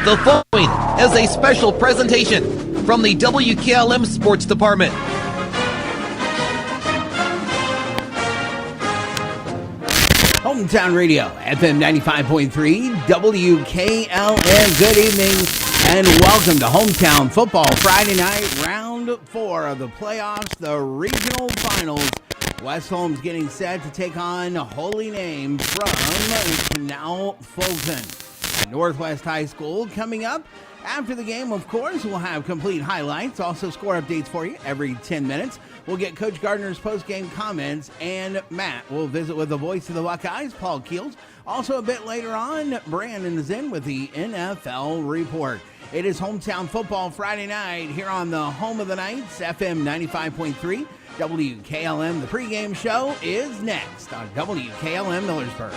The following is a special presentation from the WKLM Sports Department. Hometown Radio, FM 95.3, WKLM. Good evening and welcome to Hometown Football Friday night, round 4 of the playoffs, the regional finals. West Holmes getting set to take on Holy Name from Canal Fulton. At Northwest High School coming up. After the game, of course, we'll have complete highlights, also score updates for you every 10 minutes. We'll get Coach Gardner's post-game comments, and Matt will visit with the voice of the Buckeyes, Paul Keels. Also a bit later on, Brandon is in with the NFL report. It is Hometown Football Friday night here on the Home of the Nights, FM 95.3, WKLM. The pregame show is next on WKLM Millersburg.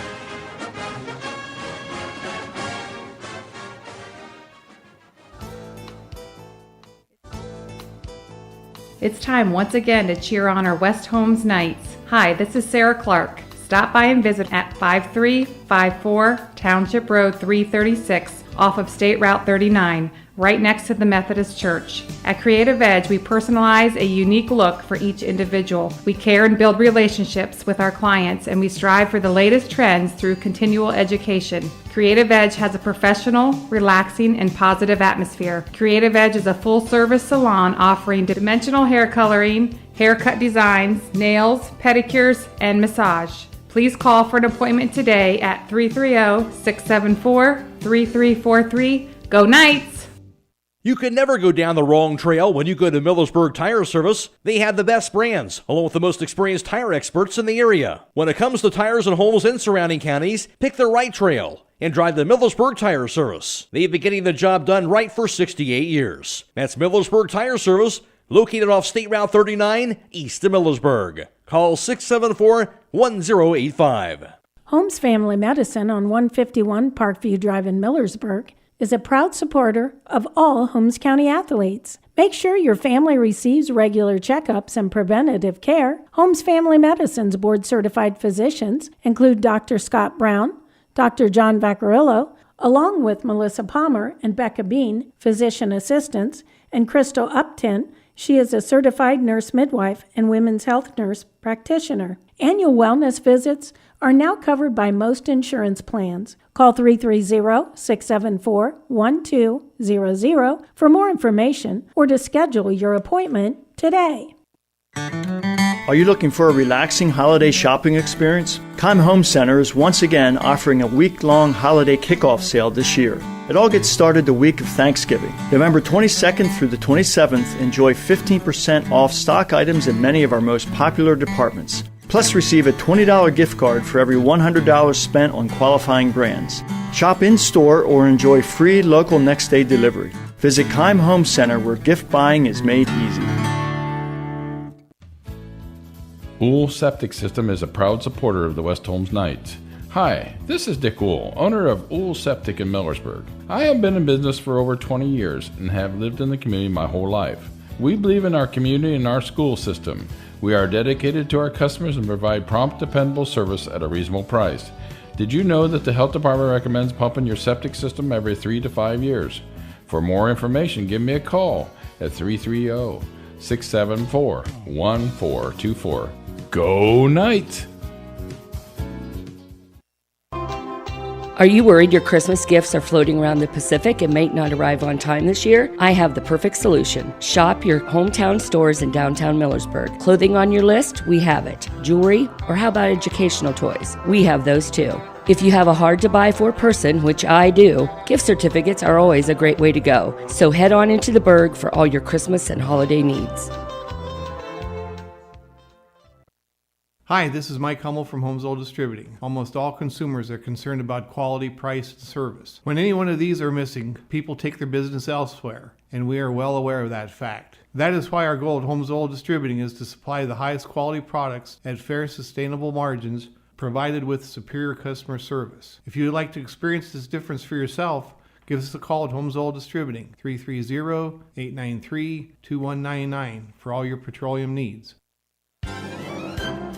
It's time once again to cheer on our West Holmes Knights. Hi, this is Sarah Clark. Stop by and visit at 5354 Township Road 336 off of State Route 39, right next to the Methodist Church. At Creative Edge, we personalize a unique look for each individual. We care and build relationships with our clients, and we strive for the latest trends through continual education. Creative Edge has a professional, relaxing, and positive atmosphere. Creative Edge is a full-service salon offering dimensional hair coloring, haircut designs, nails, pedicures, and massage. Please call for an appointment today at 330-674-3343. Go Knights! You can never go down the wrong trail when you go to Millersburg Tire Service. They have the best brands, along with the most experienced tire experts in the area. When it comes to tires in Holmes and surrounding counties, pick the right trail and drive the Millersburg Tire Service. They've been getting the job done right for 68 years. That's Millersburg Tire Service, located off State Route 39, east of Millersburg. Call 674-1085. Holmes Family Medicine on 151 Parkview Drive in Millersburg is a proud supporter of all Holmes County athletes. Make sure your family receives regular checkups and preventative care. Holmes Family Medicine's board-certified physicians include Dr. Scott Brown, Dr. John Vaccarillo, along with Melissa Palmer and Becca Bean, physician assistants, and Crystal Upton. She is a certified nurse midwife and women's health nurse practitioner. Annual wellness visits are now covered by most insurance plans. Call 330-674-1200 for more information or to schedule your appointment today. Are you looking for a relaxing holiday shopping experience? Klein Home Center is once again offering a week-long holiday kickoff sale this year. It all gets started the week of Thanksgiving. November 22nd through the 27th, enjoy 15% off stock items in many of our most popular departments. Plus, receive a $20 gift card for every $100 spent on qualifying brands. Shop in-store or enjoy free local next-day delivery. Visit Klein Home Center, where gift buying is made easy. Ool Septic System is a proud supporter of the West Holmes Knights. Hi, this is Dick Ool, owner of Ool Septic in Millersburg. I have been in business for over 20 years and have lived in the community my whole life. We believe in our community and our school system. We are dedicated to our customers and provide prompt, dependable service at a reasonable price. Did you know that the health department recommends pumping your septic system every 3 to 5 years? For more information, give me a call at 330-674-1424. Go Knights! Are you worried your Christmas gifts are floating around the Pacific and may not arrive on time this year? I have the perfect solution. Shop your hometown stores in downtown Millersburg. Clothing on your list? We have it. Jewelry? Or how about educational toys? We have those too. If you have a hard-to-buy-for person, which I do, gift certificates are always a great way to go. So head on into the Burg for all your Christmas and holiday needs. Hi, this is Mike Hummel from Holmes Oil Distributing. Almost all consumers are concerned about quality, price, and service. When any one of these are missing, people take their business elsewhere, and we are well aware of that fact. That is why our goal at Holmes Oil Distributing is to supply the highest quality products at fair, sustainable margins, provided with superior customer service. If you would like to experience this difference for yourself, give us a call at Holmes Oil Distributing, 330-893-2199 for all your petroleum needs.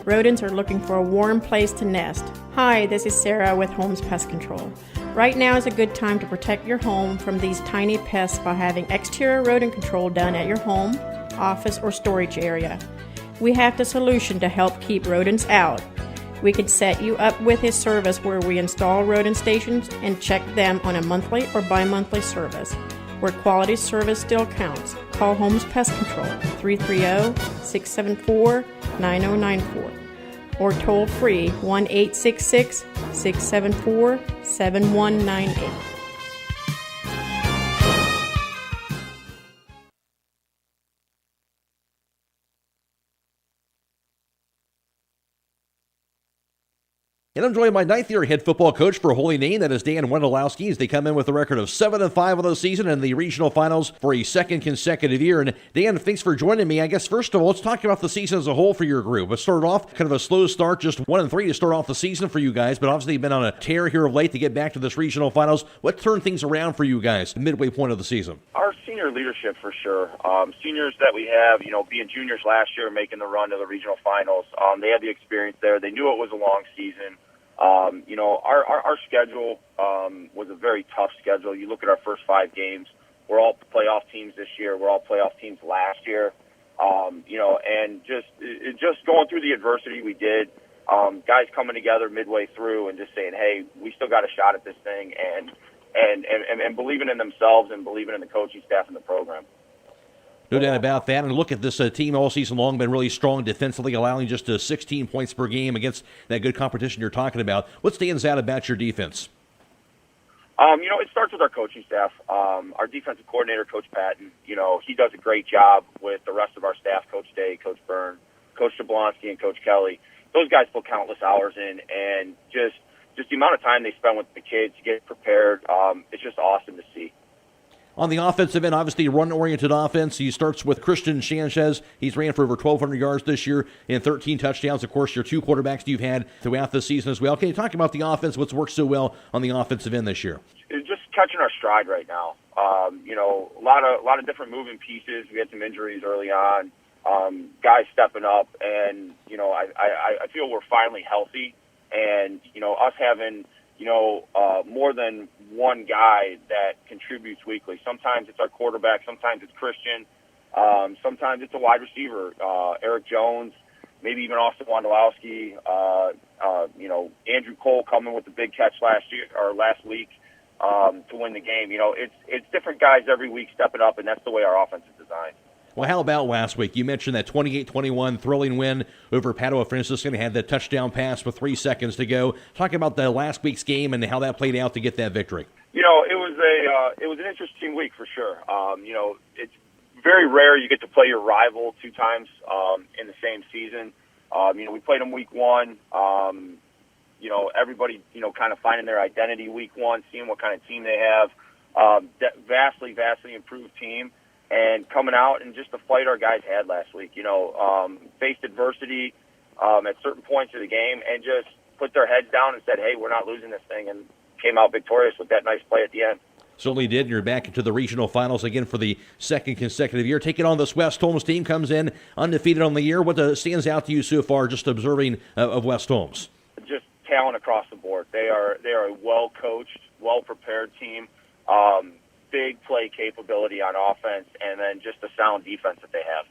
Rodents are looking for a warm place to nest. Hi, this is Sarah with Holmes Pest Control. Right now is a good time to protect your home from these tiny pests by having exterior rodent control done at your home, office, or storage area. We have the solution to help keep rodents out. We can set you up with a service where we install rodent stations and check them on a monthly or bi-monthly service, where quality service still counts. Call Holmes Pest Control, 330-674-9094, or toll free 1-866-674-7198. And I'm joined by ninth-year head football coach for Holy Name, that is Dan Wendolowski, as they come in with a record of 7-5 of the season in the regional finals for a second consecutive year. And Dan, thanks for joining me. I guess first of all, let's talk about the season as a whole for your group. It started off kind of a slow start, just 1-3 to start off the season for you guys, but obviously you've been on a tear here of late to get back to this regional finals. What turned things around for you guys midway point of the season? Our senior leadership, for sure. Seniors that we have, being juniors last year, making the run to the regional finals, they had the experience there. They knew it was a long season. Our schedule was a very tough schedule. You look at our first 5 games, we're all playoff teams this year. We're all playoff teams last year. And just going through the adversity we did, guys coming together midway through and just saying, hey, we still got a shot at this thing, and believing in themselves and believing in the coaching staff and the program. No doubt about that. And look at this team all season long, been really strong defensively, allowing just 16 points per game against that good competition you're talking about. What stands out about your defense? It starts with our coaching staff. Our defensive coordinator, Coach Patton, he does a great job with the rest of our staff, Coach Day, Coach Byrne, Coach Jablonski, and Coach Kelly. Those guys put countless hours in, and just the amount of time they spend with the kids to get prepared, it's just awesome to see. On the offensive end, obviously run-oriented offense. He starts with Christian Sanchez. He's ran for over 1,200 yards this year and 13 touchdowns. Of course, your 2 quarterbacks you've had throughout the season as well. Can you talk about the offense, what's worked so well on the offensive end this year? It's just catching our stride right now. A lot of different moving pieces. We had some injuries early on. Guys stepping up, and I feel we're finally healthy. And us having more than one guy that contributes weekly. Sometimes it's our quarterback, sometimes it's Christian, sometimes it's a wide receiver, Eric Jones, maybe even Austin Wondolowski, Andrew Cole coming with the big catch last week to win the game. It's different guys every week stepping up, and that's the way our offense is designed. Well, how about last week? You mentioned that 28-21 thrilling win over Padua Franciscan. Had that touchdown pass with 3 seconds to go. Talk about the last week's game and how that played out to get that victory. It was an interesting week for sure. It's very rare you get to play your rival 2 times in the same season. We played them week 1. Everybody, kind of finding their identity week 1, seeing what kind of team they have. Vastly improved team. And coming out and just the fight our guys had last week, faced adversity at certain points of the game and just put their heads down and said, hey, we're not losing this thing, and came out victorious with that nice play at the end. Certainly did. You're back into the regional finals again for the second consecutive year. Taking on this West Holmes team, comes in undefeated on the year. What stands out to you so far, just observing of West Holmes? Just talent across the board. They are a well-coached, well-prepared team. Big play capability on offense, and then just the sound defense that they have.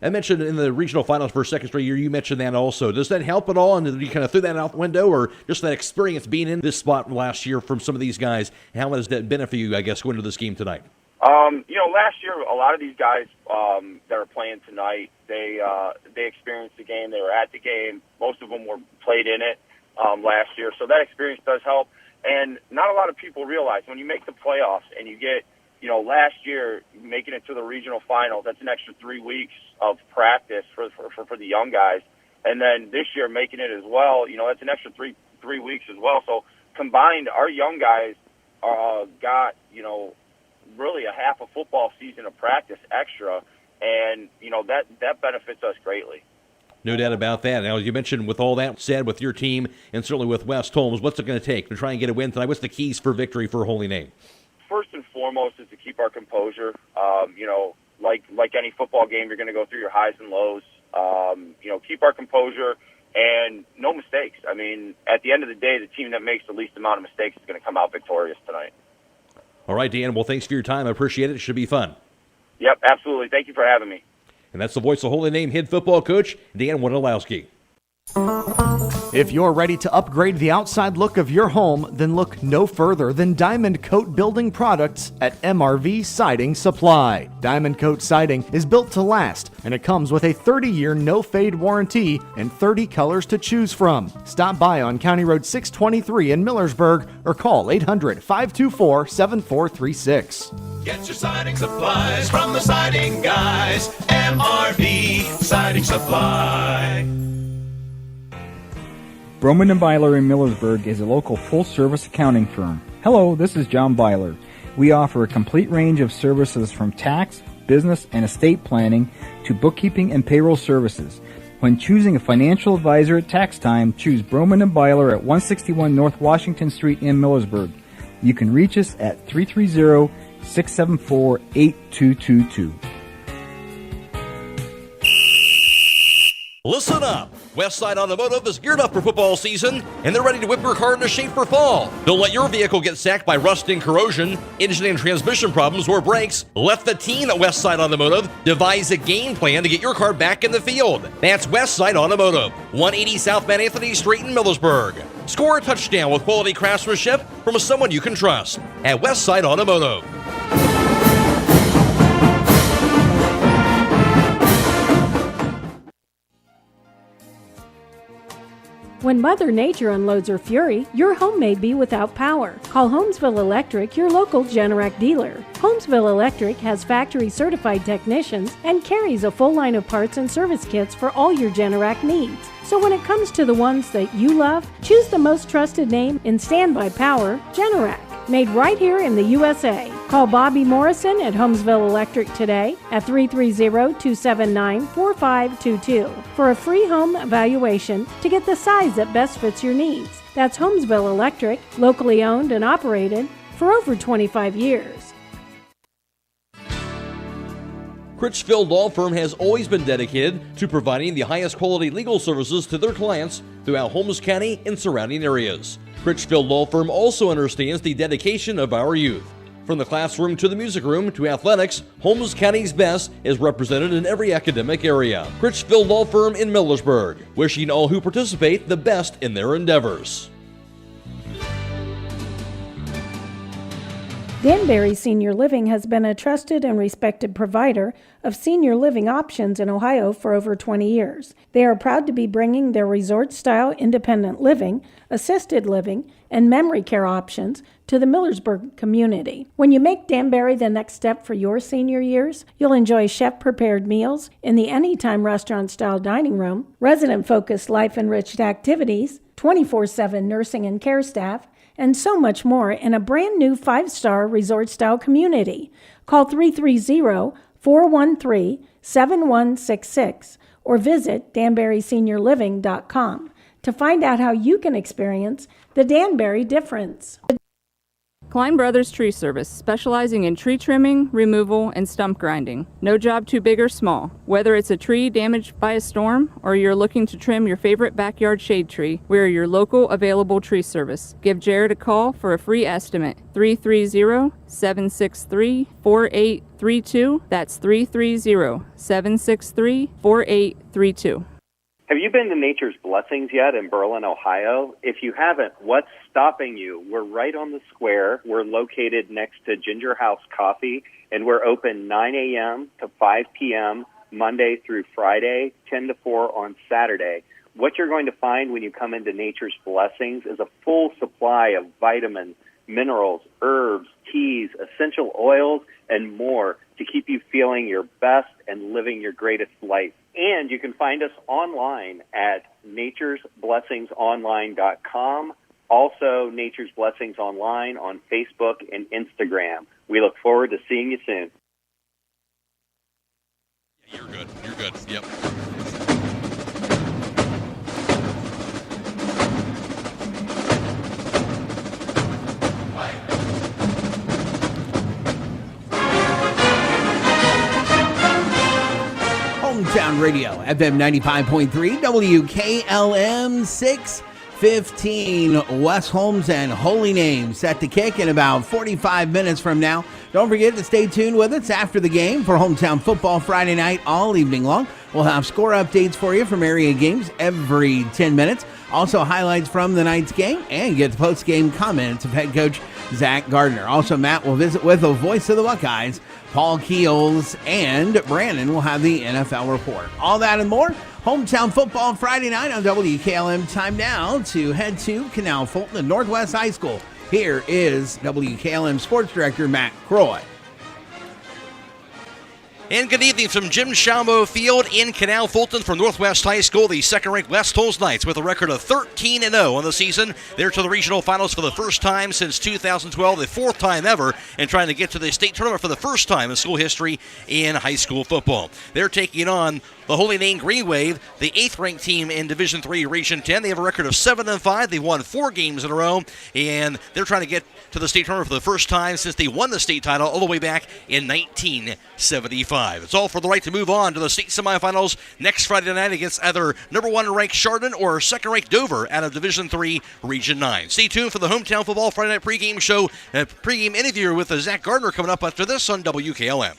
I mentioned in the regional finals for a second straight year, you mentioned that also. Does that help at all? And did you kind of threw that out the window, or just that experience being in this spot last year from some of these guys? How has that benefit you, I guess, going to this game tonight? Last year, a lot of these guys that are playing tonight, they experienced the game. They were at the game. Most of them were played in it last year. So that experience does help. And not a lot of people realize when you make the playoffs and you get, last year making it to the regional finals, that's an extra 3 weeks of practice for the young guys. And then this year making it as well, that's an extra three weeks as well. So combined, our young guys got, really a half a football season of practice extra. And, that benefits us greatly. No doubt about that. Now, you mentioned with all that said with your team and certainly with West Holmes, what's it going to take to try and get a win tonight? What's the keys for victory for Holy Name? First and foremost is to keep our composure. Like any football game, you're going to go through your highs and lows. Keep our composure and no mistakes. I mean, at the end of the day, the team that makes the least amount of mistakes is going to come out victorious tonight. All right, Dan. Well, thanks for your time. I appreciate it. It should be fun. Yep, absolutely. Thank you for having me. And that's the voice of Holy Name head football coach, Dan Wondolowski. If you're ready to upgrade the outside look of your home, then look no further than Diamond Coat Building Products at MRV Siding Supply. Diamond Coat Siding is built to last, and it comes with a 30-year no-fade warranty and 30 colors to choose from. Stop by on County Road 623 in Millersburg or call 800-524-7436. Get your siding supplies from the siding guys. MRV Siding Supply. Broman & Byler in Millersburg is a local full-service accounting firm. Hello, this is John Byler. We offer a complete range of services from tax, business, and estate planning to bookkeeping and payroll services. When choosing a financial advisor at tax time, choose Broman & Byler at 161 North Washington Street in Millersburg. You can reach us at 330-674-8222. Listen up. Westside Automotive is geared up for football season, and they're ready to whip your car into shape for fall. Don't let your vehicle get sacked by rust and corrosion, engine and transmission problems, or brakes. Let the team at Westside Automotive devise a game plan to get your car back in the field. That's Westside Automotive, 180 South Mount Anthony Street in Millersburg. Score a touchdown with quality craftsmanship from someone you can trust at Westside Automotive. When Mother Nature unloads her fury, your home may be without power. Call Holmesville Electric, your local Generac dealer. Holmesville Electric has factory-certified technicians and carries a full line of parts and service kits for all your Generac needs. So when it comes to the ones that you love, choose the most trusted name in standby power, Generac. Made right here in the USA. Call Bobby Morrison at Holmesville Electric today at 330-279-4522 for a free home evaluation to get the size that best fits your needs. That's Holmesville Electric, locally owned and operated for over 25 years. Critchfield Law Firm has always been dedicated to providing the highest quality legal services to their clients throughout Holmes County and surrounding areas. Critchfield Law Firm also understands the dedication of our youth. From the classroom to the music room to athletics, Holmes County's best is represented in every academic area. Critchfield Law Firm in Millersburg, wishing all who participate the best in their endeavors. Danbury Senior Living has been a trusted and respected provider of senior living options in Ohio for over 20 years. They are proud to be bringing their resort-style independent living, assisted living, and memory care options to the Millersburg community. When you make Danbury the next step for your senior years, you'll enjoy chef-prepared meals in the Anytime restaurant-style dining room, resident-focused life-enriched activities, 24/7 nursing and care staff, and so much more in a brand new 5-star resort-style community. Call 330-413-7166 or visit danburyseniorliving.com to find out how you can experience the Danbury difference. Klein Brothers Tree Service, specializing in tree trimming, removal, and stump grinding. No job too big or small. Whether it's a tree damaged by a storm or you're looking to trim your favorite backyard shade tree, we're your local available tree service. Give Jared a call for a free estimate. 330-763-4832. That's 330-763-4832. Have you been to Nature's Blessings yet in Berlin, Ohio? If you haven't, what's stopping you? We're right on the square. We're located next to Ginger House Coffee, and we're open 9 a.m. to 5 p.m. Monday through Friday, 10 to 4 on Saturday. What you're going to find when you come into Nature's Blessings is a full supply of vitamins, minerals, herbs, teas, essential oils, and more to keep you feeling your best and living your greatest life. And you can find us online at naturesblessingsonline.com. Also, Nature's Blessings Online on Facebook and Instagram. We look forward to seeing you soon. You're good. You're good. Yep. Hometown Hometown Radio, FM 95.3, WKLM 615. Wes Holmes and Holy Name set to kick in about 45 minutes from now. Don't forget to stay tuned with us after the game for Hometown Football Friday night all evening long. We'll have score updates for you from area games every 10 minutes. Also highlights from the night's game and get the post-game comments of head coach Zach Gardner. Also, Matt will visit with the voice of the Buckeyes, Paul Keels, and Brandon will have the NFL report. All that and more. Hometown Football Friday night on WKLM. Time now to head to Canal Fulton and Northwest High School. Here is WKLM Sports Director Matt Croy. And good evening from Jim Shalmo Field in Canal Fulton for Northwest High School. The second-ranked West Holmes Knights with a record of 13-0 on the season. They're to the regional finals for the first time since 2012, the fourth time ever, and trying to get to the state tournament for the first time in school history in high school football. They're taking on the Holy Name Green Wave, the 8th-ranked team in Division III Region 10. They have a record of 7-5. They've won 4 games in a row, and they're trying to get to the state tournament for the first time since they won the state title all the way back in 1975. It's all for the right to move on to the state semifinals next Friday night against either number 1 ranked Chardon or 2nd ranked Dover out of Division III Region 9. Stay tuned for the Hometown Football Friday Night pregame show, pregame interview with Zach Gardner coming up after this on WKLM.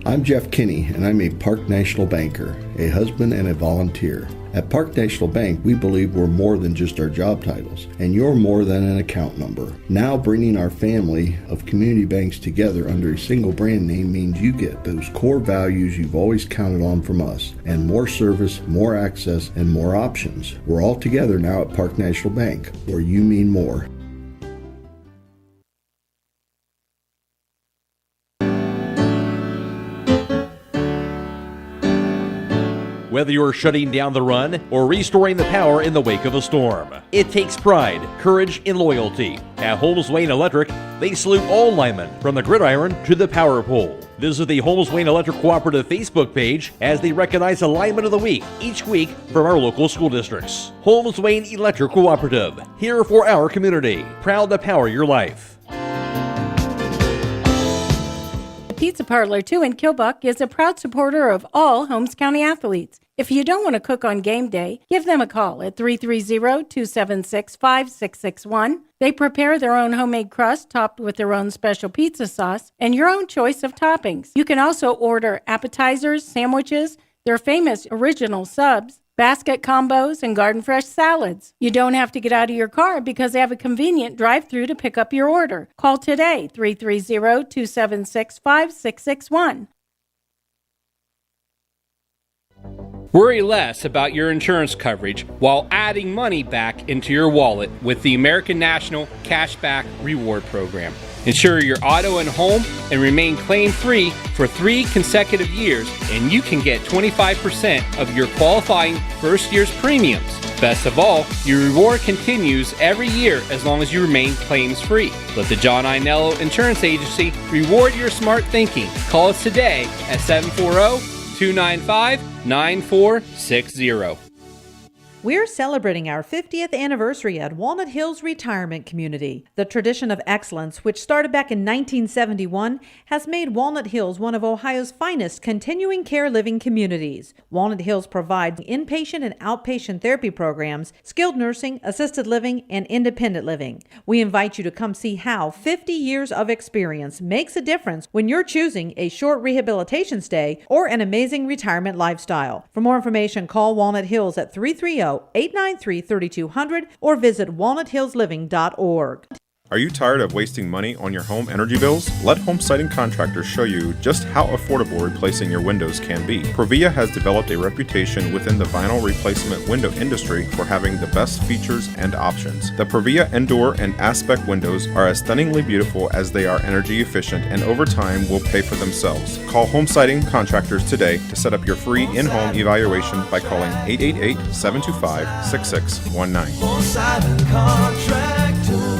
I'm Jeff Kinney, and I'm a Park National banker, a husband, and a volunteer. At Park National Bank, we believe we're more than just our job titles, and you're more than an account number. Now bringing our family of community banks together under a single brand name means you get those core values you've always counted on from us, and more service, more access, and more options. We're all together now at Park National Bank, where you mean more. Whether you're shutting down the run or restoring the power in the wake of a storm, it takes pride, courage, and loyalty. At Holmes Wayne Electric, they salute all linemen from the gridiron to the power pole. Visit the Holmes Wayne Electric Cooperative Facebook page as they recognize a lineman of the week each week from our local school districts. Holmes Wayne Electric Cooperative, here for our community, proud to power your life. Pizza Parlor 2 in Kilbuck is a proud supporter of all Holmes County athletes. If you don't want to cook on game day, give them a call at 330-276-5661. They prepare their own homemade crust topped with their own special pizza sauce and your own choice of toppings. You can also order appetizers, sandwiches, their famous original subs, basket combos, and garden fresh salads. You don't have to get out of your car because they have a convenient drive-thru to pick up your order. Call today, 330-276-5661. Worry less about your insurance coverage while adding money back into your wallet with the American National Cashback Reward Program. Insure your auto and home and remain claim-free for 3 consecutive years, and you can get 25% of your qualifying first year's premiums. Best of all, your reward continues every year as long as you remain claims-free. Let the John Inello Insurance Agency reward your smart thinking. Call us today at 740-295-9460. We're celebrating our 50th anniversary at Walnut Hills Retirement Community. The tradition of excellence, which started back in 1971, has made Walnut Hills one of Ohio's finest continuing care living communities. Walnut Hills provides inpatient and outpatient therapy programs, skilled nursing, assisted living, and independent living. We invite you to come see how 50 years of experience makes a difference when you're choosing a short rehabilitation stay or an amazing retirement lifestyle. For more information, call Walnut Hills at 330-893-3200 or visit walnuthillsliving.org. Are you tired of wasting money on your home energy bills? Let Home Siding Contractors show you just how affordable replacing your windows can be. Provia has developed a reputation within the vinyl replacement window industry for having the best features and options. The Provia Endure and Aspect windows are as stunningly beautiful as they are energy efficient, and over time will pay for themselves. Call Home Siding Contractors today to set up your free in-home evaluation by calling 888-725-6619. Home Siding Contractors.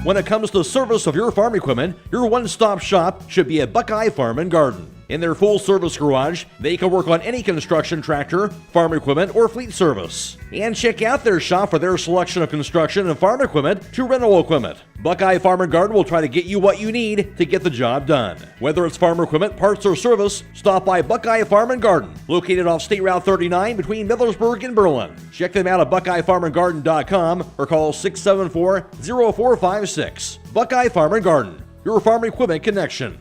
When it comes to service of your farm equipment, your one-stop shop should be at Buckeye Farm and Garden. In their full-service garage, they can work on any construction tractor, farm equipment, or fleet service. And check out their shop for their selection of construction and farm equipment to rental equipment. Buckeye Farm and Garden will try to get you what you need to get the job done. Whether it's farm equipment, parts, or service, stop by Buckeye Farm and Garden, located off State Route 39 between Millersburg and Berlin. Check them out at BuckeyeFarmandGarden.com or call 674-0456. Buckeye Farm and Garden, your farm equipment connection.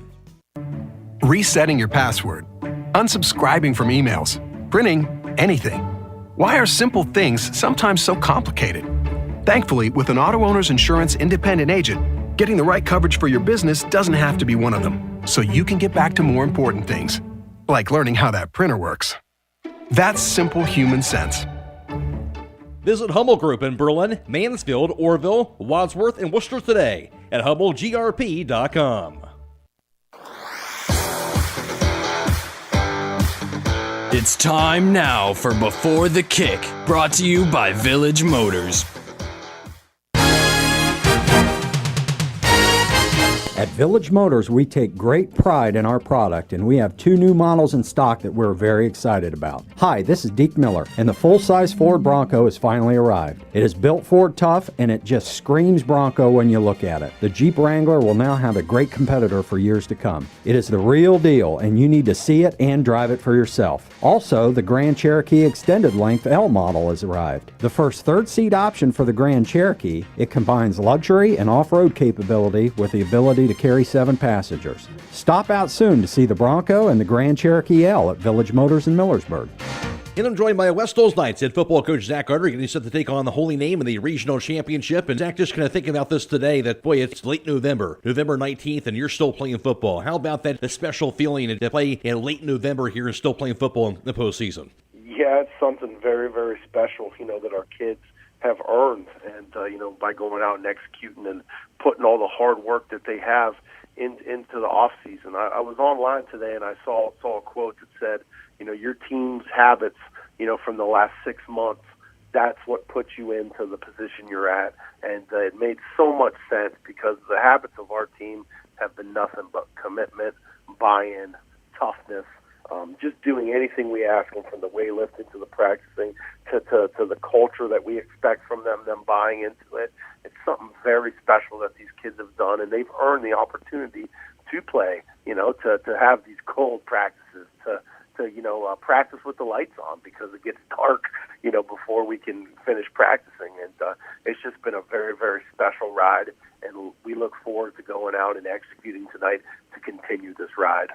Resetting your password, unsubscribing from emails, printing anything. Why are simple things sometimes so complicated? Thankfully, with an auto owner's insurance independent agent, getting the right coverage for your business doesn't have to be one of them, so you can get back to more important things, like learning how that printer works. That's simple human sense. Visit Hummel Group in Berlin, Mansfield, Orville, Wadsworth, and Worcester today at HummelGRP.com. It's time now for Before the Kick, brought to you by Village Motors. At Village Motors, we take great pride in our product, and we have 2 new models in stock that we're very excited about. Hi, this is Deke Miller, and the full-size Ford Bronco has finally arrived. It is built Ford tough, and it just screams Bronco when you look at it. The Jeep Wrangler will now have a great competitor for years to come. It is the real deal, and you need to see it and drive it for yourself. Also, the Grand Cherokee Extended Length L model has arrived. The first third-seat option for the Grand Cherokee, it combines luxury and off-road capability with the ability to carry 7 passengers. Stop out soon to see the Bronco and the Grand Cherokee L at Village Motors in Millersburg. And I'm joined by West Hills Knights head football coach Zach Arter, getting set to take on the Holy Name in the regional championship. And Zach, just kind of thinking about this today, that, boy, it's late November 19th, and you're still playing football. How about that, the special feeling to play in late November here and still playing football in the postseason? Yeah, it's something very, very special, that our kids have earned, and by going out and executing and putting all the hard work that they have into the off season. I was online today and I saw a quote that said, your team's habits, from the last 6 months, that's what puts you into the position you're at, and it made so much sense because the habits of our team have been nothing but commitment, buy-in, toughness. Just doing anything we ask them, from the weightlifting to the practicing to the culture that we expect from them buying into it. It's something very special that these kids have done, and they've earned the opportunity to play, to have these cold practices, to practice with the lights on because it gets dark, before we can finish practicing. And it's just been a very, very special ride, and we look forward to going out and executing tonight to continue this ride.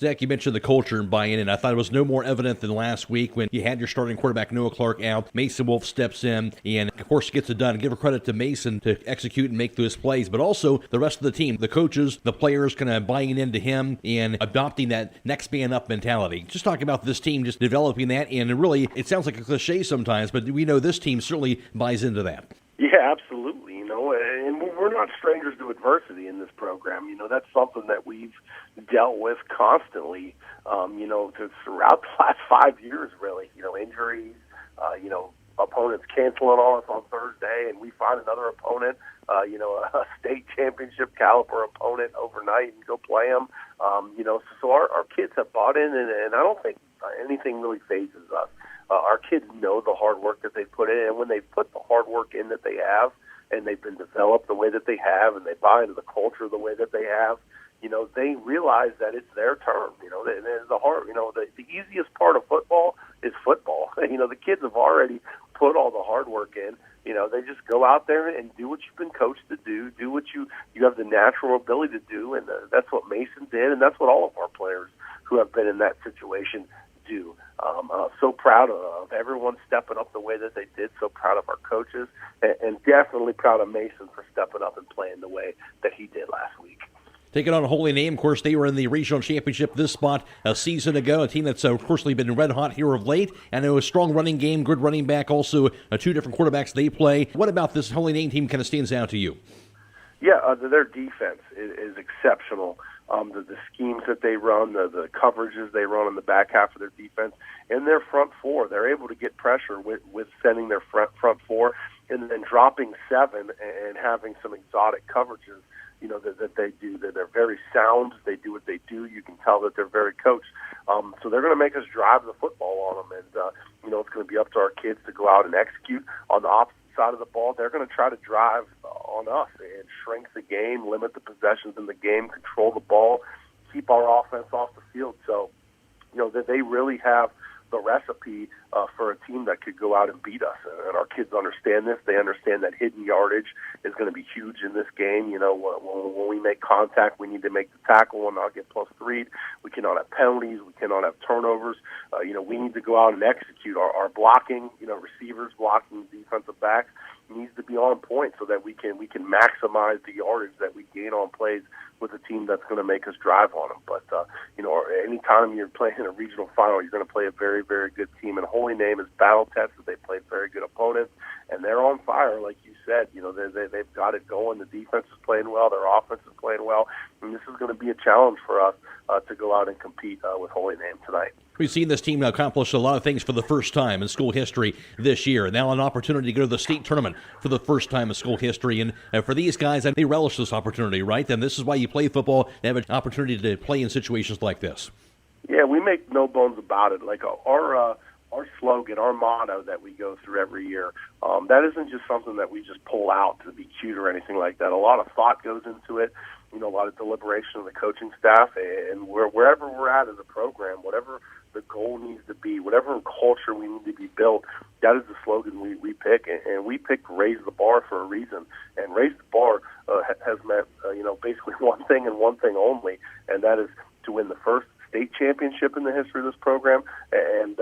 Zach, you mentioned the culture and buy-in, and I thought it was no more evident than last week when you had your starting quarterback Noah Clark out. Mason Wolf steps in and, of course, gets it done. Give credit to Mason to execute and make those plays, but also the rest of the team, the coaches, the players kind of buying into him and adopting that next man up mentality. Just talking about this team, just developing that, and really, it sounds like a cliche sometimes, but we know this team certainly buys into that. Yeah, absolutely. And we're not strangers to adversity in this program. That's something that we've dealt with constantly, throughout the last 5 years, really. Injuries, opponents canceling on us on Thursday, and we find another opponent, a state championship caliber opponent overnight and go play them. So our kids have bought in, and I don't think anything really phases us. Our kids know the hard work that they put in, and when they put the hard work in that they have, and they've been developed the way that they have, and they buy into the culture the way that they have, they realize that it's their turn. The easiest part of football is football. The kids have already put all the hard work in. They just go out there and do what you've been coached to do what you have the natural ability to do, and that's what Mason did, and that's what all of our players who have been in that situation do. So proud of everyone stepping up the way that they did, so proud of our coaches, and definitely proud of Mason for stepping up and playing the way that he did last week. Taking on a Holy Name, of course, they were in the regional championship this spot a season ago, a team that's, of course, been red hot here of late, and a strong running game, good running back, also 2 different quarterbacks they play. What about this Holy Name team kind of stands out to you? Yeah, their defense is exceptional. The schemes that they run, the coverages they run on the back half of their defense, and their front four, they're able to get pressure with sending their front four and then dropping 7 and having some exotic coverages. that they do. That they're very sound. They do what they do. You can tell that they're very coached. So they're going to make us drive the football on them, and it's going to be up to our kids to go out and execute. On the opposite side of the ball, they're going to try to drive on us and shrink the game, limit the possessions in the game, control the ball, keep our offense off the field. So, that they really have the recipe for a team that could go out and beat us. And our kids understand this. They understand that hidden yardage is going to be huge in this game. When we make contact, we need to make the tackle and not get +3. We cannot have penalties. We cannot have turnovers. We need to go out and execute. Our blocking, receivers blocking defensive backs needs to be on point so that we can maximize the yardage that we gain on plays with a team that's going to make us drive on them. But, anytime you're playing a regional final, you're going to play a very, very good team. And Holy Name is battle tested. They played very good opponents, and they're on fire, like you said. They've got it going. The defense is playing well. Their offense is playing well. And this is going to be a challenge for us to go out and compete with Holy Name tonight. We've seen this team accomplish a lot of things for the first time in school history this year. And now an opportunity to go to the state tournament for the first time in school history. And for these guys, they relish this opportunity, right? And this is why you play football, and have an opportunity to play in situations like this. Yeah, we make no bones about it. Like our slogan, our motto that we go through every year, that isn't just something that we just pull out to be cute or anything like that. A lot of thought goes into it, a lot of deliberation of the coaching staff, and wherever we're at as a program, whatever the goal needs to be, whatever culture we need to be built, that is the slogan we pick, and we picked Raise the Bar for a reason. And Raise the Bar has meant, basically one thing and one thing only, and that is to win the first state championship in the history of this program and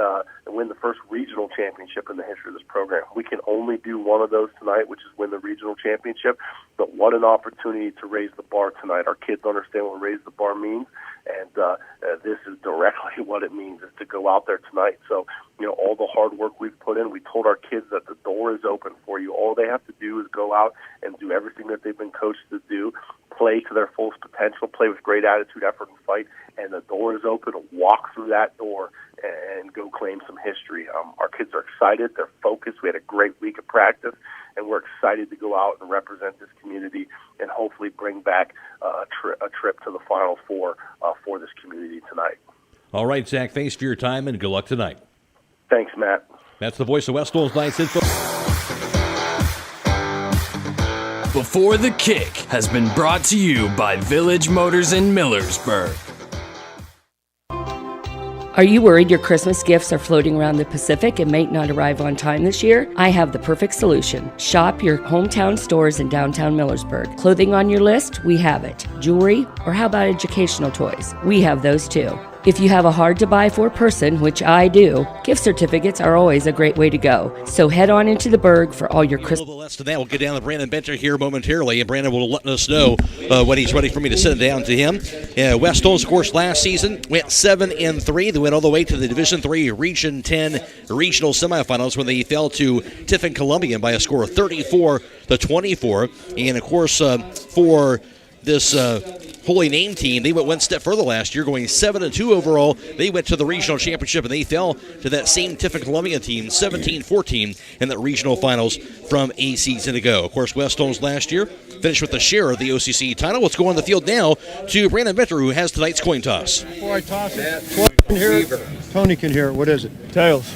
win the first regional championship in the history of this program. We can only do one of those tonight, which is win the regional championship, but what an opportunity to raise the bar tonight. Our kids understand what raise the bar means, and this is directly what it means, is to go out there tonight. So, all the hard work we've put in, we told our kids that the door is open for you. All they have to do is go out and do everything that they've been coached to do, play to their fullest potential, play with great attitude, effort, and fight, and the door is open. Walk through that door and go claim some history. Our kids are excited. They're focused. We had a great week of practice, and we're excited to go out and represent this community and hopefully bring back a trip to the Final Four for this community tonight. All right, Zach, thanks for your time, and good luck tonight. Thanks, Matt. That's the voice of West Holmes Knights info. Before the Kick has been brought to you by Village Motors in Millersburg. Are you worried your Christmas gifts are floating around the Pacific and may not arrive on time this year? I have the perfect solution. Shop your hometown stores in downtown Millersburg. Clothing on your list? We have it. Jewelry? Or how about educational toys? We have those too. If you have a hard-to-buy-for person, which I do, gift certificates are always a great way to go. So head on into the Burg for all your Christmas. A little bit less than that. We'll get down to Brandon Benter here momentarily, and Brandon will let us know when he's ready for me to send it down to him. West Holmes, of course, last season went 7-3. They went all the way to the Division III Region 10 regional semifinals when they fell to Tiffin Columbian by a score of 34-24. And, of course, for this Holy Name team, they went one step further last year, going 7-2 overall. They went to the regional championship, and they fell to that same Tiffin Columbia team, 17-14, in the regional finals from a season ago. Of course, West Holmes last year finished with the share of the OCC title. Let's go on the field now to Brandon Benter, who has tonight's coin toss. Before I toss it, Tony can hear it. What is it? Tails.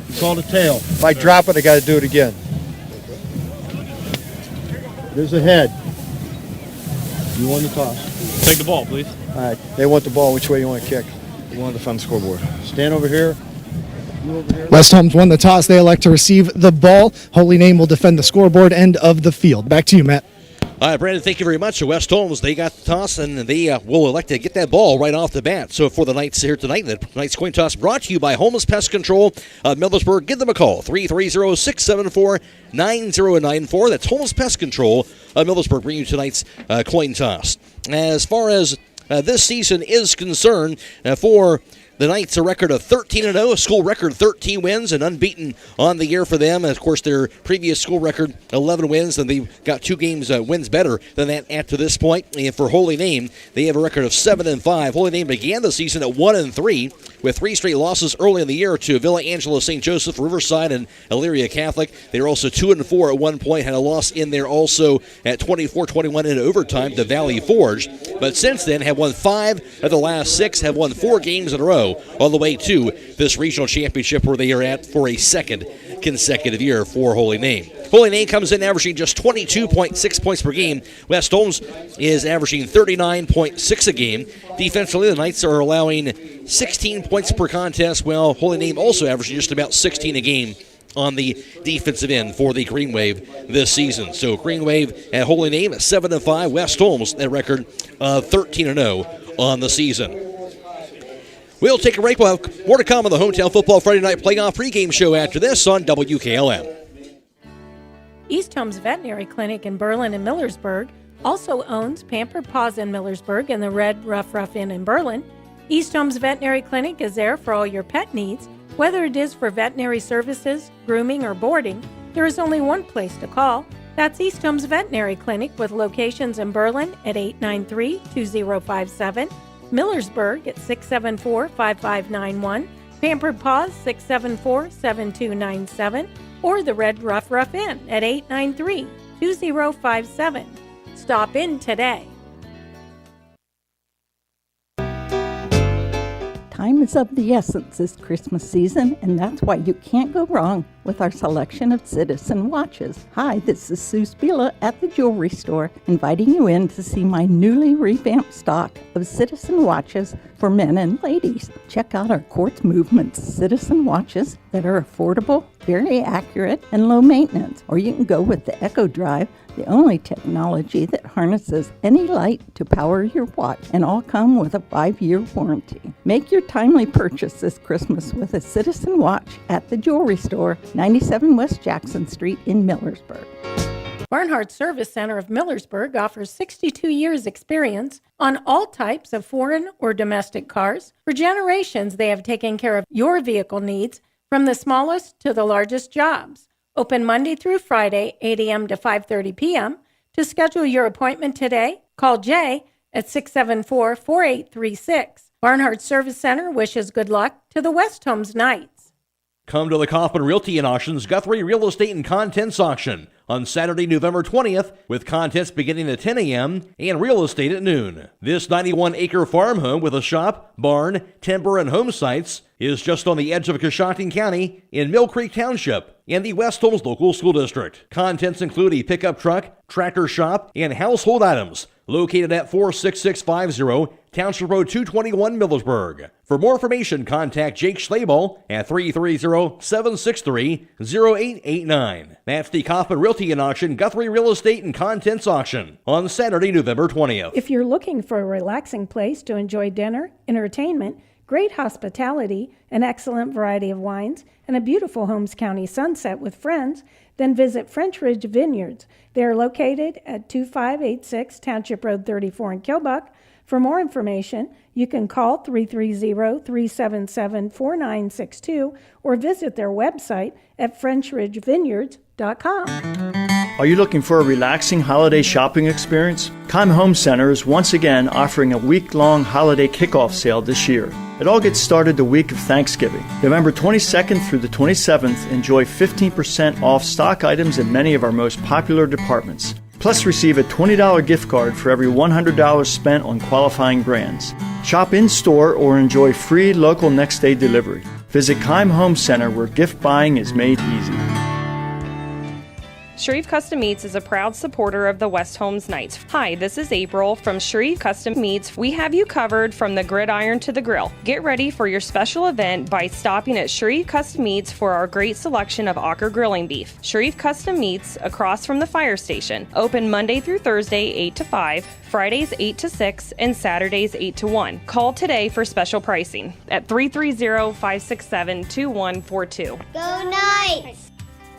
It's called a tail. If I drop it, I got to do it again. There's a head. You want the toss? Take the ball, please. All right. They want the ball. Which way you want to kick? We want to defend the scoreboard. Stand over here. You over here. West Holmes won the toss. They elect to receive the ball. Holy Name will defend the scoreboard end of the field. Back to you, Matt. All right, Brandon, thank you very much. So West Holmes, they got the toss, and they will elect to get that ball right off the bat. So for the Knights here tonight, the Knights coin toss brought to you by Holmes Pest Control of Millersburg. Give them a call, 330-674-9094. That's Holmes Pest Control of Millersburg, bringing you tonight's coin toss. As far as this season is concerned, for The Knights a record of 13-0, a school record 13 wins and unbeaten on the year for them. And of course, their previous school record 11 wins, and they've got 2 games wins better than that at to this point. And for Holy Name, they have a record of 7-5. Holy Name began the season at 1-3 with 3 straight losses early in the year to Villa Angela St. Joseph, Riverside, and Elyria Catholic. They were also 2-4 at one point, had a loss in there also at 24-21 in overtime to Valley Forge. But since then, have won 5 of the last 6, have won 4 games in a row, all the way to this regional championship where they are at for a second consecutive year for Holy Name. Holy Name comes in averaging just 22.6 points per game. West Holmes is averaging 39.6 a game. Defensively, the Knights are allowing 16 points per contest, while Holy Name also averaging just about 16 a game on the defensive end for the Green Wave this season. So Green Wave at Holy Name at 7-5. West Holmes at a record of 13-0 on the season. We'll take a break. We'll have more to come on the Hometown Football Friday Night Playoff pregame show after this on WKLM. East Holmes Veterinary Clinic in Berlin and Millersburg also owns Pampered Paws in Millersburg and the Red Rough Inn in Berlin. East Holmes Veterinary Clinic is there for all your pet needs. Whether it is for veterinary services, grooming, or boarding, there is only one place to call. That's East Holmes Veterinary Clinic with locations in Berlin at 893-2057, Millersburg at 674-5591, Pampered Paws 674-7297, or the Red Rough Inn at 893-2057. Stop in today. Time is of the essence this Christmas season, and that's why you can't go wrong with our selection of Citizen watches. Hi, this is Sue Spila at the jewelry store, inviting you in to see my newly revamped stock of Citizen watches for men and ladies. Check out our Quartz Movement Citizen watches that are affordable, very accurate, and low maintenance. Or you can go with the Echo Drive, the only technology that harnesses any light to power your watch, and all come with a 5-year warranty. Make your timely purchase this Christmas with a Citizen watch at the jewelry store, 97 West Jackson Street in Millersburg. Barnhart Service Center of Millersburg offers 62 years experience on all types of foreign or domestic cars. For generations, they have taken care of your vehicle needs from the smallest to the largest jobs. Open Monday through Friday, 8 a.m. to 5:30 p.m. To schedule your appointment today, call Jay at 674-4836. Barnhart Service Center wishes good luck to the West Holmes Knights. Come to the Kaufman Realty and Auctions Guthrie Real Estate and Contents Auction on Saturday, November 20th, with contests beginning at 10 a.m. and real estate at noon. This 91-acre farm home with a shop, barn, timber, and home sites is just on the edge of Coshocton County in Mill Creek Township in the West Holmes Local School District. Contents include a pickup truck, tractor shop, and household items located at 46650 Township Road 221, Millersburg. For more information, contact Jake Schlabel at 330-763-0889. That's the Kaufman Realty and Auction Guthrie Real Estate and Contents Auction on Saturday, November 20th. If you're looking for a relaxing place to enjoy dinner, entertainment, great hospitality, an excellent variety of wines, and a beautiful Holmes County sunset with friends, then visit French Ridge Vineyards. They are located at 2586 Township Road 34 in Kilbuck. For more information, you can call 330-377-4962 or visit their website at FrenchRidgeVineyards.com. Are you looking for a relaxing holiday shopping experience? Klein Home Center is once again offering a week-long holiday kickoff sale this year. It all gets started the week of Thanksgiving. November 22nd through the 27th, enjoy 15% off stock items in many of our most popular departments. Plus, receive a $20 gift card for every $100 spent on qualifying brands. Shop in-store or enjoy free local next-day delivery. Visit Keim Home Center, where gift buying is made easy. Shreve Custom Meats is a proud supporter of the West Holmes Knights. Hi, this is April from Shreve Custom Meats. We have you covered from the gridiron to the grill. Get ready for your special event by stopping at Shreve Custom Meats for our great selection of Ocker grilling beef. Shreve Custom Meats, across from the fire station. Open Monday through Thursday, 8 to 5, Fridays 8 to 6, and Saturdays 8 to 1. Call today for special pricing at 330-567-2142. Go Knights!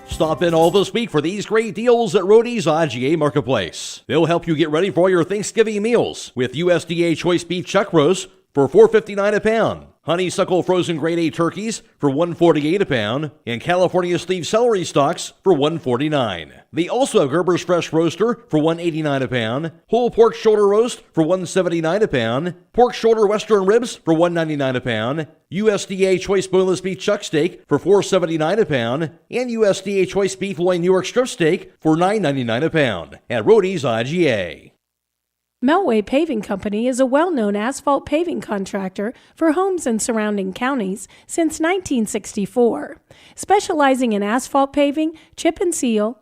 Stop in all this week for these great deals at Roadie's IGA Marketplace. They'll help you get ready for all your Thanksgiving meals with USDA choice beef chuck roast, for $4.59 a pound. Honeysuckle frozen grade A turkeys for $1.48 a pound, and California sleeve celery stalks for $1.49. They also have Gerber's Fresh Roaster for $1.89 a pound, whole pork shoulder roast for $1.79 a pound, pork shoulder western ribs for $1.99 a pound, USDA choice boneless beef chuck steak for $4.79 a pound, and USDA choice beef loin New York strip steak for $9.99 a pound at Rody's IGA. Melway Paving Company is a well-known asphalt paving contractor for Holmes and surrounding counties since 1964, specializing in asphalt paving, chip and seal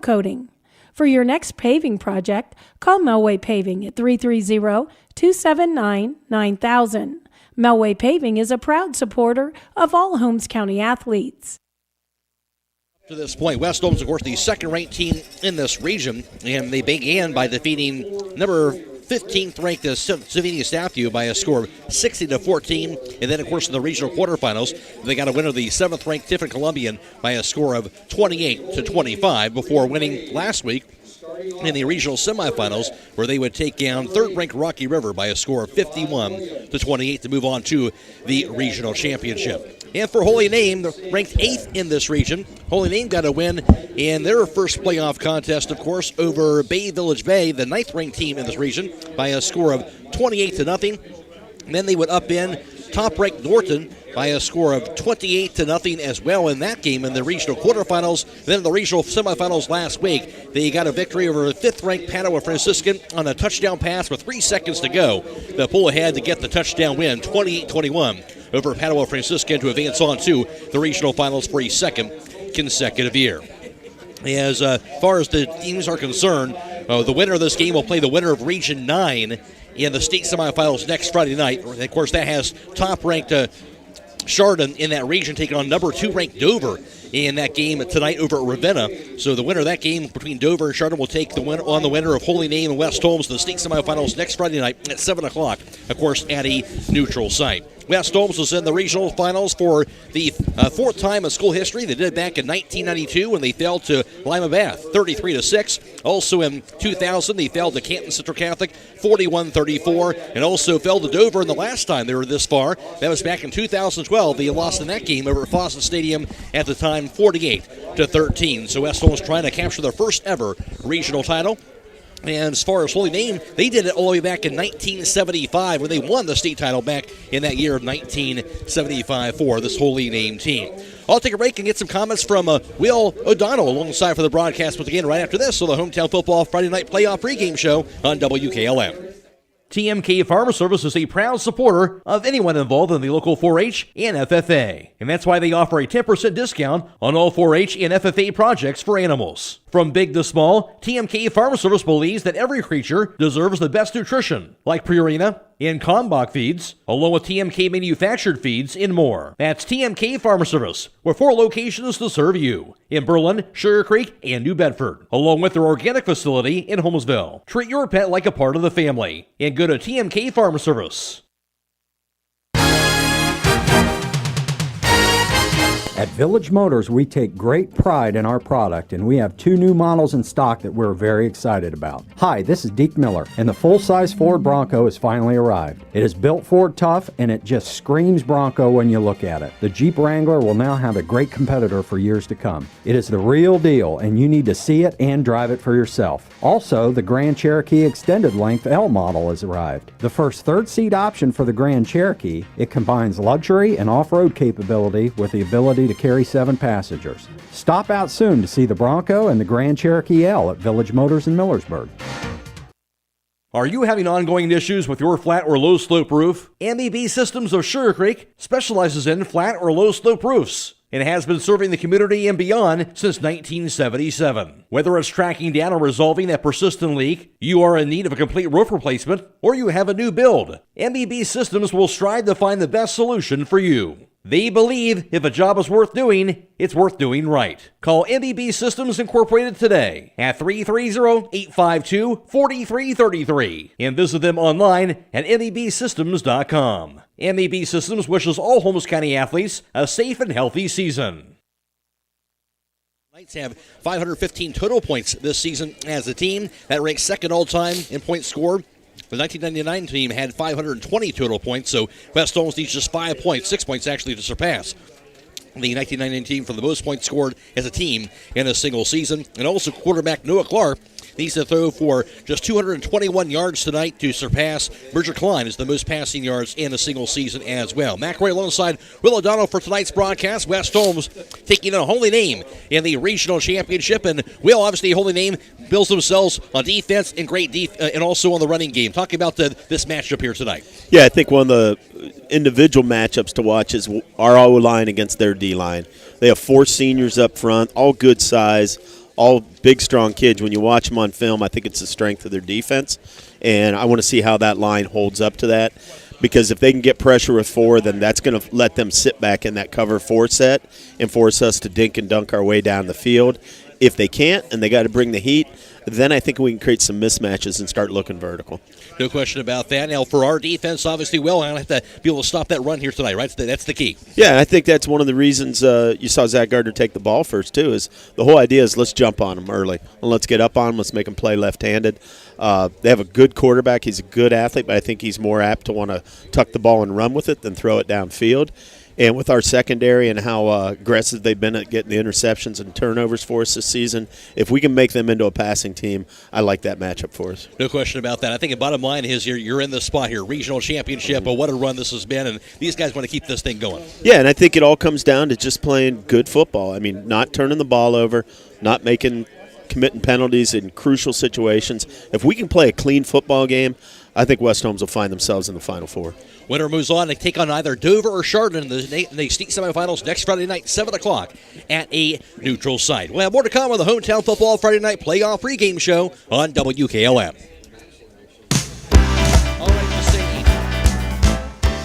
coating. For your next paving project, call Melway Paving at 330-279-9000. Melway Paving is a proud supporter of all Holmes County athletes. To this point, West Holmes, of course, the second-ranked team in this region, and they began by defeating number 15th-ranked Savini Staffview by a score of 60-14, and then, of course, in the regional quarterfinals, they got a win of the 7th-ranked Tiffin Columbian by a score of 28-25 before winning last week in the regional semifinals, where they would take down third-ranked Rocky River by a score of 51-28 to move on to the regional championship. And for Holy Name, ranked 8th in this region, Holy Name got a win in their first playoff contest, of course, over Bay Village Bay, the 9th-ranked team in this region, by a score of 28-0. And then they would upend top-ranked Norton by a score of 28-0 as well in that game in the regional quarterfinals. Then in the regional semifinals last week, they got a victory over the 5th-ranked Padua Franciscan on a touchdown pass with 3 seconds to go. The pull ahead to get the touchdown win, 28-21. Over Padua Franciscan to advance on to the regional finals for a second consecutive year. As far as the teams are concerned, the winner of this game will play the winner of Region 9 in the state semifinals next Friday night. And of course, that has top-ranked Chardon in that region taking on number 2-ranked Dover in that game tonight over at Ravenna. So the winner of that game between Dover and Chardon will take the win on the winner of Holy Name and West Holmes in the state semifinals next Friday night at 7 o'clock, of course, at a neutral site. West Holmes was in the regional finals for the 4th time in school history. They did it back in 1992 when they fell to Lima Bath, 33-6. Also in 2000, they fell to Canton Central Catholic, 41-34, and also fell to Dover in the last time they were this far. That was back in 2012. They lost in that game over at Fawcett Stadium at the time, 48-13. So West Holmes trying to capture their first ever regional title. And as far as Holy Name, they did it all the way back in 1975 when they won the state title back in that year of 1975 for this Holy Name team. I'll take a break and get some comments from Will O'Donnell alongside for the broadcast once again right after this on the Hometown Football Friday Night Playoff pregame show on WKLM. TMK Farm Service is a proud supporter of anyone involved in the local 4-H and FFA, and that's why they offer a 10% discount on all 4-H and FFA projects for animals. From big to small, TMK Farm Service believes that every creature deserves the best nutrition, like Purina and Kalmbach feeds, along with TMK manufactured feeds and more. That's TMK Farm Service, with 4 locations to serve you in Berlin, Sugar Creek, and New Bedford, along with their organic facility in Holmesville. Treat your pet like a part of the family and go to TMK Farm Service. At Village Motors, we take great pride in our product, and we have 2 new models in stock that we're very excited about. Hi, this is Deke Miller, and the full-size Ford Bronco has finally arrived. It is built Ford tough, and it just screams Bronco when you look at it. The Jeep Wrangler will now have a great competitor for years to come. It is the real deal, and you need to see it and drive it for yourself. Also, the Grand Cherokee Extended Length L model has arrived. The first third-seat option for the Grand Cherokee, it combines luxury and off-road capability with the ability to carry 7 passengers. Stop out soon to see the Bronco and the Grand Cherokee L at Village Motors in Millersburg. Are you having ongoing issues with your flat or low slope roof? MEB Systems of Sugar Creek specializes in flat or low slope roofs and has been serving the community and beyond since 1977. Whether it's tracking down or resolving that persistent leak, you are in need of a complete roof replacement, or you have a new build, MEB Systems will strive to find the best solution for you. They believe if a job is worth doing, it's worth doing right. Call MEB Systems Incorporated today at 330-852-4333 and visit them online at mebsystems.com. MEB Systems wishes all Holmes County athletes a safe and healthy season. Knights have 515 total points this season as a team. That ranks second all-time in points scored The 1999 team had 520 total points, so West Holmes needs just 5 points, 6 points actually, to surpass the 1999 team for the most points scored as a team in a single season. And also quarterback Noah Clark needs to throw for just 221 yards tonight to surpass Bridger Klein as the most passing yards in a single season as well. McRae alongside Will O'Donnell for tonight's broadcast. West Holmes taking on Holy Name in the regional championship. And Will, obviously, Holy Name builds themselves on defense and great and also on the running game. Talk about this matchup here tonight. Yeah, I think one of the individual matchups to watch is our O-line against their D-line. They have 4 seniors up front, all good size, all big, strong kids. When you watch them on film, I think it's the strength of their defense, and I want to see how that line holds up to that, because if they can get pressure with 4, then that's going to let them sit back in that cover 4 set and force us to dink and dunk our way down the field. If they can't and they got to bring the heat, then I think we can create some mismatches and start looking vertical. No question about that. Now, for our defense, obviously, Will, I have to be able to stop that run here tonight, right? That's the key. Yeah, I think that's one of the reasons you saw Zach Gardner take the ball first, too, is the whole idea is let's jump on them early. And let's get up on them. Let's make them play left-handed. They have a good quarterback. He's a good athlete, but I think he's more apt to want to tuck the ball and run with it than throw it downfield. And with our secondary and how aggressive they've been at getting the interceptions and turnovers for us this season, if we can make them into a passing team, I like that matchup for us. No question about that. I think the bottom line is you're in the spot here, regional championship, but what a run this has been, and these guys want to keep this thing going. Yeah, and I think it all comes down to just playing good football. I mean, not turning the ball over, not committing penalties in crucial situations. If we can play a clean football game, I think West Holmes will find themselves in the Final Four. Winner moves on to take on either Dover or Chardon in the state semifinals next Friday night, 7 o'clock at a neutral site. We'll have more to come on the Hometown Football Friday Night Playoff Pregame Show on WKLM.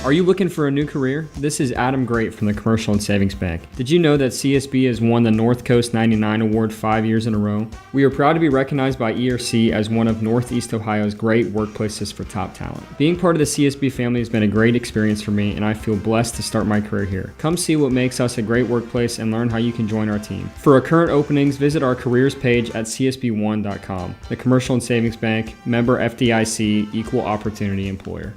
Are you looking for a new career? This is Adam Great from the Commercial and Savings Bank. Did you know that CSB has won the North Coast 99 Award 5 years in a row? We are proud to be recognized by ERC as one of Northeast Ohio's great workplaces for top talent. Being part of the CSB family has been a great experience for me, and I feel blessed to start my career here. Come see what makes us a great workplace and learn how you can join our team. For our current openings, visit our careers page at csb1.com. The Commercial and Savings Bank, member FDIC, equal opportunity employer.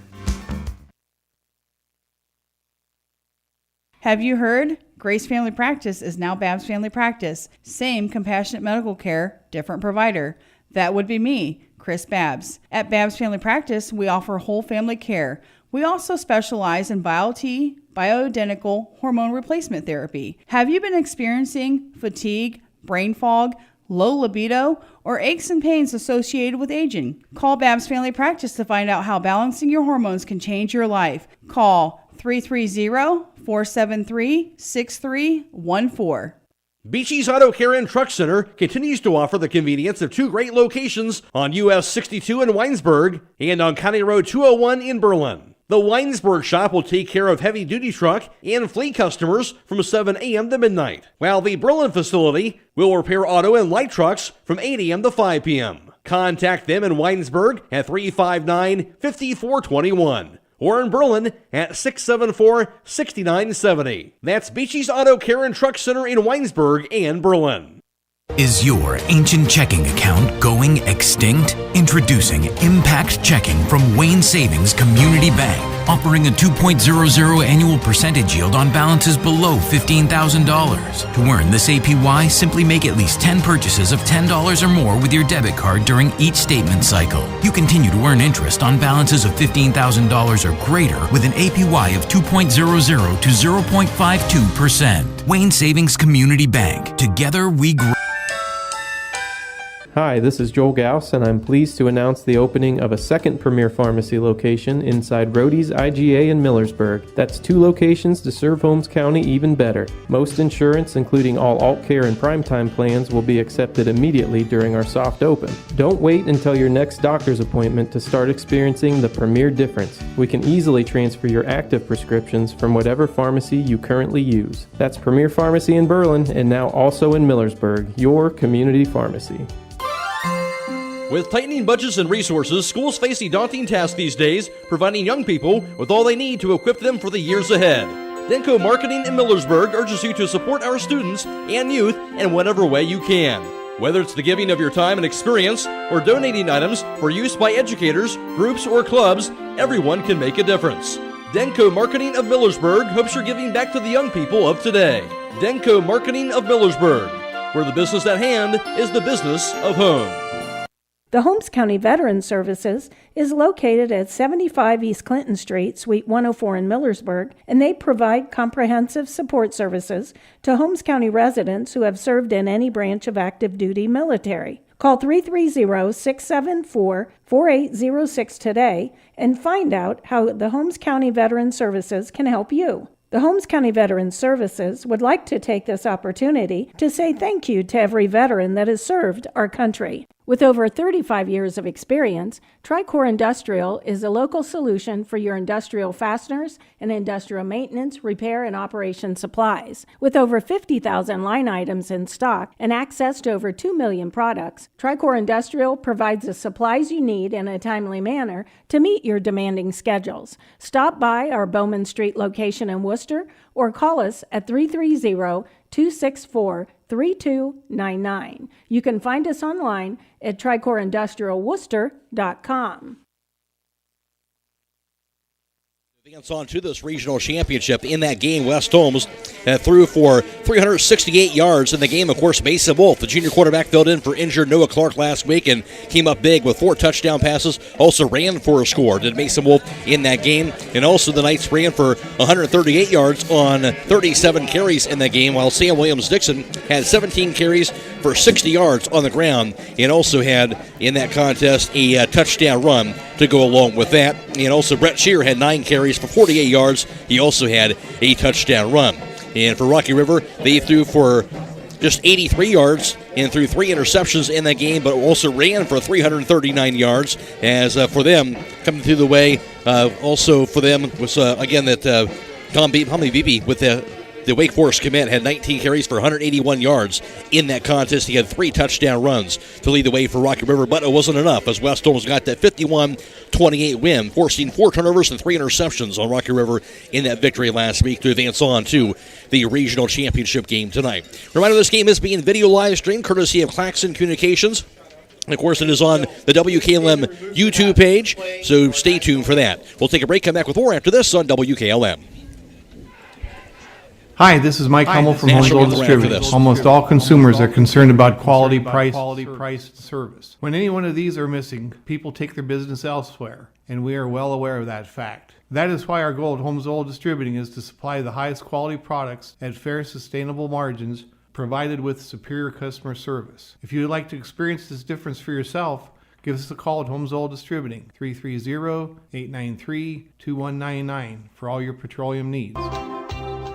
Have you heard? Grace Family Practice is now Babs Family Practice. Same compassionate medical care, different provider. That would be me, Chris Babs. At Babs Family Practice, we offer whole family care. We also specialize in BioT, bioidentical hormone replacement therapy. Have you been experiencing fatigue, brain fog, low libido, or aches and pains associated with aging? Call Babs Family Practice to find out how balancing your hormones can change your life. Call 330-473-6314. Beachy's Auto Care and Truck Center continues to offer the convenience of 2 great locations on US 62 in Weinsburg and on County Road 201 in Berlin. The Weinsburg shop will take care of heavy-duty truck and fleet customers from 7 a.m. to midnight, while the Berlin facility will repair auto and light trucks from 8 a.m. to 5 p.m. Contact them in Weinsburg at 359-5421. Or in Berlin at 674-6970. That's Beachy's Auto Care and Truck Center in Weinsburg and Berlin. Is your ancient checking account going extinct? Introducing Impact Checking from Wayne Savings Community Bank, offering a 2.00 annual percentage yield on balances below $15,000. To earn this APY, simply make at least 10 purchases of $10 or more with your debit card during each statement cycle. You continue to earn interest on balances of $15,000 or greater with an APY of 2.00 to 0.52%. Wayne Savings Community Bank. Together we grow. Hi, this is Joel Gauss, and I'm pleased to announce the opening of a second Premier Pharmacy location inside Rody's IGA in Millersburg. That's 2 locations to serve Holmes County even better. Most insurance, including all alt care and primetime plans, will be accepted immediately during our soft open. Don't wait until your next doctor's appointment to start experiencing the Premier difference. We can easily transfer your active prescriptions from whatever pharmacy you currently use. That's Premier Pharmacy in Berlin, and now also in Millersburg, your community pharmacy. With tightening budgets and resources, schools face a daunting task these days, providing young people with all they need to equip them for the years ahead. Denko Marketing in Millersburg urges you to support our students and youth in whatever way you can. Whether it's the giving of your time and experience or donating items for use by educators, groups, or clubs, everyone can make a difference. Denko Marketing of Millersburg hopes you're giving back to the young people of today. Denko Marketing of Millersburg, where the business at hand is the business of home. The Holmes County Veterans Services is located at 75 East Clinton Street, Suite 104 in Millersburg, and they provide comprehensive support services to Holmes County residents who have served in any branch of active duty military. Call 330-674-4806 today and find out how the Holmes County Veterans Services can help you. The Holmes County Veterans Services would like to take this opportunity to say thank you to every veteran that has served our country. With over 35 years of experience, Tricor Industrial is a local solution for your industrial fasteners and industrial maintenance, repair, and operation supplies. With over 50,000 line items in stock and access to over 2 million products, Tricor Industrial provides the supplies you need in a timely manner to meet your demanding schedules. Stop by our Bowman Street location in Worcester or call us at 330-264-3299. You can find us online at tricorindustrialworcester.com. Advance on to this regional championship. In that game, West Holmes threw for 368 yards in the game. Of course, Mason Wolf, the junior quarterback, filled in for injured Noah Clark last week and came up big with 4 touchdown passes. Also ran for a score, did Mason Wolf in that game. And also the Knights ran for 138 yards on 37 carries in that game, while Sam Williams-Dixon had 17 carries for 60 yards on the ground and also had in that contest a touchdown run to go along with that. And also Brett Shear had 9 carries for 48 yards. He also had a touchdown run. And for Rocky River, they threw for just 83 yards and threw 3 interceptions in that game, but also ran for 339 yards. As for them, coming through the way, also for them was, again, that Tom Beebe with the Wake Forest commit had 19 carries for 181 yards in that contest. He had 3 touchdown runs to lead the way for Rocky River, but it wasn't enough as West Holmes got that 51-28 win, forcing 4 turnovers and 3 interceptions on Rocky River in that victory last week to advance on to the regional championship game tonight. Reminder, this game is being video live streamed courtesy of Claxon Communications. And of course, it is on the WKLM YouTube page, so stay tuned for that. We'll take a break, come back with more after this on WKLM. Hi, this is Mike Hummel from Holmes Gold Distributors. Almost all consumers are concerned about quality, price, and service. When any one of these are missing, people take their business elsewhere, and we are well aware of that fact. That is why our goal at Holmes Gold Distributing is to supply the highest quality products at fair, sustainable margins, provided with superior customer service. If you would like to experience this difference for yourself, give us a call at Holmes Oil Distributing, 330-893-2199 for all your petroleum needs.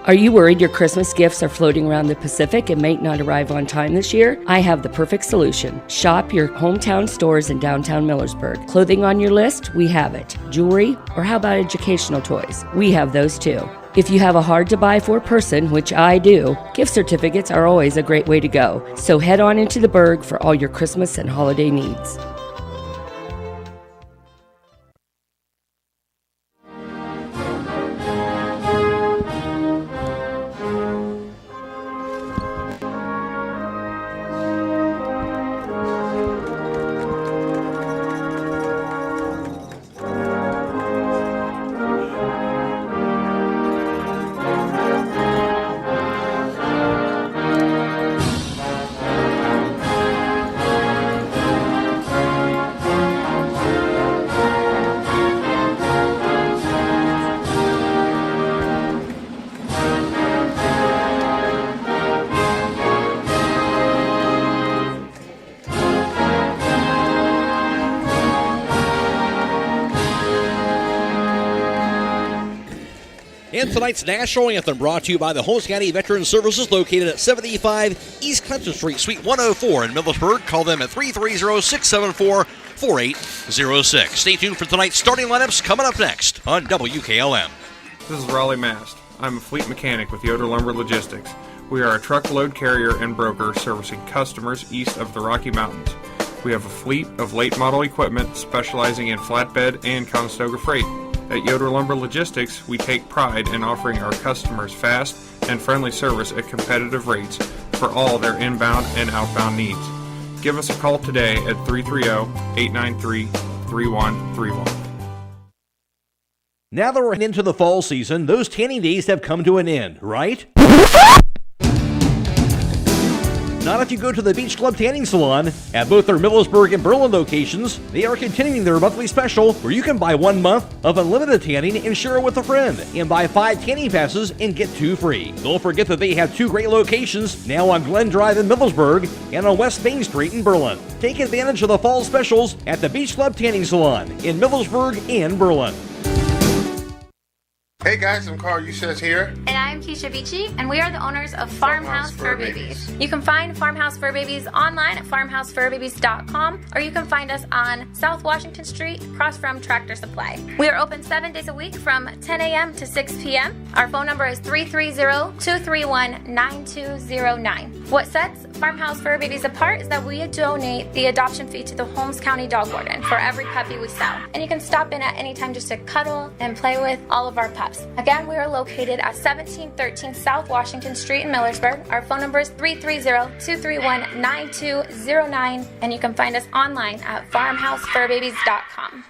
Are you worried your Christmas gifts are floating around the Pacific and may not arrive on time this year? I have the perfect solution. Shop your hometown stores in downtown Millersburg. Clothing on your list? We have it. Jewelry? Or how about educational toys? We have those too. If you have a hard-to-buy-for person, which I do, gift certificates are always a great way to go. So head on into the Burg for all your Christmas and holiday needs. And tonight's national anthem brought to you by the Holmes County Veterans Services, located at 75 East Clinton Street, Suite 104 in Millersburg. Call them at 330-674-4806. Stay tuned for tonight's starting lineups coming up next on WKLM. This is Raleigh Mast. I'm a fleet mechanic with Yoder Lumber Logistics. We are a truckload carrier and broker servicing customers east of the Rocky Mountains. We have a fleet of late model equipment specializing in flatbed and Conestoga freight. At Yoder Lumber Logistics, we take pride in offering our customers fast and friendly service at competitive rates for all their inbound and outbound needs. Give us a call today at 330-893-3131. Now that we're into the fall season, those tanning days have come to an end, right? Not if you go to the Beach Club Tanning Salon. At both their Millersburg and Berlin locations, they are continuing their monthly special where you can buy 1 month of unlimited tanning and share it with a friend, and buy 5 tanning passes and get 2 free. Don't forget that they have 2 great locations now on Glen Drive in Millersburg and on West Main Street in Berlin. Take advantage of the fall specials at the Beach Club Tanning Salon in Millersburg and Berlin. Hey guys, I'm Carl Eustace here. And I'm Keisha Vici, and we are the owners of Farmhouse Fur Babies. You can find Farmhouse Fur Babies online at farmhousefurbabies.com, or you can find us on South Washington Street, across from Tractor Supply. We are open 7 days a week from 10 a.m. to 6 p.m. Our phone number is 330-231-9209. What sets Farmhouse Fur Babies apart is that we donate the adoption fee to the Holmes County Dog Warden for every puppy we sell. And you can stop in at any time just to cuddle and play with all of our pups. Again, we are located at 1713 South Washington Street in Millersburg. Our phone number is 330-231-9209, and you can find us online at farmhousefurbabies.com.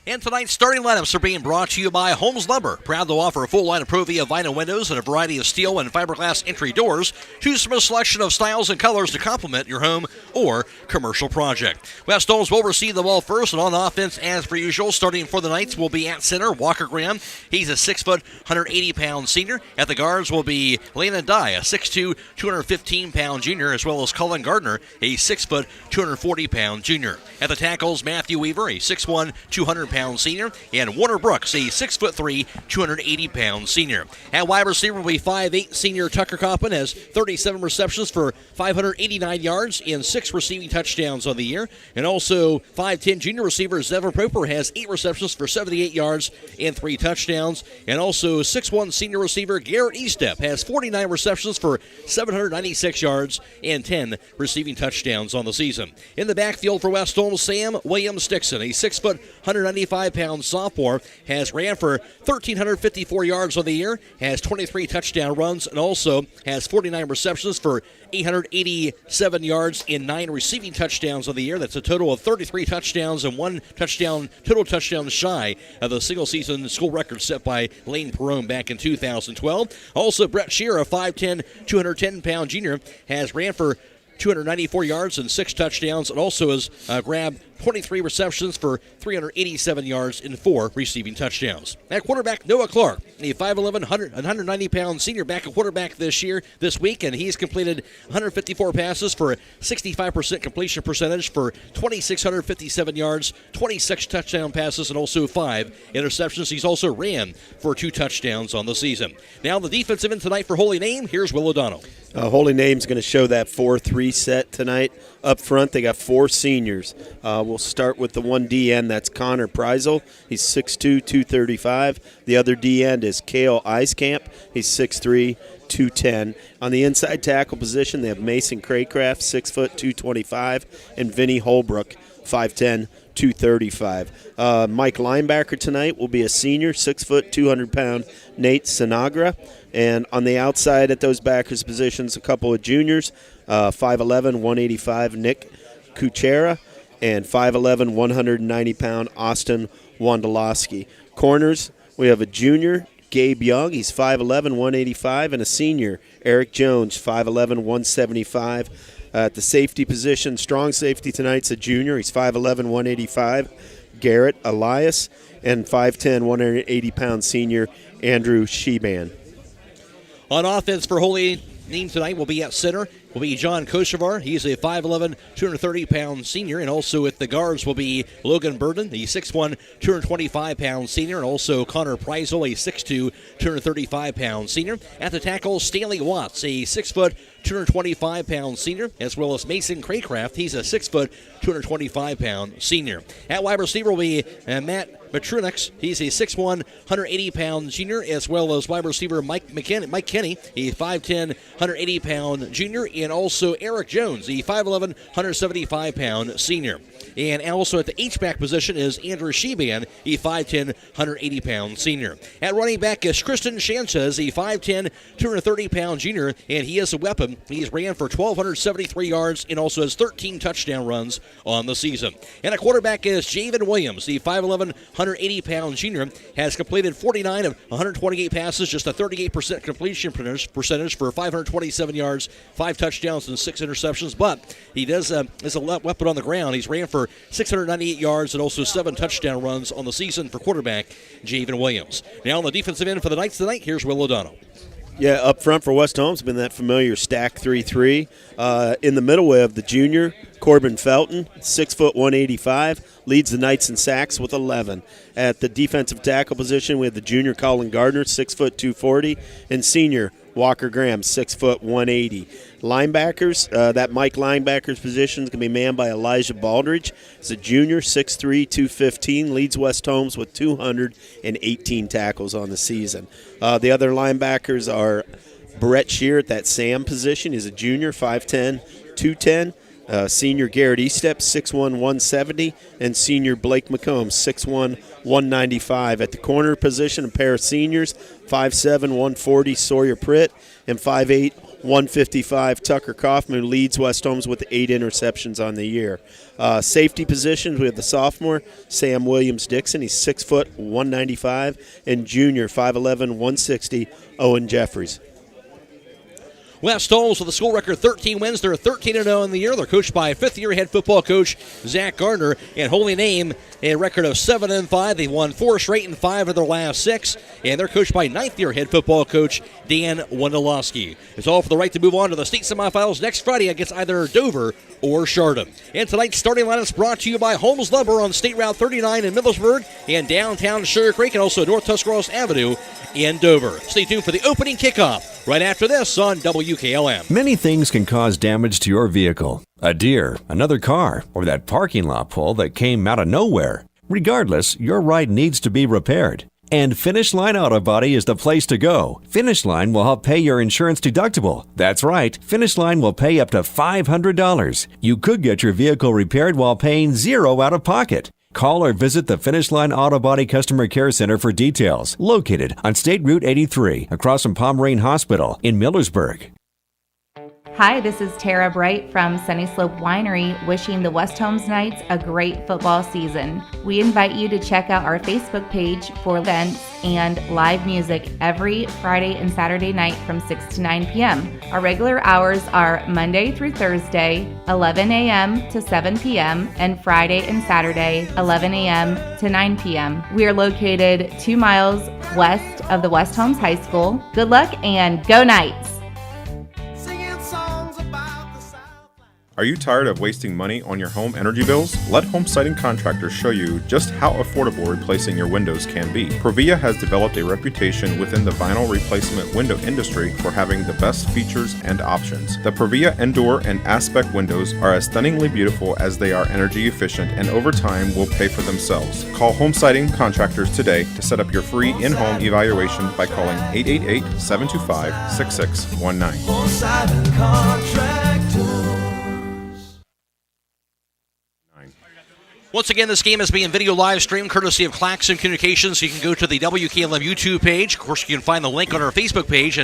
And tonight's starting lineups are being brought to you by Holmes Lumber, proud to offer a full line of Provia vinyl windows and a variety of steel and fiberglass entry doors. Choose from a selection of styles and colors to complement your home or commercial project. West Holmes will receive the ball first, and on offense, as per usual, starting for the Knights will be at center, Walker Graham. He's a 6', 180-pound senior. At the guards will be Lana Dye, a 6'2", 215-pound junior, as well as Cullen Gardner, a 6', 240-pound junior. At the tackles, Matthew Weaver, a 6'1", 200-pound senior, and Warner Brooks, a 6'3", 280-pound senior. At wide receiver will be 5'8" senior Tucker Coppin, has 37 receptions for 589 yards and 6 receiving touchdowns on the year. And also 5'10" junior receiver Zevon Proper has 8 receptions for 78 yards and 3 touchdowns. And also 6'1" senior receiver Garrett Estep has 49 receptions for 796 yards and 10 receiving touchdowns on the season. In the backfield for West Holmes, Sam Williams-Dixon, a 6', 195-pound sophomore, has ran for 1,354 yards on the year, has 23 touchdown runs, and also has 49 receptions for 887 yards and 9 receiving touchdowns on the year. That's a total of 33 touchdowns and 1 touchdown, total touchdowns shy of the single-season school record set by Lane Perone back in 2012. Also, Brett Shear, a 5'10", 210-pound junior, has ran for 294 yards and 6 touchdowns, and also has grabbed 23 receptions for 387 yards and 4 receiving touchdowns. At quarterback, Noah Clark, a 5'11", 190-pound senior backup quarterback this week, and he's completed 154 passes for a 65% completion percentage for 2,657 yards, 26 touchdown passes, and also 5 interceptions. He's also ran for 2 touchdowns on the season. Now the defensive end tonight for Holy Name, here's Will O'Donnell. Holy Name's going to show that 4-3 set tonight. Up front, they got 4 seniors. We'll start with the one D-end, that's Connor Preisel. He's 6'2", 235. The other D-end is Cale Eiskamp. He's 6'3", 210. On the inside tackle position, they have Mason Craycraft, 6', 225, and Vinny Holbrook, 5'10", 235. Mike linebacker tonight will be a senior, 6', 200-pound Nate Sinagra. And on the outside at those backers positions, a couple of juniors, 5'11", 185, Nick Kuchera, and 5'11", 190-pound Austin Wondolowski. Corners, we have a junior, Gabe Young. He's 5'11", 185, and a senior, Eric Jones, 5'11", 175. At the safety position, strong safety tonight's a junior. He's 5'11", 185, Garrett Elias, and 5'10", 180-pound senior, Andrew Sheban. On offense for Holy Name tonight will be at center will be John Koshevar. He's a 5'11", 230-pound senior. And also at the guards will be Logan Burden, the 6'1", 225-pound senior. And also Connor Preisel, a 6'2", 235-pound senior. At the tackle, Stanley Watts, a 6', 225-pound senior, as well as Mason Craycraft. He's a 6 foot, 225-pound senior. At wide receiver will be Matt Matrunix. He's a 6'1", 180-pound junior, as well as wide receiver Mike Kenny, a 5'10", 180-pound junior, and also Eric Jones, the 5'11", 175-pound senior. And also at the H-back position is Andrew Sheban, a 5'10", 180-pound senior. At running back is Christian Sanchez, a 5'10", 230-pound junior, and he is a weapon. He's ran for 1,273 yards and also has 13 touchdown runs on the season. And a quarterback is Javen Williams, the 5'11", 180-pound junior, has completed 49 of 128 passes, just a 38% completion percentage for 527 yards, 5 touchdowns, and 6 interceptions. But he is a weapon on the ground. He's ran for 698 yards and also 7 touchdown runs on the season for quarterback Javen Williams. Now on the defensive end for the Knights tonight, here's Will O'Donnell. Yeah, up front for West Holmes, been that familiar stack 3-3. In the middle, we have the junior, Corbin Felton, 6 foot 185, leads the Knights in sacks with 11. At the defensive tackle position, we have the junior, Colin Gardner, 6 foot 240, and senior, Walker Graham, 6 foot 180. Linebackers, that Mike linebacker's position is going to be manned by Elijah Baldridge. He's a junior, 6'3", 215, leads West Holmes with 218 tackles on the season. The other linebackers are Brett Shear at that Sam position. He's a junior, 5'10", 210. Senior Garrett Estep, 6'1", 170, and senior Blake McComb, 6'1", 195. At the corner position, a pair of seniors, 5'7", 140, Sawyer Pritt, and 5'8", 155, Tucker Kaufman, who leads West Holmes with 8 interceptions on the year. Safety positions, we have the sophomore, Sam Williams-Dixon. He's 6 foot, 195, and junior, 5'11", 160, Owen Jeffries. West Holmes with a school record 13 wins. They're 13-0 in the year. They're coached by fifth-year head football coach Zach Gardner. And Holy Name, a record of 7-5. They've won 4 straight and 5 of their last 6. And they're coached by ninth-year head football coach Dan Wondolowski. It's all for the right to move on to the state semifinals next Friday against either Dover or Chardon. And tonight's starting line is brought to you by Holmes Lumber on State Route 39 in Middlesburg and downtown Sugar Creek, and also North Tuscarawas Avenue in Dover. Stay tuned for the opening kickoff right after this on WKLM. Many things can cause damage to your vehicle. A deer, another car, or that parking lot pole that came out of nowhere. Regardless, your ride needs to be repaired. And Finish Line Auto Body is the place to go. Finish Line will help pay your insurance deductible. That's right, Finish Line will pay up to $500. You could get your vehicle repaired while paying $0 out of pocket. Call or visit the Finish Line Auto Body Customer Care Center for details. Located on State Route 83, across from Pomerane Hospital in Millersburg. Hi, this is Tara Bright from Sunny Slope Winery, wishing the West Holmes Knights a great football season. We invite you to check out our Facebook page for events and live music every Friday and Saturday night from 6 to 9 p.m. Our regular hours are Monday through Thursday, 11 a.m. to 7 p.m., and Friday and Saturday, 11 a.m. to 9 p.m. We are located 2 miles west of the West Holmes High School. Good luck and go Knights! Are you tired of wasting money on your home energy bills? Let Home Siding Contractors show you just how affordable replacing your windows can be. Provia has developed a reputation within the vinyl replacement window industry for having the best features and options. The Provia Endure and Aspect windows are as stunningly beautiful as they are energy efficient, and over time will pay for themselves. Call Home Siding Contractors today to set up your free in-home evaluation by calling 888-725-6619. Home Siding Contractors. Once again, this game is being video live streamed courtesy of Claxon Communications. You can go to the WKLM YouTube page. Of course, you can find the link on our Facebook page,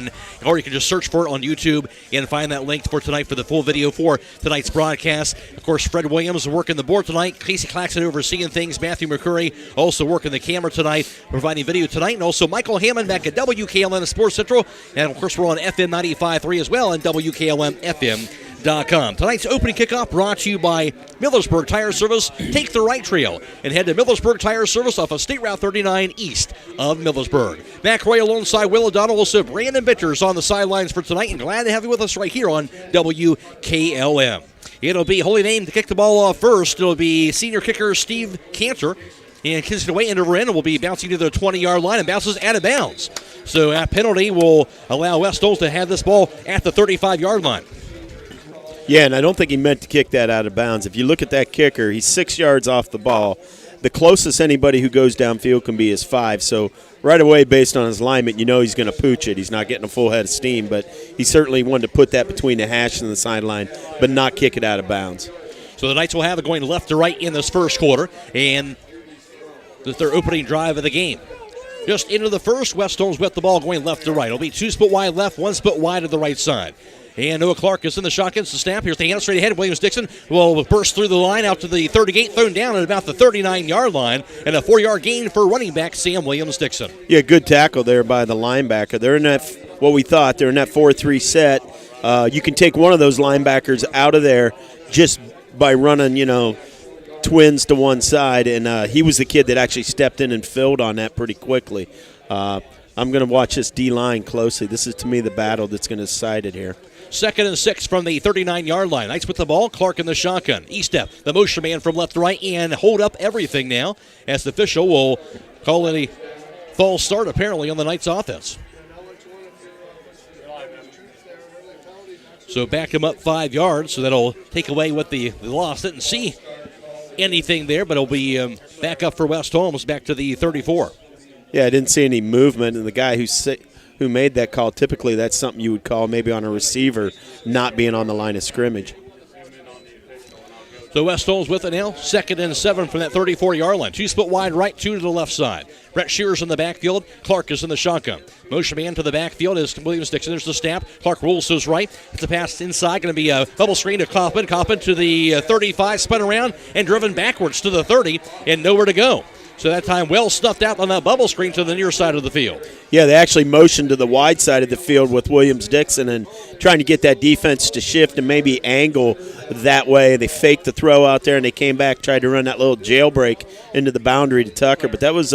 or you can just search for it on YouTube and find that link for tonight for the full video for tonight's broadcast. Of course, Fred Williams working the board tonight. Casey Claxon overseeing things. Matthew McCurry also working the camera tonight, providing video tonight. And also Michael Hammond back at WKLM Sports Central. And, of course, we're on FM 95.3 as well and WKLM-FM. Tonight's opening kickoff brought to you by Millersburg Tire Service. Take the right trail and head to Millersburg Tire Service off of State Route 39 east of Millersburg. Mac Roy alongside Will O'Donnell, also Brandon Bitters on the sidelines for tonight, and glad to have you with us right here on WKLM. It'll be Holy Name to kick the ball off first. It'll be senior kicker Steve Cantor. And kicks it away into end will be bouncing to the 20-yard line and bounces out of bounds. So that penalty will allow West Holmes to have this ball at the 35-yard line. Yeah, and I don't think he meant to kick that out of bounds. If you look at that kicker, he's 6 yards off the ball. The closest anybody who goes downfield can be is 5. So right away, based on his alignment, you know he's going to pooch it. He's not getting a full head of steam, but he certainly wanted to put that between the hash and the sideline, but not kick it out of bounds. So the Knights will have it going left to right in this first quarter, and this is their opening drive of the game. Just into the first, West Holmes with the ball going left to right. It'll be 2 split wide left, 1 split wide to the right side. And Noah Clark is in the shotgun. It's the snap. Here's the hand straight ahead. Williams Dixon will burst through the line out to the 38, thrown down at about the 39-yard line, and a 4-yard gain for running back Sam Williams Dixon. Yeah, good tackle there by the linebacker. They're in that, what we thought, they're in that 4-3 set. You can take one of those linebackers out of there just by running, twins to one side, and he was the kid that actually stepped in and filled on that pretty quickly. I'm going to watch this D-line closely. This is, to me, the battle that's going to decide it here. 2nd and 6 from the 39-yard line. Knights with the ball. Clark in the shotgun. E-step, the motion man from left to right, and hold up everything now as the official will call it a false start apparently on the Knights offense. So back him up 5 yards, so that'll take away what the loss. Didn't see anything there, but it'll be back up for West Holmes, back to the 34. Yeah, I didn't see any movement, and the guy who made that call, typically that's something you would call maybe on a receiver not being on the line of scrimmage. So West Holmes with it now. 2nd and 7 from that 34-yard line. 2 split wide right, 2 to the left side. Brett Shearer's in the backfield. Clark is in the shotgun. Motion man to the backfield is Williams Dixon. There's the snap. Clark rolls to his right. It's a pass inside. Going to be a bubble screen to Coffin. Coffin to the 35, spun around and driven backwards to the 30 and nowhere to go. So that time well stuffed out on that bubble screen to the near side of the field. Yeah, they actually motioned to the wide side of the field with Williams Dixon and trying to get that defense to shift and maybe angle that way. They faked the throw out there, and they came back, tried to run that little jailbreak into the boundary to Tucker. But that was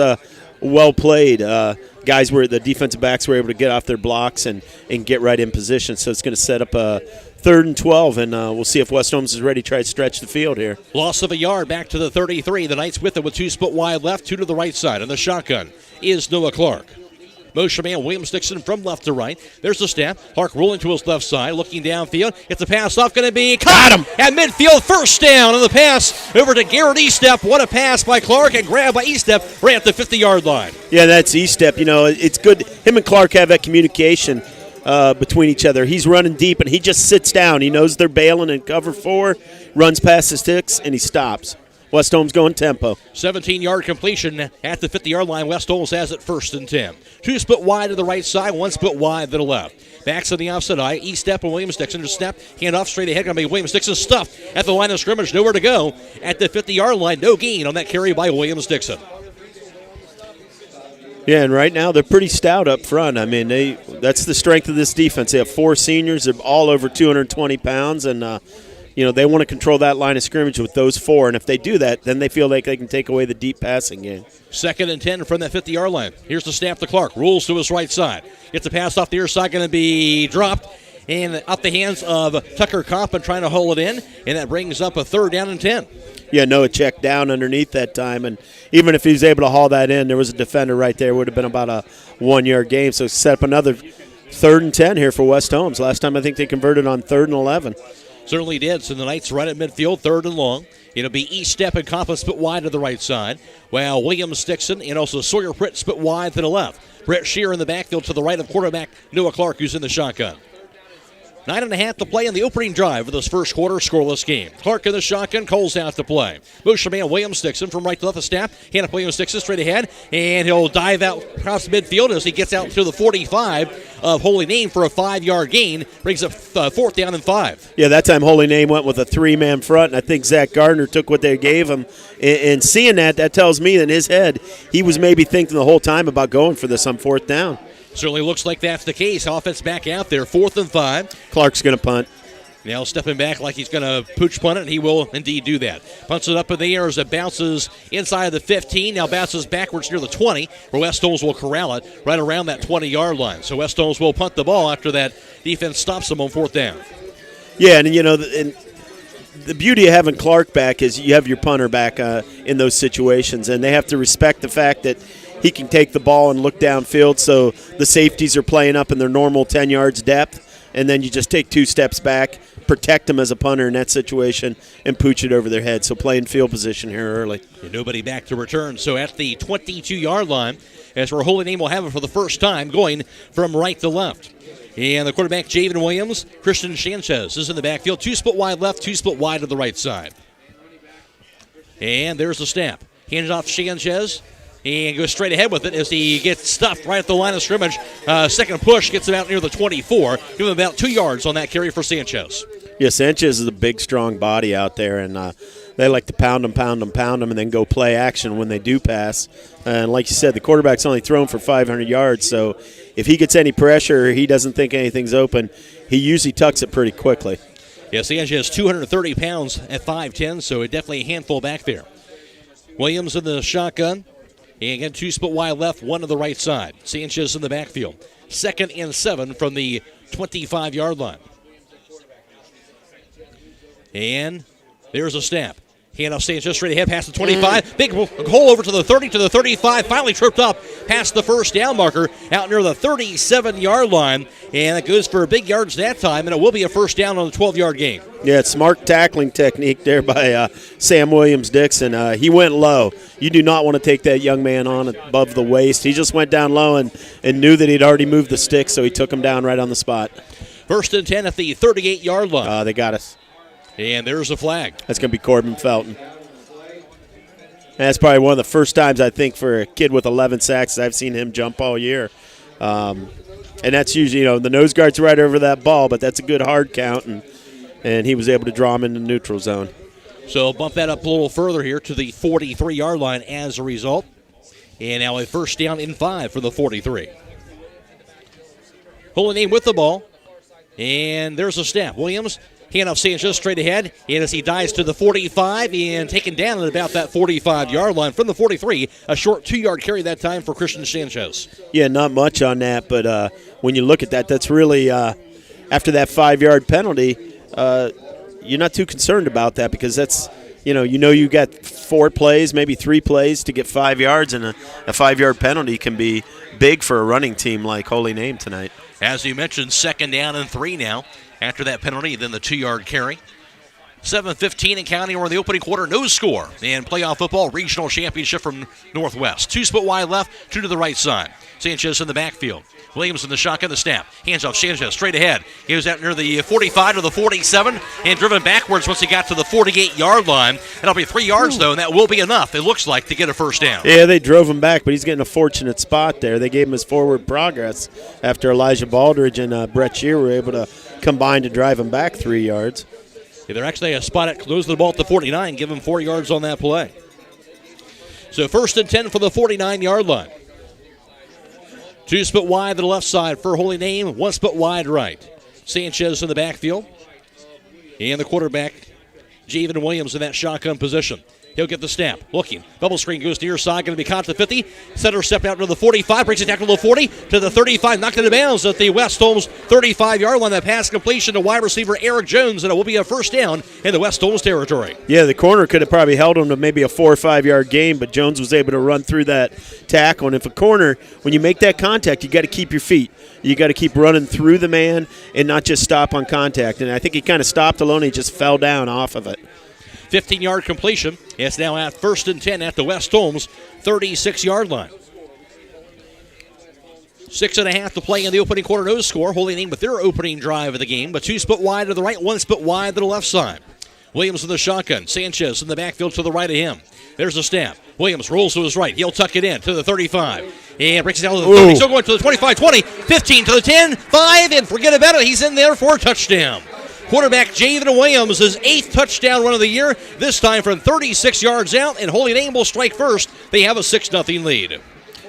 well played. The defensive backs were able to get off their blocks and get right in position. So it's going to set up a 3rd and 12, and we'll see if West Holmes is ready to try to stretch the field here. Loss of a yard back to the 33. The Knights with it with 2 split wide left, 2 to the right side. And the shotgun is Noah Clark. Motion man Williams Dixon from left to right. There's the snap. Clark rolling to his left side, looking downfield. Gets a pass off, going to be caught him at midfield. First down on the pass over to Garrett Estep. What a pass by Clark and grab by Estep right at the 50-yard line. Yeah, that's Estep. It's good. Him and Clark have that communication between each other. He's running deep, and he just sits down. He knows they're bailing in cover 4, runs past the sticks, and he stops. West Holmes going tempo. 17-yard completion at the 50-yard line. West Holmes has it 1st and 10. 2 split wide to the right side, 1 split wide to the left. Backs on the offside eye. E-step and Williams Dixon. Just snap, hand off straight ahead. Going to be Williams Dixon stuffed at the line of scrimmage. Nowhere to go at the 50-yard line. No gain on that carry by Williams Dixon. Yeah, and right now they're pretty stout up front. I mean, that's the strength of this defense. They have 4 seniors. They're all over 220 pounds, and they want to control that line of scrimmage with those 4. And if they do that, then they feel like they can take away the deep passing game. 2nd and 10 from that 50-yard line. Here's the snap to Clark. Rolls to his right side. Gets a pass off the near side, going to be dropped. And out the hands of Tucker Coffin trying to hold it in. And that brings up a 3rd down and 10. Yeah, Noah checked down underneath that time, and even if he was able to haul that in, there was a defender right there. It would have been about a 1-yard gain. So set up another 3rd and 10 here for West Holmes. Last time I think they converted on 3rd and 11. Certainly did. So the Knights right at midfield, 3rd and long. It'll be E-step and Coffin split wide to the right side, while Williams Dixon and also Sawyer Pritt split wide to the left. Brett Shearer in the backfield to the right of quarterback Noah Clark, who's in the shotgun. 9.5 to play in the opening drive of this first quarter, scoreless game. Clark in the shotgun, Cole's out to play. Motion man Williams Dixon from right to left of snap. Hand up Williams Dixon straight ahead, and he'll dive out across midfield as he gets out to the 45 of Holy Name for a 5-yard gain. Brings up 4th down and 5. Yeah, that time Holy Name went with a 3-man front, and I think Zach Gardner took what they gave him. And seeing that tells me that in his head, he was maybe thinking the whole time about going for this on 4th down. Certainly looks like that's the case. Offense back out there, 4th and 5. Clark's going to punt. Now stepping back like he's going to pooch punt it, and he will indeed do that. Punts it up in the air as it bounces inside of the 15. Now bounces backwards near the 20, where West Holmes will corral it right around that 20-yard line. So West Holmes will punt the ball after that defense stops them on 4th down. Yeah, and the beauty of having Clark back is you have your punter back in those situations, and they have to respect the fact that he can take the ball and look downfield, so the safeties are playing up in their normal 10 yards depth, and then you just take 2 steps back, protect them as a punter in that situation, and pooch it over their head. So play in field position here early. Nobody back to return. So at the 22-yard line, as our Holy Name will have it for the first time, going from right to left. And the quarterback, Javen Williams, Christian Sanchez is in the backfield. 2 split wide left, 2 split wide to the right side. And there's the snap. Hands off Sanchez. And goes straight ahead with it as he gets stuffed right at the line of scrimmage. Second push gets him out near the 24. Give him about 2 yards on that carry for Sanchez. Yeah, Sanchez is a big, strong body out there, and they like to pound him, and then go play action when they do pass. And like you said, the quarterback's only thrown for 500 yards, so if he gets any pressure or he doesn't think anything's open, he usually tucks it pretty quickly. Yeah, Sanchez 230 pounds at 5'10", so definitely a handful back there. Williams in the shotgun. And again, 2 split wide left, 1 to the right side. Sanchez in the backfield. 2nd and 7 from the 25-yard line. And there's a snap. Hand off Sanchez straight ahead past the 25. Big hole over to the 30, to the 35. Finally tripped up past the first down marker out near the 37-yard line. And it goes for big yards that time, and it will be a first down on the 12-yard gain. Yeah, it's smart tackling technique there by Sam Williams-Dixon. He went low. You do not want to take that young man on above the waist. He just went down low and knew that he'd already moved the stick, so he took him down right on the spot. 1st and 10 at the 38-yard line. They got us. And there's a flag. That's going to be Corbin Felton. And that's probably one of the first times, I think, for a kid with 11 sacks I've seen him jump all year. And that's usually, the nose guard's right over that ball, but that's a good hard count, and he was able to draw him in the neutral zone. So bump that up a little further here to the 43-yard line as a result. And now a first down in 5 for the 43. Holy Name with the ball. And there's a snap. Williams, hand off Sanchez straight ahead. And as he dives to the 45 and taken down at about that 45-yard line from the 43, a short 2-yard carry that time for Christian Sanchez. Yeah, not much on that, but when you look at that, that's really, after that 5-yard penalty, you're not too concerned about that because that's, you got 4 plays, maybe 3 plays to get 5 yards, and a 5-yard penalty can be big for a running team like Holy Name tonight. As you mentioned, 2nd down and 3 now after that penalty, then the 2-yard carry. 7:15 in counting. We're in the opening quarter. No score in playoff football regional championship from Northwest. 2 split wide left, 2 to the right side. Sanchez in the backfield. Williams in the shotgun, the snap. Hands off Sanchez straight ahead. He was out near the 45 to the 47 and driven backwards once he got to the 48-yard line. That'll be 3 yards, though, and that will be enough, it looks like, to get a first down. Yeah, they drove him back, but he's getting a fortunate spot there. They gave him his forward progress after Elijah Baldridge and Brett Shear were able to combine to drive him back 3 yards. Yeah, they're actually a spot at lose the ball at the 49, give him 4 yards on that play. So 1st and 10 for the 49-yard line. 2 split wide to the left side for Holy Name, 1 split wide right. Sanchez in the backfield. And the quarterback, Javen Williams, in that shotgun position. He'll get the snap. Looking. Bubble screen goes near side. Going to be caught to the 50. Center step out to the 45. Breaks it down to the 40. To the 35. Knocked into bounds at the West Holmes 35-yard line. That pass completion to wide receiver Eric Jones. And it will be a first down in the West Holmes territory. Yeah, the corner could have probably held him to maybe a 4 or 5 yard gain, but Jones was able to run through that tackle. And if a corner, when you make that contact, you got to keep your feet. You got to keep running through the man and not just stop on contact. And I think he kind of stopped alone. He just fell down off of it. 15-yard completion. It's now at 1st and 10 at the West Holmes 36-yard line. 6.5 to play in the opening quarter. No score. Holy Name with their opening drive of the game, but 2 split wide to the right, 1 split wide to the left side. Williams in the shotgun. Sanchez in the backfield to the right of him. There's a snap. Williams rolls to his right. He'll tuck it in to the 35. And breaks it down to the 30. Still going to the 25, 20, 15 to the 10, 5, and forget about it. He's in there for a touchdown. Quarterback Javen Williams, his 8th touchdown run of the year, this time from 36 yards out, and Holy Name will strike first. They have a 6-0 lead.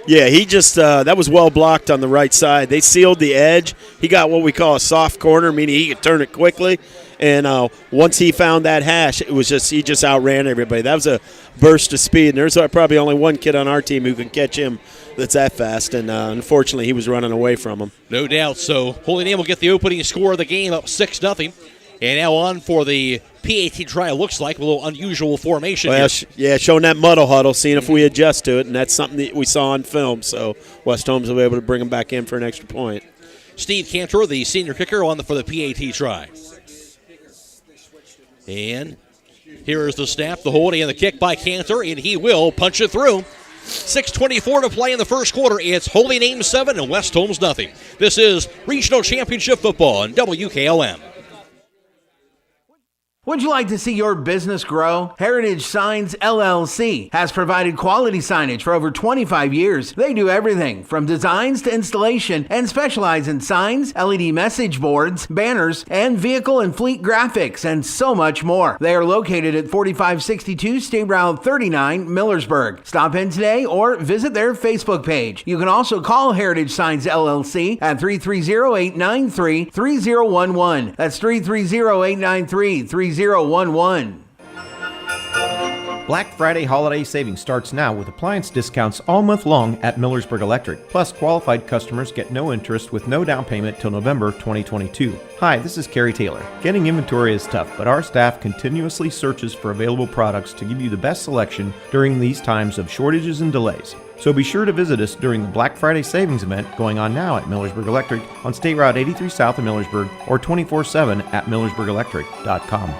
Yeah, he just, that was well blocked on the right side. They sealed the edge. He got what we call a soft corner, meaning he could turn it quickly. And once he found that hash, it was just, he just outran everybody. That was a burst of speed. And there's probably only one kid on our team who can catch him that's that fast. And unfortunately, he was running away from him. No doubt. So Holy Name will get the opening score of the game, up 6-0. And now on for the PAT try, it looks like, a little unusual formation Well, here. showing that muddle huddle, seeing if we adjust to it, and that's something that we saw on film. So West Holmes will be able to bring them back in for an extra point. Steve Cantor, the senior kicker, on for the PAT try. And here is the snap, the hold, and the kick by Cantor, and he will punch it through. 6:24 to play in the first quarter. It's Holy Name 7 and West Holmes nothing. This is Regional Championship Football on WKLM. Would you like to see your business grow? Heritage Signs LLC has provided quality signage for over 25 years. They do everything from designs to installation and specialize in signs, LED message boards, banners, and vehicle and fleet graphics, and so much more. They are located at 4562 State Route 39, Millersburg. Stop in today or visit their Facebook page. You can also call Heritage Signs LLC at 330-893-3011. That's 330-893-3011. Black Friday holiday savings starts now with appliance discounts all month long at Millersburg Electric. Plus, qualified customers get no interest with no down payment till November 2022. Hi, this is Kerry Taylor. Getting inventory is tough, but our staff continuously searches for available products to give you the best selection during these times of shortages and delays. So be sure to visit us during the Black Friday savings event going on now at Millersburg Electric on State Route 83 south of Millersburg or 24/7 at millersburgelectric.com.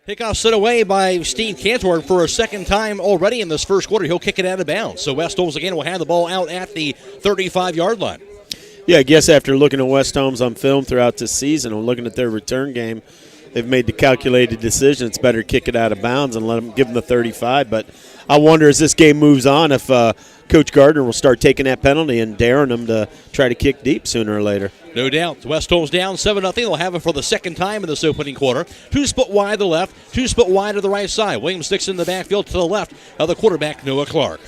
Kickoff set away by Steve Cantor for a second time already in this first quarter. He'll kick it out of bounds. So West Holmes again will have the ball out at the 35-yard line. Yeah, I guess after looking at West Holmes on film throughout this season and looking at their return game, they've made the calculated decision it's better to kick it out of bounds and give them the 35. But I wonder as this game moves on if Coach Gardner will start taking that penalty and daring them to try to kick deep sooner or later. No doubt. West Holmes down 7-0. They'll have it for the second time in this opening quarter. Two split wide to the left, two split wide to the right side. Williams Dixon in the backfield to the left of the quarterback, Noah Clark.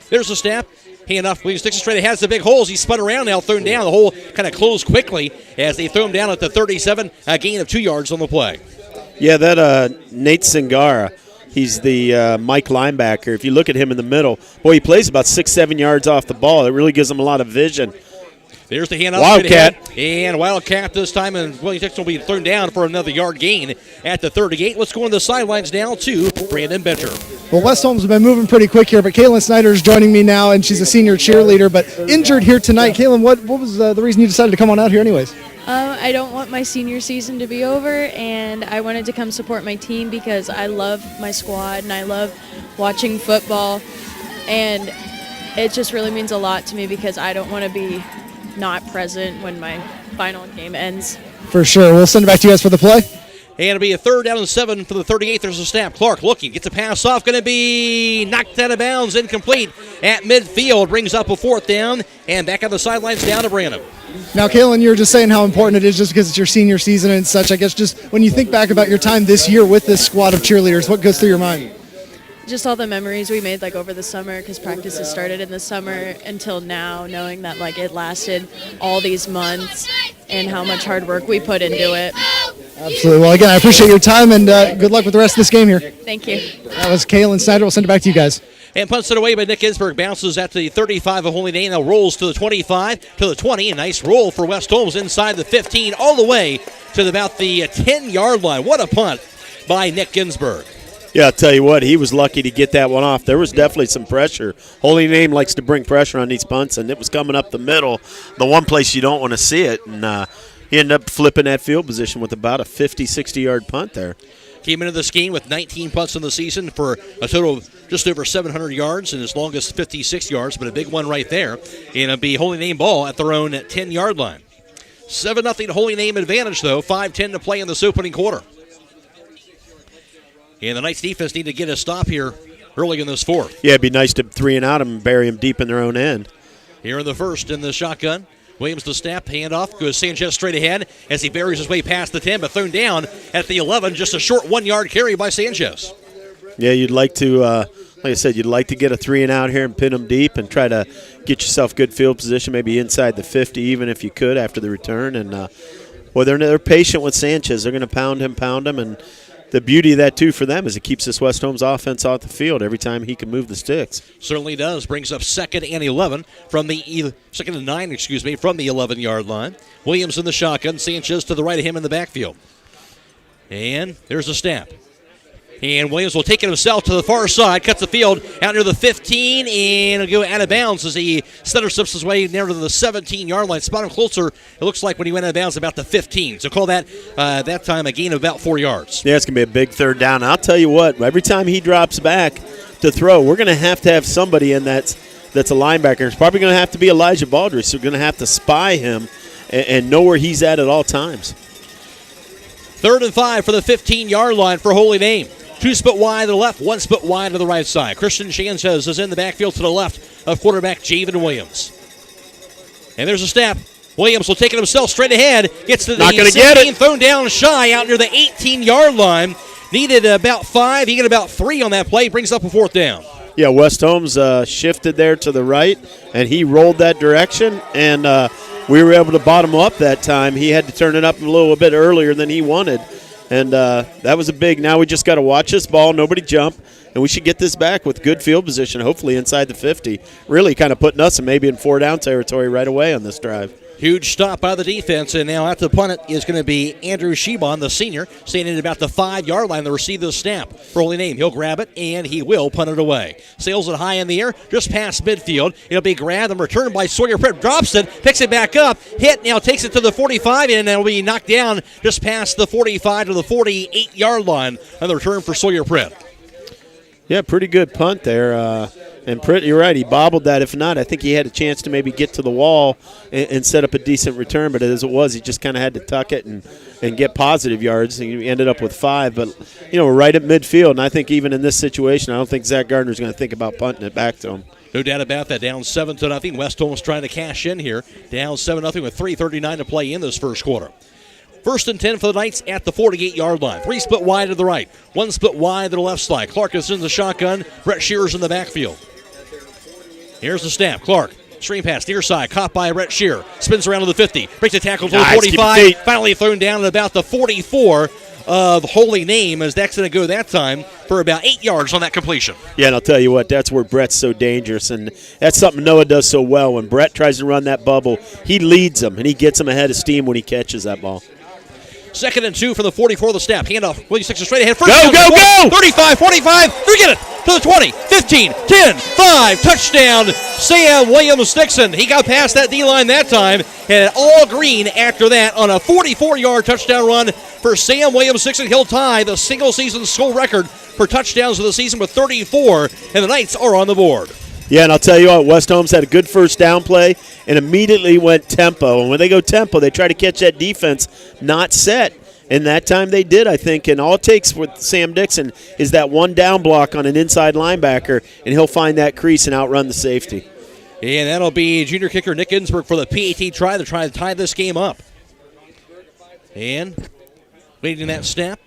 There's the snap. Hand off. Williams Dixon straight ahead. Has the big holes. He spun around now, thrown down. The hole kind of closed quickly as they throw him down at the 37. A gain of 2 yards on the play. Yeah, that Nate Singara, he's the Mike linebacker. If you look at him in the middle, boy, he plays about 6-7 yards off the ball. It really gives him a lot of vision. There's the handoff. Wildcat. And Wildcat this time, and Williams Dixon will be thrown down for another yard gain at the 38. Let's go on the sidelines now to Brandon Bencher. Well, West Holmes have been moving pretty quick here, but Kaylin Snyder is joining me now, and she's a senior cheerleader, but injured here tonight. Kaylin, what was the reason you decided to come on out here anyways? I don't want my senior season to be over, and I wanted to come support my team because I love my squad, and I love watching football, and it just really means a lot to me because I don't want to be not present when my final game ends. For sure. We'll send it back to you guys for the play. And it'll be a 3rd down and 7 for the 38. There's a snap. Clark looking, gets a pass off, going to be knocked out of bounds, incomplete at midfield. Brings up a 4th down, and back on the sidelines down to Brandon. Now, Kaylin, you were just saying how important it is just because it's your senior season and such. I guess just when you think back about your time this year with this squad of cheerleaders, what goes through your mind? Just all the memories we made over the summer because practices started in the summer until now, knowing that it lasted all these months and how much hard work we put into it. Absolutely. Well, again, I appreciate your time and good luck with the rest of this game here. Thank you. That was Kaylin Snyder. We'll send it back to you guys. And punts it away by Nick Ginsburg. Bounces at the 35 of Holy Name. Now rolls to the 25, to the 20. A nice roll for West Holmes inside the 15, all the way to about the 10-yard line. What a punt by Nick Ginsburg. Yeah, I'll tell you what, he was lucky to get that one off. There was definitely some pressure. Holy Name likes to bring pressure on these punts, and it was coming up the middle, the one place you don't want to see it. And he ended up flipping that field position with about a 50, 60-yard punt there. Came into this game with 19 punts in the season for a total of just over 700 yards and his longest 56 yards, but a big one right there. And it'll be Holy Name ball at their own 10-yard line. 7-0 Holy Name advantage, though. 5:10 to play in this opening quarter. And the Knights defense need to get a stop here early in this 4th. Yeah, it'd be nice to 3 and out them and bury them deep in their own end. Here in the 1st in the shotgun. Williams the snap, handoff, goes Sanchez straight ahead as he buries his way past the 10, but thrown down at the 11. Just a short 1-yard carry by Sanchez. Yeah, you'd like to, like I said, you'd like to get a 3 and out here and pin them deep and try to get yourself good field position, maybe inside the 50 even if you could after the return. And well, they're patient with Sanchez. They're going to pound him, and the beauty of that, too, for them is it keeps this West Holmes offense off the field every time he can move the sticks. Certainly does. Brings up 2nd and 11 from the 2nd and 9, from the 11-yard line. Williams in the shotgun. Sanchez to the right of him in the backfield. And there's a snap. And Williams will take it himself to the far side, cuts the field out near the 15, and it'll go out of bounds as he center steps his way near to the 17-yard line. Spot him closer, it looks like when he went out of bounds, about the 15. So call that time a gain of about 4 yards. Yeah, it's going to be a big third down. I'll tell you what, every time he drops back to throw, we're going to have somebody in that's a linebacker. It's probably going to have to be Elijah Baldridge, so we're going to have to spy him and know where he's at all times. 3rd and 5 for the 15-yard line for Holy Name. 2 split wide to the left, 1 split wide to the right side. Christian Sanchez is in the backfield to the left of quarterback Javen Williams. And there's a snap. Williams will take it himself straight ahead. Gets to the 16, thrown down shy out near the 18-yard line. Needed about 5. He got about 3 on that play. Brings up a 4th down. Yeah, West Holmes shifted there to the right, and he rolled that direction, and we were able to bottom up that time. He had to turn it up a little bit earlier than he wanted. And that was a big, now we just got to watch this ball, nobody jump, and we should get this back with good field position, hopefully inside the 50. Really kind of putting us maybe in 4-down territory right away on this drive. Huge stop by the defense, and now at the punt it is going to be Andrew Shebon, the senior, standing at about the 5-yard line to receive the snap. For Holy Name, he'll grab it, and he will punt it away. Sails it high in the air, just past midfield. It'll be grabbed and returned by Sawyer Pritt. Drops it, picks it back up, hit, now takes it to the 45, and it'll be knocked down just past the 45 to the 48-yard line on the return for Sawyer Pritt. Yeah, pretty good punt there. And Pritt, you're right, he bobbled that. If not, I think he had a chance to maybe get to the wall and set up a decent return. But as it was, he just kind of had to tuck it and get positive yards. And he ended up with 5. But, we're right at midfield. And I think even in this situation, I don't think Zach Gardner's going to think about punting it back to him. No doubt about that. Down 7-0. West Holmes trying to cash in here. Down 7-0 with 3:39 to play in this first quarter. 1st and 10 for the Knights at the 48-yard line. 3 split wide to the right. 1 split wide to the left side. Clark is in the shotgun. Brett Shearer's in the backfield. Here's the snap. Clark, stream pass, near side, caught by Brett Shearer. Spins around to the 50, breaks a tackle to the 45. Finally thrown down at about the 44 of Holy Name, as that's going to go that time for about 8 yards on that completion. Yeah, and I'll tell you what, that's where Brett's so dangerous, and that's something Noah does so well. When Brett tries to run that bubble, he leads them, and he gets them ahead of steam when he catches that ball. 2nd and 2 from the 44 of the snap. Handoff. Williams Dixon straight ahead. Go, go! 35, 45. Forget it. To the 20, 15, 10, 5. Touchdown, Sam Williams Dixon. He got past that D-line that time. And all green after that on a 44-yard touchdown run for Sam Williams Dixon. He'll tie the single-season school record for touchdowns of the season with 34. And the Knights are on the board. Yeah, and I'll tell you what, West Holmes had a good first down play and immediately went tempo. And when they go tempo, they try to catch that defense not set. And that time they did, I think. And all it takes with Sam Dixon is that one down block on an inside linebacker, and he'll find that crease and outrun the safety. And that'll be junior kicker Nick Ginsburg for the PAT try. They're trying to tie this game up. And leading that snap.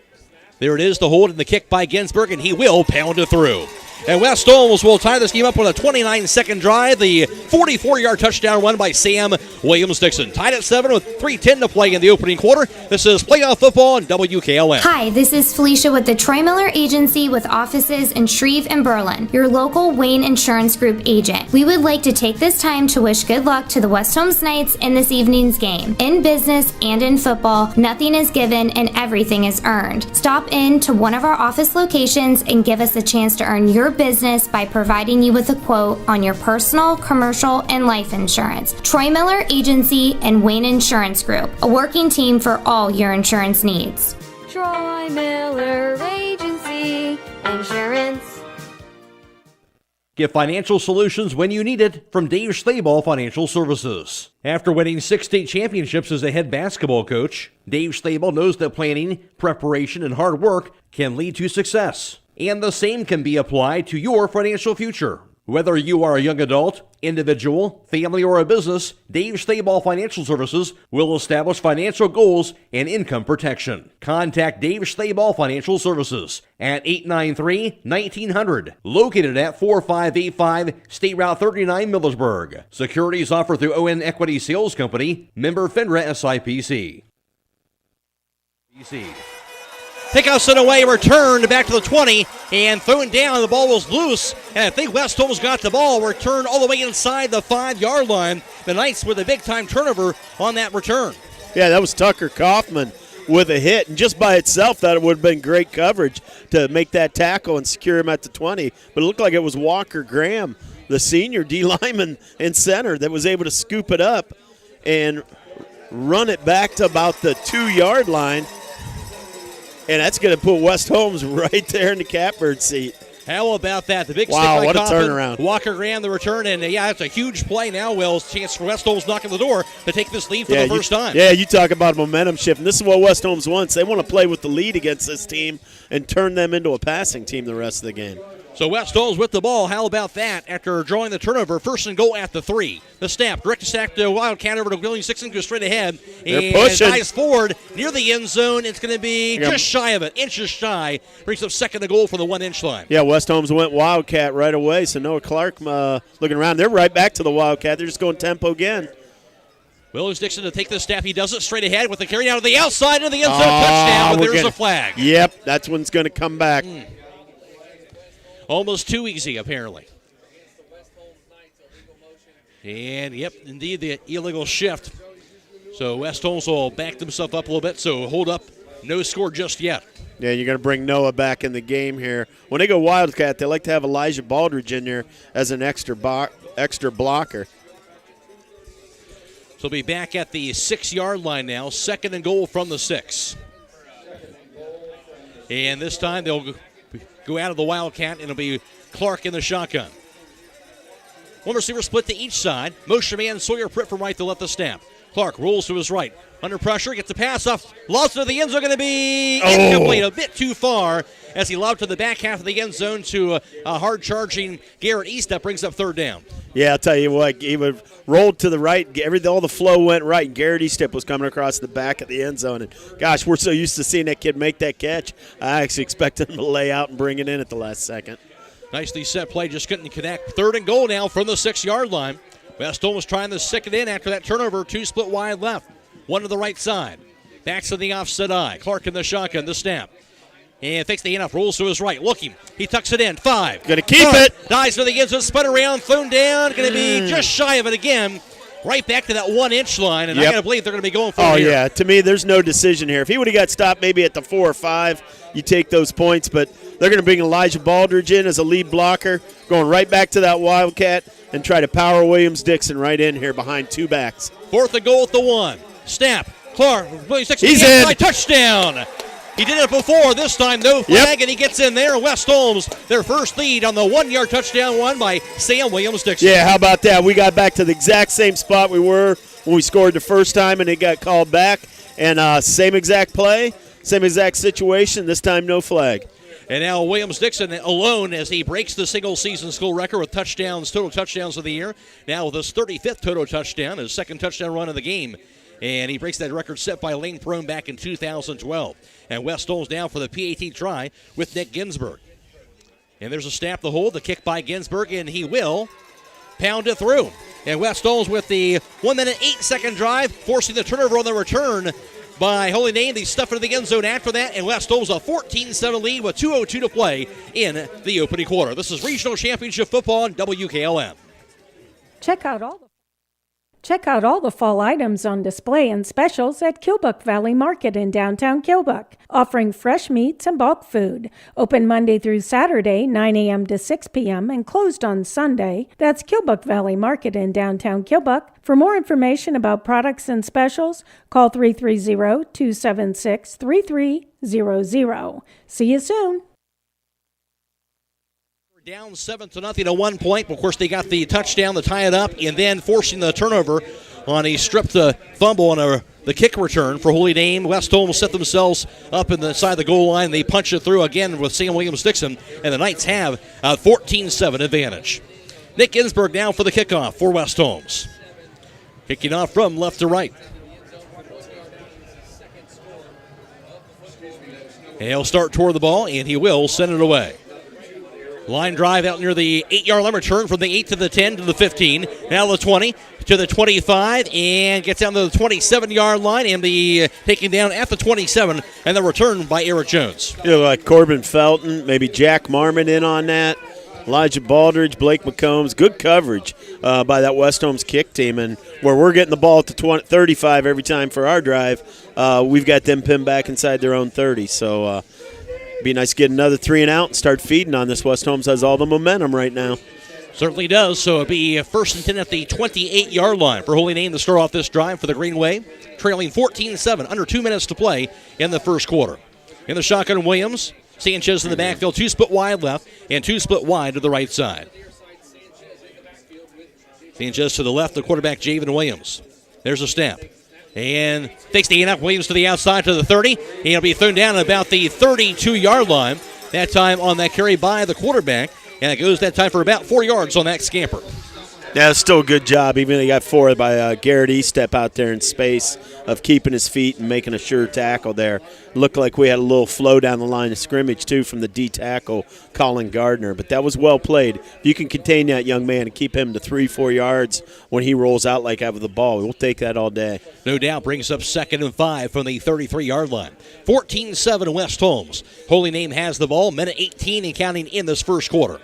There it is, the hold and the kick by Ginsburg, and he will pound it through. And West Holmes will tie this game up on a 29-second drive. The 44-yard touchdown run by Sam Williams-Dixon. Tied at 7 with 3:10 to play in the opening quarter. This is Playoff Football on WKLM. Hi, this is Felicia with the Troy Miller Agency with offices in Shreve and Berlin, your local Wayne Insurance Group agent. We would like to take this time to wish good luck to the West Holmes Knights in this evening's game. In business and in football, nothing is given and everything is earned. Stop in to one of our office locations and give us a chance to earn your business by providing you with a quote on your personal, commercial, and life insurance. Troy Miller Agency and Wayne Insurance Group, a working team for all your insurance needs. Troy Miller Agency Insurance. Get financial solutions when you need it from Dave Stayball Financial Services. After winning 6 state championships as a head basketball coach, Dave Stayball knows that planning, preparation, and hard work can lead to success. And the same can be applied to your financial future. Whether you are a young adult, individual, family, or a business, Dave Stayball Financial Services will establish financial goals and income protection. Contact Dave Stayball Financial Services at 893-1900, located at 4585 State Route 39, Millersburg. Securities offered through ON Equity Sales Company, member FINRA SIPC. Pickoffs it away, returned back to the 20, and thrown down. The ball was loose, and I think West Holmes got the ball, returned all the way inside the 5-yard line. The Knights with a big-time turnover on that return. Yeah, that was Tucker Kaufman with a hit, and just by itself, that would have been great coverage to make that tackle and secure him at the 20. But it looked like it was Walker Graham, the senior D lineman in center, that was able to scoop it up and run it back to about the 2-yard line. And that's going to put West Holmes right there in the catbird seat. How about that? The big wow, stick by what Kaufman, a turnaround. Walker Graham, the return, and that's a huge play now, Will. Chance for West Holmes knocking the door to take this lead for the first time. Yeah, you talk about momentum shift, and this is what West Holmes wants. They want to play with the lead against this team and turn them into a passing team the rest of the game. So West Holmes with the ball. How about that? After drawing the turnover, first and goal at the 3. The snap, direct attack to Wildcat over to William Sixton, goes straight ahead. They're pushing. Dives forward near the end zone. It's going to be just shy of it, inches shy. Brings up second and goal for the 1-inch line. Yeah, West Holmes went Wildcat right away. So Noah Clark looking around. They're right back to the Wildcat. They're just going tempo again. Williams Dixon to take the snap. He does it straight ahead with the carry out of the outside of the end zone. Touchdown, but there's a flag. Yep, that's when it's going to come back. Almost too easy, apparently. And, yep, indeed, the illegal shift. So West Holmes will back themselves up a little bit, so hold up. No score just yet. Yeah, you're going to bring Noah back in the game here. When they go Wildcat, they like to have Elijah Baldridge in there as an extra blocker. So he'll be back at the 6-yard line now. Second and goal from the 6. And this time they'll go out of the Wildcat, and it'll be Clark in the shotgun. One receiver split to each side. Motion man Sawyer Pritt from right to left the snap. Clark rolls to his right. Under pressure, gets the pass off. Lost to the end zone, going to be incomplete. A bit too far as he lobbed to the back half of the end zone to a hard-charging Garrett East. That brings up third down. Yeah, I'll tell you what, he would rolled to the right. All the flow went right, and Garrett Eastep was coming across the back of the end zone. And, gosh, we're so used to seeing that kid make that catch. I actually expected him to lay out and bring it in at the last second. Nicely set play, just couldn't connect. Third and goal now from the 6-yard line. West Holmes trying to stick it in after that turnover. 2 split wide left. 1 to the right side. Backs to the offset eye. Clark in the shotgun, the snap. And takes the handoff, rolls to his right. Looking. He tucks it in. 5. Going to keep it. Dives to the end zone, spun around, thrown down. Going to be just shy of it again. Right back to that 1-inch line, and I got to believe they're going to be going for it here. Yeah. To me, there's no decision here. If he would have got stopped maybe at the 4 or 5, you take those points. But they're going to bring Elijah Baldridge in as a lead blocker, going right back to that Wildcat and try to power Williams-Dixon right in here behind 2 backs. 4th and goal at the 1. Snap. Clark. He's in. Touchdown. He did it before. This time, no flag, and he gets in there. West Holmes, their first lead on the 1-yard touchdown won by Sam Williams-Dixon. Yeah, how about that? We got back to the exact same spot we were when we scored the first time, and it got called back. And same exact play, same exact situation. This time, no flag. And now Williams-Dixon alone as he breaks the single-season school record with total touchdowns of the year. Now with his 35th total touchdown, his second touchdown run of the game. And he breaks that record set by Lane Prone back in 2012. And West Holmes down for the PAT try with Nick Ginsburg. And there's a snap to hold, the kick by Ginsburg, and he will pound it through. And West Holmes with the 1-minute, 8-second drive, forcing the turnover on the return by Holy Name. They stuff into the end zone after that, and West Holmes a 14-7 lead with 2:02 to play in the opening quarter. This is Regional Championship Football on WKLM. Check out all the fall items on display and specials at Kilbuck Valley Market in downtown Kilbuck, offering fresh meats and bulk food. Open Monday through Saturday, 9 a.m. to 6 p.m. and closed on Sunday. That's Kilbuck Valley Market in downtown Kilbuck. For more information about products and specials, call 330-276-3300. See you soon. Down 7-0 at 1 point. Of course, they got the touchdown to tie it up, and then forcing the turnover on a stripped fumble on the kick return for Holy Name. West Holmes set themselves up in the side of the goal line. They punch it through again with Sam Williams-Dixon, and the Knights have a 14-7 advantage. Nick Ginsburg now for the kickoff for West Holmes. Kicking off from left to right. And he'll start toward the ball, and he will send it away. Line drive out near the 8-yard line, return from the 8 to the 10 to the 15. Now the 20 to the 25 and gets down to the 27-yard line and the taking down at the 27 and the return by Eric Jones. You know, like Corbin Felton, maybe Jack Marmon in on that. Elijah Baldridge, Blake McCombs, good coverage by that West Holmes kick team. And where we're getting the ball at the 35 every time for our drive, we've got them pinned back inside their own 30. So be nice to get another 3 and out and start feeding on this. West Holmes has all the momentum right now. Certainly does. So it'll be first and 10 at the 28-yard line for Holy Name to start off this drive for the Greenway, trailing 14-7, under 2 minutes to play in the first quarter. In the shotgun, Williams. Sanchez in the backfield, 2 split wide left and 2 split wide to the right side. Sanchez to the left, the quarterback, Javen Williams. There's a snap. And takes the handoff, Williams to the outside to the 30. And he'll be thrown down at about the 32-yard line. That time on that carry by the quarterback. And it goes that time for about 4 yards on that scamper. Yeah, still a good job, even though he got 4 by Garrett Estep out there in space of keeping his feet and making a sure tackle there. Looked like we had a little flow down the line of scrimmage, too, from the D tackle, Colin Gardner. But that was well played. If you can contain that young man and keep him to 3-4 yards when he rolls out like out of the ball, we'll take that all day. No doubt brings up 2nd and 5 from the 33-yard line. 14-7 West Holmes. Holy Name has the ball, minute 18 and counting in this first quarter.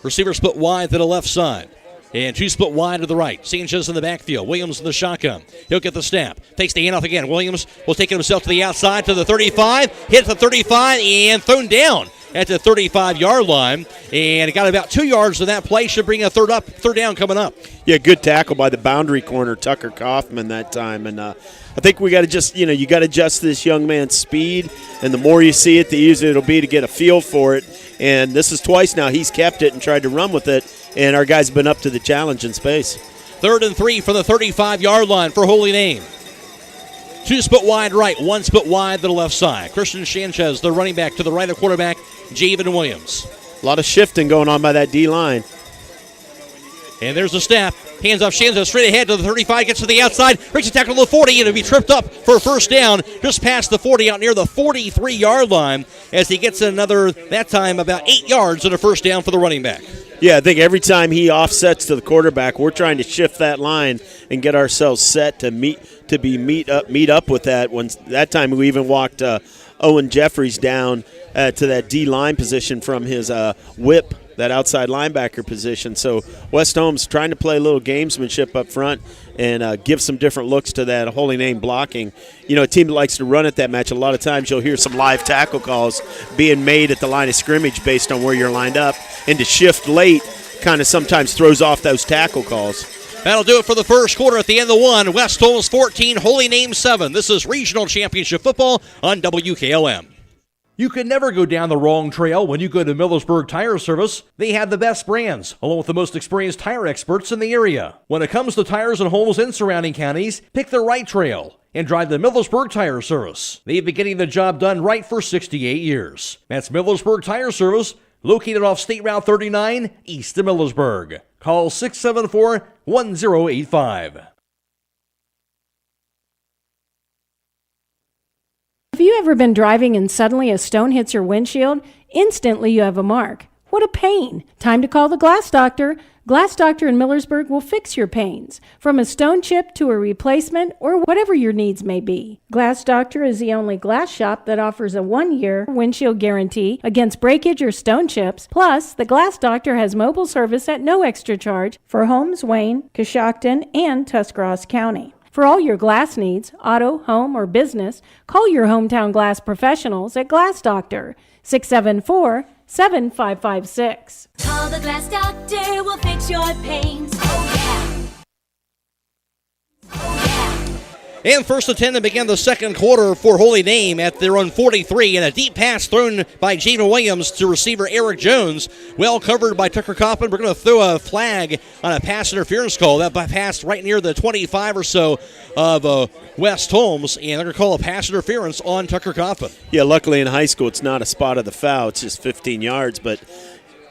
Receiver split wide to the left side. And 2 split wide to the right. Sanchez in the backfield. Williams in the shotgun. He'll get the snap. Takes the handoff again. Williams will take it himself to the outside to the 35. Hits the 35 and thrown down at the 35-yard line. And it got about 2 yards to that play. Should bring a third down coming up. Yeah, good tackle by the boundary corner, Tucker Kaufman, that time. And I think we got to just, you got to adjust this young man's speed. And the more you see it, the easier it'll be to get a feel for it. And this is twice now he's kept it and tried to run with it. And our guys have been up to the challenge in space. 3rd and 3 from the 35-yard line for Holy Name. 2 split wide right, 1 split wide to the left side. Christian Sanchez, the running back, to the right of quarterback, Javen Williams. A lot of shifting going on by that D-line. And there's the snap. Hands off Sanchez straight ahead to the 35, gets to the outside, breaks a tackle to the 40, and it'll be tripped up for a first down just past the 40 out near the 43-yard line as he gets another, that time, about 8 yards and a first down for the running back. Yeah, I think every time he offsets to the quarterback, we're trying to shift that line and get ourselves set to meet up with that. When that time we even walked Owen Jeffries down to that D line position from his whip, that outside linebacker position. So West Holmes trying to play a little gamesmanship up front and give some different looks to that Holy Name blocking. A team that likes to run at that match, a lot of times you'll hear some live tackle calls being made at the line of scrimmage based on where you're lined up. And to shift late kind of sometimes throws off those tackle calls. That'll do it for the first quarter. At the end of the one, West Holmes 14, Holy Name 7. This is Regional Championship Football on WKLM. You can never go down the wrong trail when you go to Millersburg Tire Service. They have the best brands, along with the most experienced tire experts in the area. When it comes to tires and homes in surrounding counties, pick the right trail and drive the Millersburg Tire Service. They've been getting the job done right for 68 years. That's Millersburg Tire Service, located off State Route 39, east of Millersburg. Call 674-1085. Have you ever been driving and suddenly a stone hits your windshield? Instantly you have a mark. What a pain. Time to call the Glass Doctor. Glass Doctor in Millersburg will fix your pains, from a stone chip to a replacement or whatever your needs may be. Glass Doctor is the only glass shop that offers a 1-year windshield guarantee against breakage or stone chips. Plus, the Glass Doctor has mobile service at no extra charge for Holmes, Wayne, Coshocton, and Tuscarawas County. For all your glass needs, auto, home, or business, call your hometown glass professionals at Glass Doctor, 674-7556. Call the Glass Doctor, we'll fix your pains. Oh, yeah. And first and 10 to begin the second quarter for Holy Name at their own 43, and a deep pass thrown by Jaden Williams to receiver Eric Jones. Well covered by Tucker Coppin. We're going to throw a flag on a pass interference call. That passed right near the 25 or so of West Holmes, and they're going to call a pass interference on Tucker Coppin. Yeah, luckily in high school it's not a spot of the foul. It's just 15 yards, but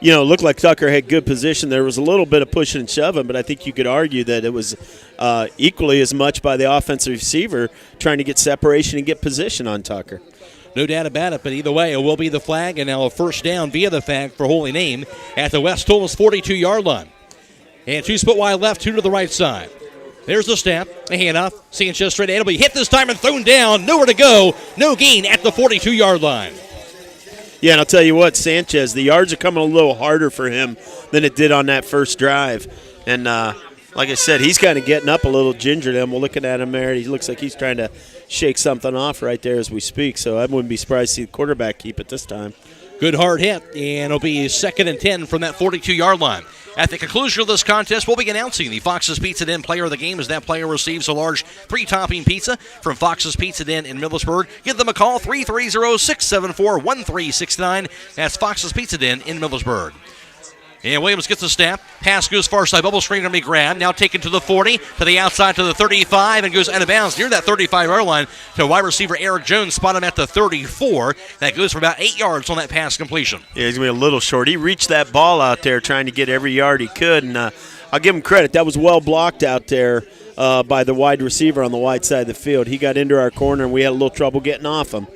it looked like Tucker had good position. There was a little bit of pushing and shoving, but I think you could argue that it was equally as much by the offensive receiver trying to get separation and get position on Tucker. No doubt about it, but either way, it will be the flag, and now a first down via the flag for Holy Name at the West Holmes 42-yard line. And 2 split wide left, 2 to the right side. There's the snap, a handoff. Sanchez straight ahead. It'll be hit this time and thrown down. Nowhere to go. No gain at the 42-yard line. Yeah, and I'll tell you what, Sanchez, the yards are coming a little harder for him than it did on that first drive. And like I said, he's kind of getting up a little gingered. We're looking at him there. He looks like he's trying to shake something off right there as we speak. So I wouldn't be surprised to see the quarterback keep it this time. Good hard hit, and it'll be 2nd and 10 from that 42-yard line. At the conclusion of this contest, we'll be announcing the Fox's Pizza Den player of the game as that player receives a large 3-topping pizza from Fox's Pizza Den in Millersburg. Give them a call, 330-674-1369. That's Fox's Pizza Den in Millersburg. And Williams gets the snap. Pass goes far side. Bubble screen going to be grabbed. Now taken to the 40, to the outside to the 35, and goes out of bounds near that 35-yard line to wide receiver Eric Jones. Spot him at the 34. That goes for about 8 yards on that pass completion. Yeah, he's going to be a little short. He reached that ball out there trying to get every yard he could, and I'll give him credit. That was well blocked out there by the wide receiver on the wide side of the field. He got into our corner, and we had a little trouble getting off him.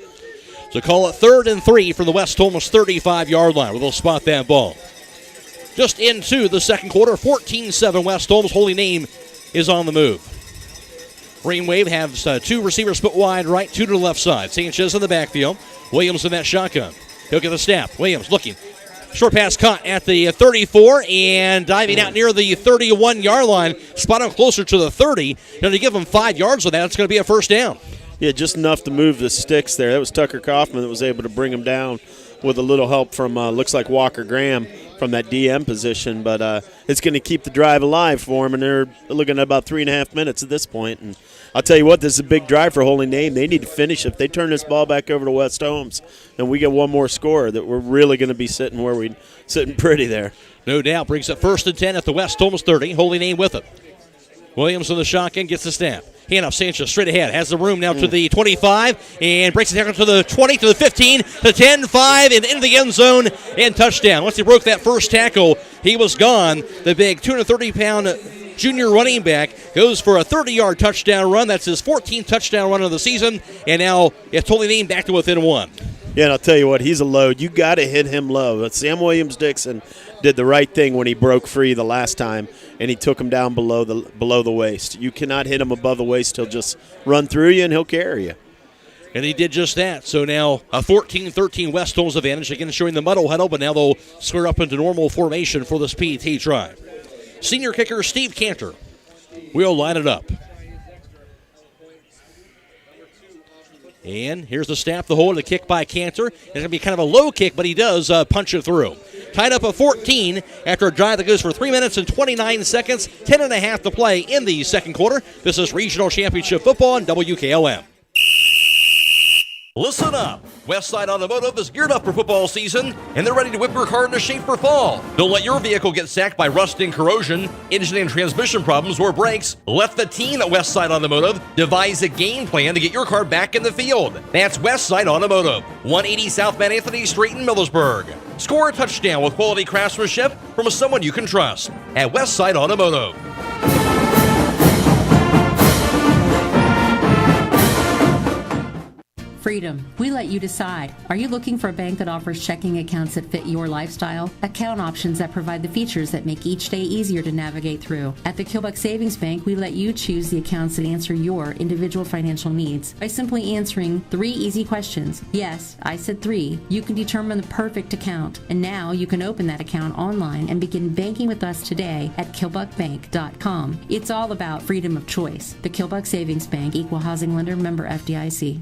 So call it 3rd and 3 from the West Holmes 35-yard line where they'll spot that ball. Just into the second quarter, 14-7 West Holmes. Holy Name is on the move. Green Wave has 2 receivers split wide right, 2 to the left side. Sanchez in the backfield. Williams in that shotgun. He'll get the snap. Williams looking. Short pass caught at the 34 and diving out near the 31-yard line. Spot him closer to the 30. Now to give him 5 yards with that, it's going to be a first down. Yeah, just enough to move the sticks there. That was Tucker Kaufman that was able to bring him down with a little help from, looks like Walker Graham from that DM position. But it's going to keep the drive alive for them, and they're looking at about 3.5 minutes at this point. And I'll tell you what, this is a big drive for Holy Name. They need to finish. If they turn this ball back over to West Holmes and we get one more score, that we're really going to be sitting where we're sitting pretty there. No doubt. Brings up 1st and 10 at the West Holmes 30. Holy Name with it. Williams in the shotgun, gets the snap. Handoff, Sanchez straight ahead. Has the room now to the 25 and breaks it down to the 20, to the 15, to the 10, 5, and into the end zone and touchdown. Once he broke that first tackle, he was gone. The big 230-pound junior running back goes for a 30-yard touchdown run. That's his 14th touchdown run of the season, and now it's Holy Name back to within 1. Yeah, and I'll tell you what, he's a load. You got to hit him low. But Sam Williams-Dixon did the right thing when he broke free the last time, and he took him down below the waist. You cannot hit him above the waist. He'll just run through you, and he'll carry you. And he did just that. So now a 14-13 West Holmes advantage, again showing the muddle huddle, but now they'll square up into normal formation for this PAT drive. Senior kicker Steve Cantor will line it up. And here's the snap, the hold, the kick by Cantor. It's going to be kind of a low kick, but he does punch it through. Tied up at 14 after a drive that goes for 3 minutes and 29 seconds. 10.5 to play in the second quarter. This is Regional Championship Football on WKLM. Listen up. Westside Automotive is geared up for football season, and they're ready to whip your car into shape for fall. Don't let your vehicle get sacked by rust and corrosion, engine and transmission problems, or brakes. Let the team at Westside Automotive devise a game plan to get your car back in the field. That's Westside Automotive, 180 South Van Anthony Street in Millersburg. Score a touchdown with quality craftsmanship from someone you can trust at Westside Automotive. Freedom. We let you decide. Are you looking for a bank that offers checking accounts that fit your lifestyle? Account options that provide the features that make each day easier to navigate through. At the Kilbuck Savings Bank, we let you choose the accounts that answer your individual financial needs. By simply answering 3 easy questions. Yes, I said 3. You can determine the perfect account. And now you can open that account online and begin banking with us today at KilbuckBank.com. It's all about freedom of choice. The Kilbuck Savings Bank, Equal Housing Lender, member FDIC.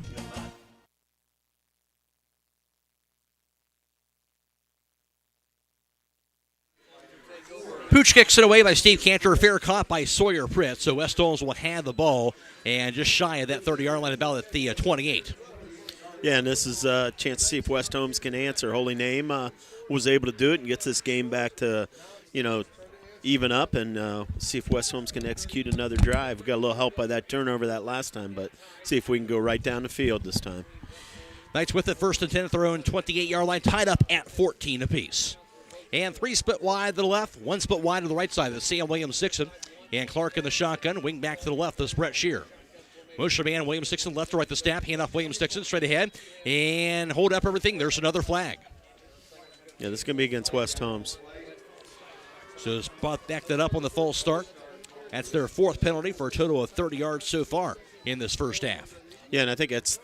Pooch kicks it away by Steve Cantor. Fair caught by Sawyer Pritt. So West Holmes will have the ball and just shy of that 30-yard line, about at the 28. Yeah, and this is a chance to see if West Holmes can answer. Holy Name was able to do it and gets this game back to, even up, and see if West Holmes can execute another drive. We got a little help by that turnover that last time, but see if we can go right down the field this time. Knights with it, 1st and 10 at their own 28-yard line, tied up at 14 apiece. And 3 split wide to the left, 1 split wide to the right side. That's Sam Williams-Dixon. And Clark in the shotgun. Wing back to the left, this Brett Shear. Motion man Williams Dixon left to right the snap. Hand off Williams Dixon straight ahead and hold up everything. There's another flag. Yeah, this is going to be against West Holmes. So Spot backed that up on the false start. That's their 4th penalty for a total of 30 yards so far in this first half. Yeah, and I think that's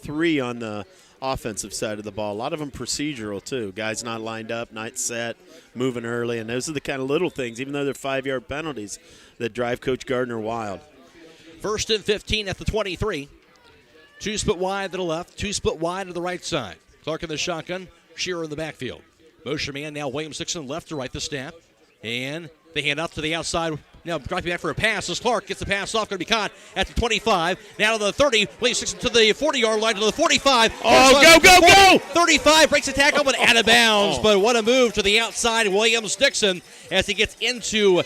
3 on the offensive side of the ball. A lot of them procedural, too. Guys not lined up, not set, moving early. And those are the kind of little things, even though they're 5-yard penalties, that drive Coach Gardner wild. 1st and 15 at the 23. 2 split wide to the left, 2 split wide to the right side. Clark in the shotgun, Shearer in the backfield. Motion man now Williams Dixon left to right the snap. And they hand off to the outside. Now dropping back for a pass as Clark gets the pass off. Going to be caught at the 25. Now to the 30. Williams Dixon to the 40-yard line to the 45. Oh, go! 35 breaks the tackle, but out of bounds. But what a move to the outside, Williams Dixon, as he gets into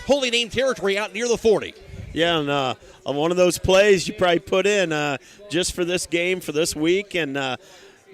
Holy Name territory out near the 40. Yeah, and on one of those plays you probably put in just for this game, for this week, and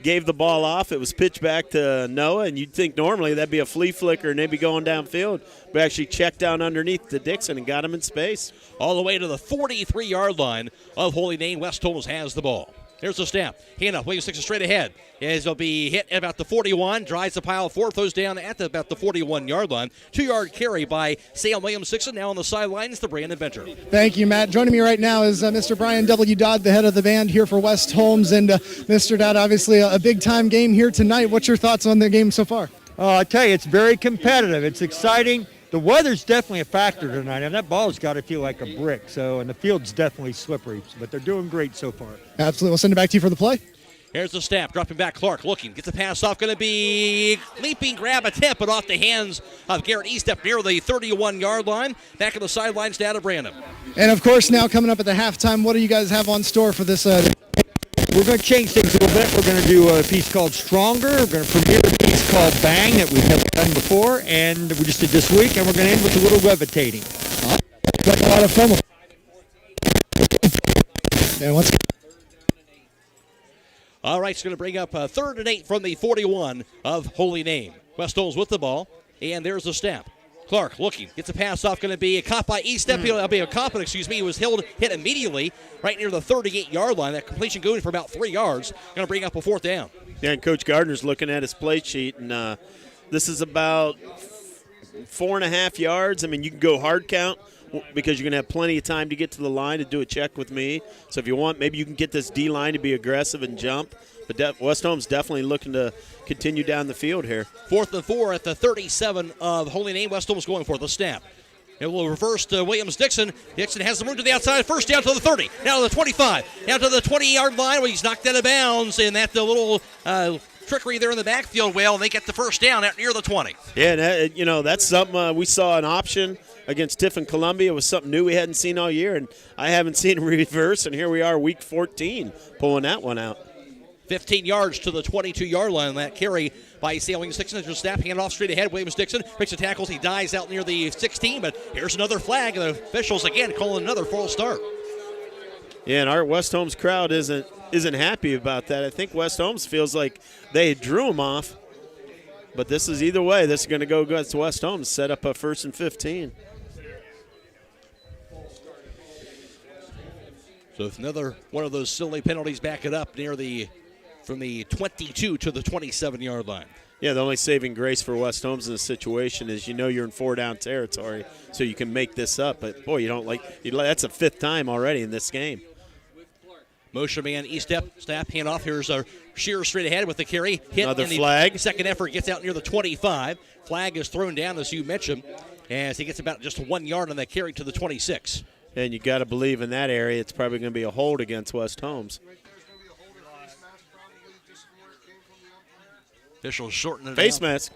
gave the ball off. It was pitched back to Noah, and you'd think normally that'd be a flea flicker and they'd be going downfield, but actually checked down underneath to Dixon and got him in space. All the way to the 43-yard line of Holy Name. West Holmes has the ball. Here's the snap. Hand off. Williams Dixon straight ahead. As he'll be hit at about the 41. Drives the pile 4. Throws down at about the 41-yard line. 2-yard carry by Sam Williams Dixon. Now on the sidelines, the Brandon Venter. Thank you, Matt. Joining me right now is Mr. Brian W. Dodd, the head of the band here for West Holmes. And Mr. Dodd, obviously a big-time game here tonight. What's your thoughts on the game so far? I tell you, it's very competitive. It's exciting. The weather's definitely a factor tonight, and that ball's got to feel like a brick. And the field's definitely slippery, but they're doing great so far. Absolutely. We'll send it back to you for the play. Here's the snap. Dropping back. Clark looking. Gets the pass off. Going to be leaping grab attempt, but off the hands of Garrett Eastep near the 31-yard line. Back on the sidelines down to Brandon. And, of course, now coming up at the halftime, what do you guys have on store for this? We're going to change things a little bit. We're going to do a piece called Stronger. We're going to premiere a piece called Bang that we've never done before, and we just did this week, and we're going to end with a little levitating. Got a lot of fun. And once again, all right, it's going to bring up 3rd and 8 from the 41 of Holy Name. West Holmes with the ball, and there's the snap. Clark looking, gets a pass off, going to be caught by Eastep. He'll be a caught, he was hit immediately right near the 38-yard line. That completion going for about 3 yards. Going to bring up a 4th down. Yeah, and Coach Gardner's looking at his play sheet, and this is about 4.5 yards. I mean, you can go hard count because you're going to have plenty of time to get to the line to do a check with me. So if you want, maybe you can get this D-line to be aggressive and jump. But West Holmes definitely looking to continue down the field here. 4th and 4 at the 37 of Holy Name. West Holmes going for the snap. It will reverse to Williams Dixon. Dixon has the room to the outside. First down to the 30. Now to the 25. Now to the 20-yard line where he's knocked out of bounds. And that the little trickery there in the backfield. Well, they get the first down out near the 20. Yeah, and that's something we saw an option against Tiffin Columbia. It was something new we hadn't seen all year, and I haven't seen reverse. And here we are, week 14, pulling that one out. 15 yards to the 22-yard line. That carry by Sam Williams Dixon. Just snap, hand off straight ahead. Williams Dixon breaks the tackles. He dies out near the 16, but here's another flag, and the officials again calling another false start. Yeah, and our West Holmes crowd isn't happy about that. I think West Holmes feels like they drew him off, but this is either way. This is going to go against West Holmes, set up a 1st and 15. So if another one of those silly penalties back it up near from the 22 to the 27-yard line. Yeah, the only saving grace for West Holmes in this situation is you're in 4-down territory, so you can make this up. But, boy, that's a 5th time already in this game. Motion man, snap, hand off. Here's a Shearer straight ahead with the carry. Hit another flag. Second effort gets out near the 25. Flag is thrown down, as you mentioned, as he gets about just 1 yard on that carry to the 26. And you got to believe in that area it's probably going to be a hold against West Holmes. Officials shorten it. Face mask.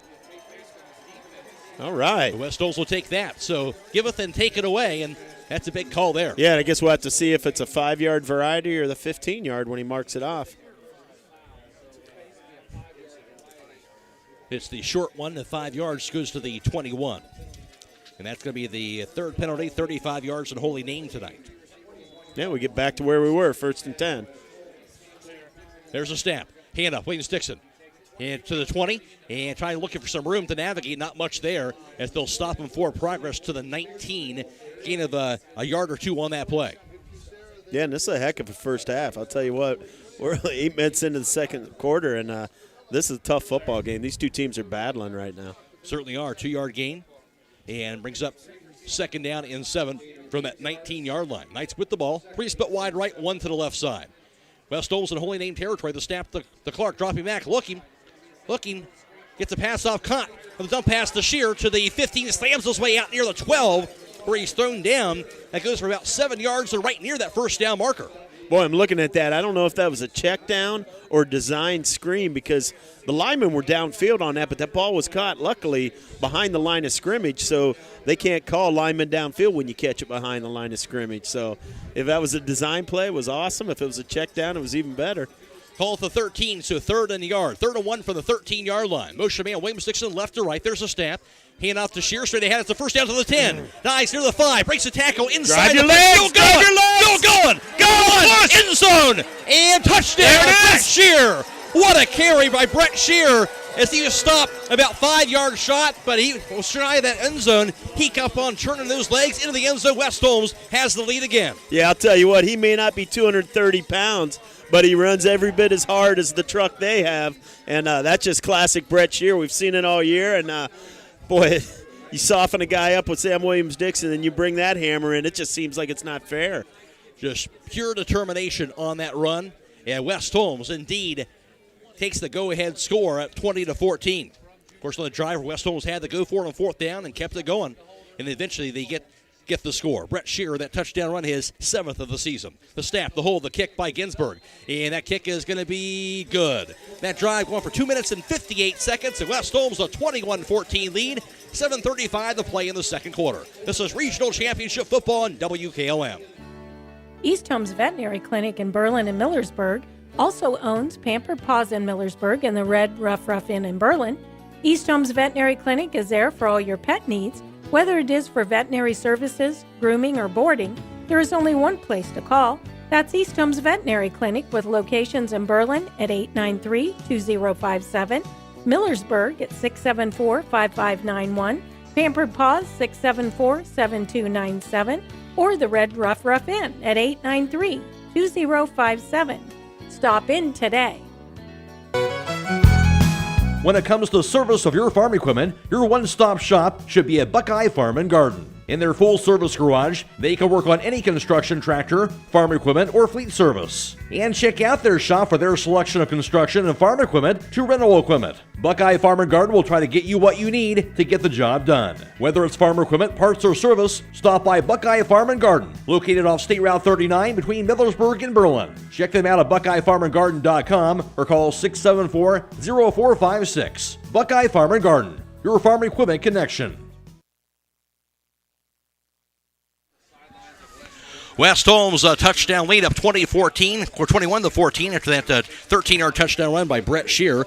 All right. The West Holmes will take that. So giveth and take it away, and that's a big call there. Yeah, I guess we'll have to see if it's a 5-yard variety or the 15-yard when he marks it off. It's the short one. The 5 yards goes to the 21. And that's going to be the 3rd penalty, 35 yards in Holy Name tonight. Yeah, we get back to where we were, 1st and 10. There's a snap. Hand up, Williams Dixon. And to the 20, and trying looking for some room to navigate. Not much there, as they'll stop him for progress to the 19. Gain of a yard or two on that play. Yeah, and this is a heck of a first half. I'll tell you what, we're 8 minutes into the second quarter, and this is a tough football game. These two teams are battling right now. Certainly are. 2-yard gain, and brings up second down and 7 from that 19-yard line. Knights with the ball. 3 split wide right, 1 to the left side. West Holmes in Holy Name territory. The snap to Clark, dropping back, looking. Gets a pass off, caught. From the dump pass to Shear to the 15, slams his way out near the 12, where he's thrown down. That goes for about 7 yards, or right near that first down marker. Boy, I'm looking at that. I don't know if that was a check down or design screen, because the linemen were downfield on that, but that ball was caught, luckily, behind the line of scrimmage, so they can't call linemen downfield when you catch it behind the line of scrimmage. So if that was a design play, it was awesome. If it was a check down, it was even better. Call it the 13, so 3rd and a yard. 3rd and 1 from the 13-yard line. Motion man, Williams Dixon left to right. There's a snap. Hand off to Shear, straight ahead. It's the first down to the 10. Nice, near the 5. Breaks the tackle inside. Drive your legs. Still going. End zone. And touchdown. Brett Shear. What a carry by Brett Shear as he was stopped about 5-yard shot, but he was shy of that end zone. He kept on turning those legs into the end zone. West Holmes has the lead again. Yeah, I'll tell you what, he may not be 230 pounds, but he runs every bit as hard as the truck they have, and that's just classic Brett Shear. We've seen it all year, and boy, you soften a guy up with Sam Williams-Dixon and you bring that hammer in, it just seems like it's not fair. Just pure determination on that run, and West Holmes indeed takes the go-ahead score at 20-14. Of course, on the drive, West Holmes had to go for it on 4th down and kept it going, and eventually they get the score. Brett Shear, that touchdown run, his 7th of the season. The snap, the hold, the kick by Ginsburg, and that kick is going to be good. That drive going for 2 minutes and 58 seconds, and West Holmes a 21-14 lead. 7:35 to play in the second quarter. This is Regional Championship Football on WKLM. East Holmes Veterinary Clinic in Berlin and Millersburg also owns Pampered Paws in Millersburg and the Red Rough Inn in Berlin. East Holmes Veterinary Clinic is there for all your pet needs. Whether it is for veterinary services, grooming, or boarding, there is only one place to call. That's East Holmes Veterinary Clinic with locations in Berlin at 893-2057, Millersburg at 674-5591, Pampered Paws 674-7297, or the Red Rough Inn at 893-2057. Stop in today. When it comes to the service of your farm equipment, your one-stop shop should be at Buckeye Farm and Garden. In their full-service garage, they can work on any construction tractor, farm equipment, or fleet service. And check out their shop for their selection of construction and farm equipment to rental equipment. Buckeye Farm and Garden will try to get you what you need to get the job done. Whether it's farm equipment, parts, or service, stop by Buckeye Farm and Garden, located off State Route 39 between Millersburg and Berlin. Check them out at BuckeyeFarmandGarden.com or call 674-0456. Buckeye Farm and Garden, your farm equipment connection. West Holmes touchdown lead up 20-14, or 21-14 after that 13-yard touchdown run by Brett Shear.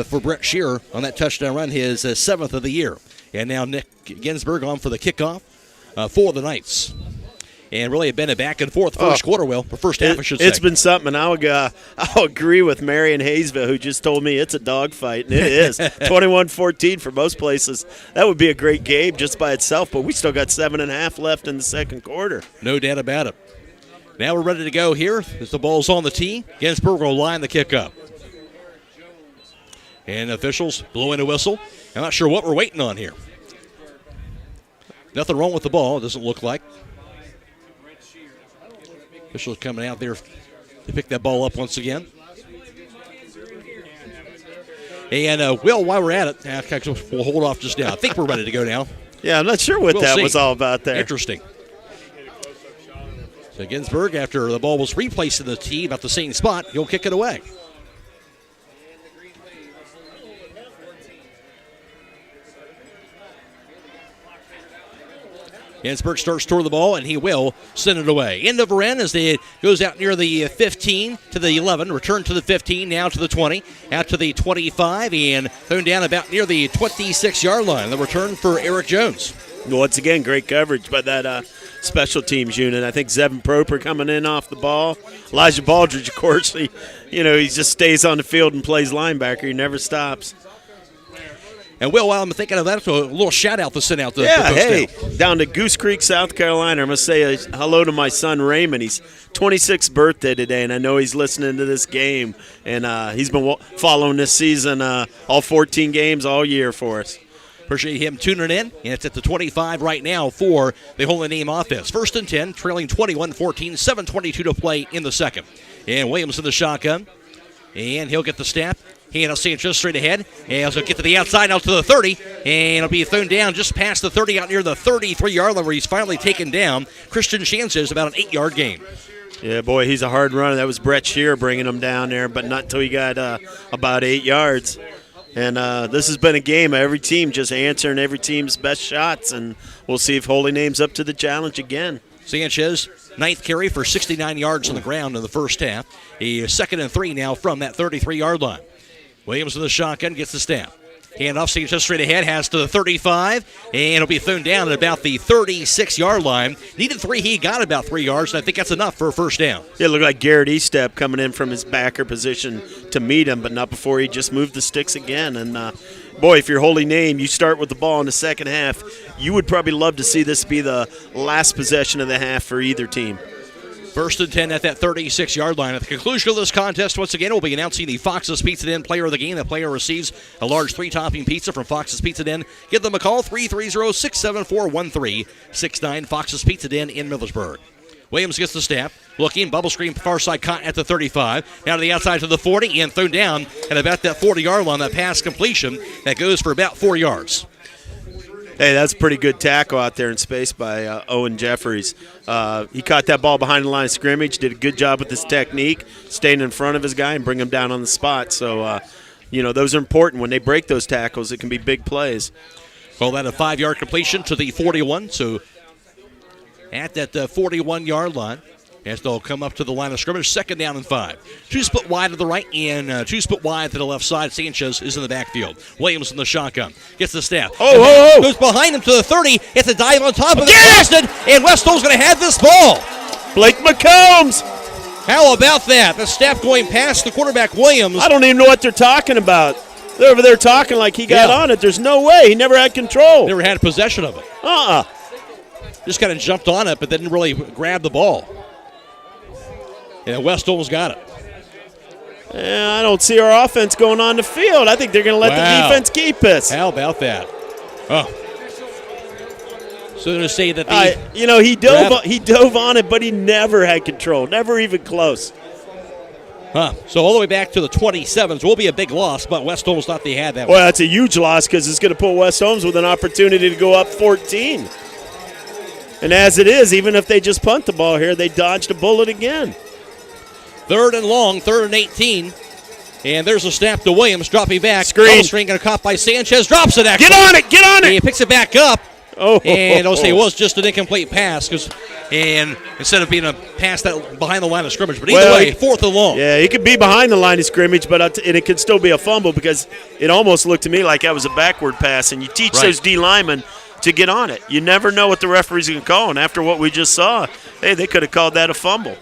For Brett Shear on that touchdown run, his 7th of the year. And now Nick Ginsburg on for the kickoff for the Knights. And really been a back and forth first quarter, first half, I should say. It's been something, and I'll agree with Marion Hayesville, who just told me it's a dogfight, and it is. 21-14 for most places. That would be a great game just by itself, but we still got 7.5 left in the second quarter. No doubt about it. Now we're ready to go here as the ball's on the tee. Ginsburg will line the kick up. And officials blowing a whistle. I'm not sure what we're waiting on here. Nothing wrong with the ball, it doesn't look like. Officials coming out there to pick that ball up once again. And, while we're at it, we'll hold off just now. I think we're ready to go now. Yeah, I'm not sure what that was all about there. Interesting. So Ginsburg, after the ball was replaced in the tee, about the same spot, he'll kick it away. Ginsburg starts toward the ball, and he will send it away. End over end as it goes out near the 15 to the 11, return to the 15, now to the 20, out to the 25, and thrown down about near the 26-yard line. The return for Eric Jones. Once again, great coverage by that special teams unit. I think Zevin Proper coming in off the ball. Elijah Baldridge, of course, he just stays on the field and plays linebacker. He never stops. And, Will, while I'm thinking of that, so a little shout-out to send out to Yeah, folks hey, now. down to Goose Creek, South Carolina. I'm going to say hello to my son Raymond. He's 26th birthday today, and I know he's listening to this game. And he's been following this season, all 14 games all year for us. Appreciate him tuning in, and it's at the 25 right now for the Holy Name offense. 1st and 10, trailing 21-14, 7:22 to play in the second. And Williams in the shotgun, and he'll get the snap. Hand off Sanchez straight ahead, and he'll get to the outside, out to the 30, and it'll be thrown down just past the 30, out near the 33-yard line where he's finally taken down. Christian Sanchez, about an 8-yard gain. Yeah, boy, he's a hard runner. That was Brett Shear bringing him down there, but not until he got about 8 yards. And this has been a game of every team just answering every team's best shots, and we'll see if Holy Name's up to the challenge again. Sanchez, 9th carry for 69 yards on the ground in the first half. He is 2nd and 3 now from that 33-yard line. Williams with the shotgun, gets the snap. Handoff, Sanchez straight ahead, has to the 35, and it'll be thrown down at about the 36-yard line. Needed 3, he got about 3 yards, and I think that's enough for a first down. It looked like Garrett Estep coming in from his backer position to meet him, but not before he just moved the sticks again. And, boy, if you're Holy Name, you start with the ball in the second half, you would probably love to see this be the last possession of the half for either team. 1st and 10 at that 36-yard line. At the conclusion of this contest, once again, we'll be announcing the Fox's Pizza Den player of the game. The player receives a large 3-topping pizza from Fox's Pizza Den. Give them a call, 330-674-1369, Fox's Pizza Den in Millersburg. Williams gets the snap, looking, bubble screen, far side caught at the 35, down to the outside to the 40, and thrown down at about that 40-yard line. That pass completion that goes for about 4 yards. Hey, that's a pretty good tackle out there in space by Owen Jeffries. He caught that ball behind the line of scrimmage, did a good job with his technique, staying in front of his guy and bring him down on the spot. So, those are important. When they break those tackles, it can be big plays. Call that a 5-yard completion to the 41. So at that 41-yard line, as they'll come up to the line of scrimmage, 2nd down and 5. 2 split wide to the right and 2 split wide to the left side. Sanchez is in the backfield. Williams in the shotgun. Gets the snap. Goes behind him to the 30. It's a dive on top of it. And West Holmes going to have this ball. Blake McCombs. How about that? The snap going past the quarterback, Williams. I don't even know what they're talking about. They're over there talking like he got on it. There's no way. He never had control. Never had possession of it. Just kind of jumped on it, but didn't really grab the ball. And West Holmes got it. I don't see our offense going on the field. I think they're going to let the defense keep us. How about that? Oh. So they're going to say that he dove on it, but he never had control. Never even close. So all the way back to the 27s will be a big loss, but West Holmes thought they had that Well, one. that's a huge loss because it's going to put West Holmes with an opportunity to go up 14. And as it is, even if they just punt the ball here, they dodged a bullet again. 3rd and long, 3rd and 18. And there's a snap to Williams, dropping back. Screen. Going to caught by Sanchez. Drops it, actually. Get on it! He picks it back up. And I'll say it was was just an incomplete pass, and instead of being a pass that behind the line of scrimmage. But either way, 4th and long. Yeah, he could be behind the line of scrimmage, but and it could still be a fumble because it almost looked to me like that was a backward pass. And you teach those D linemen to get on it. You never know what the referee's going to call, and after what we just saw, hey, they could have called that a fumble.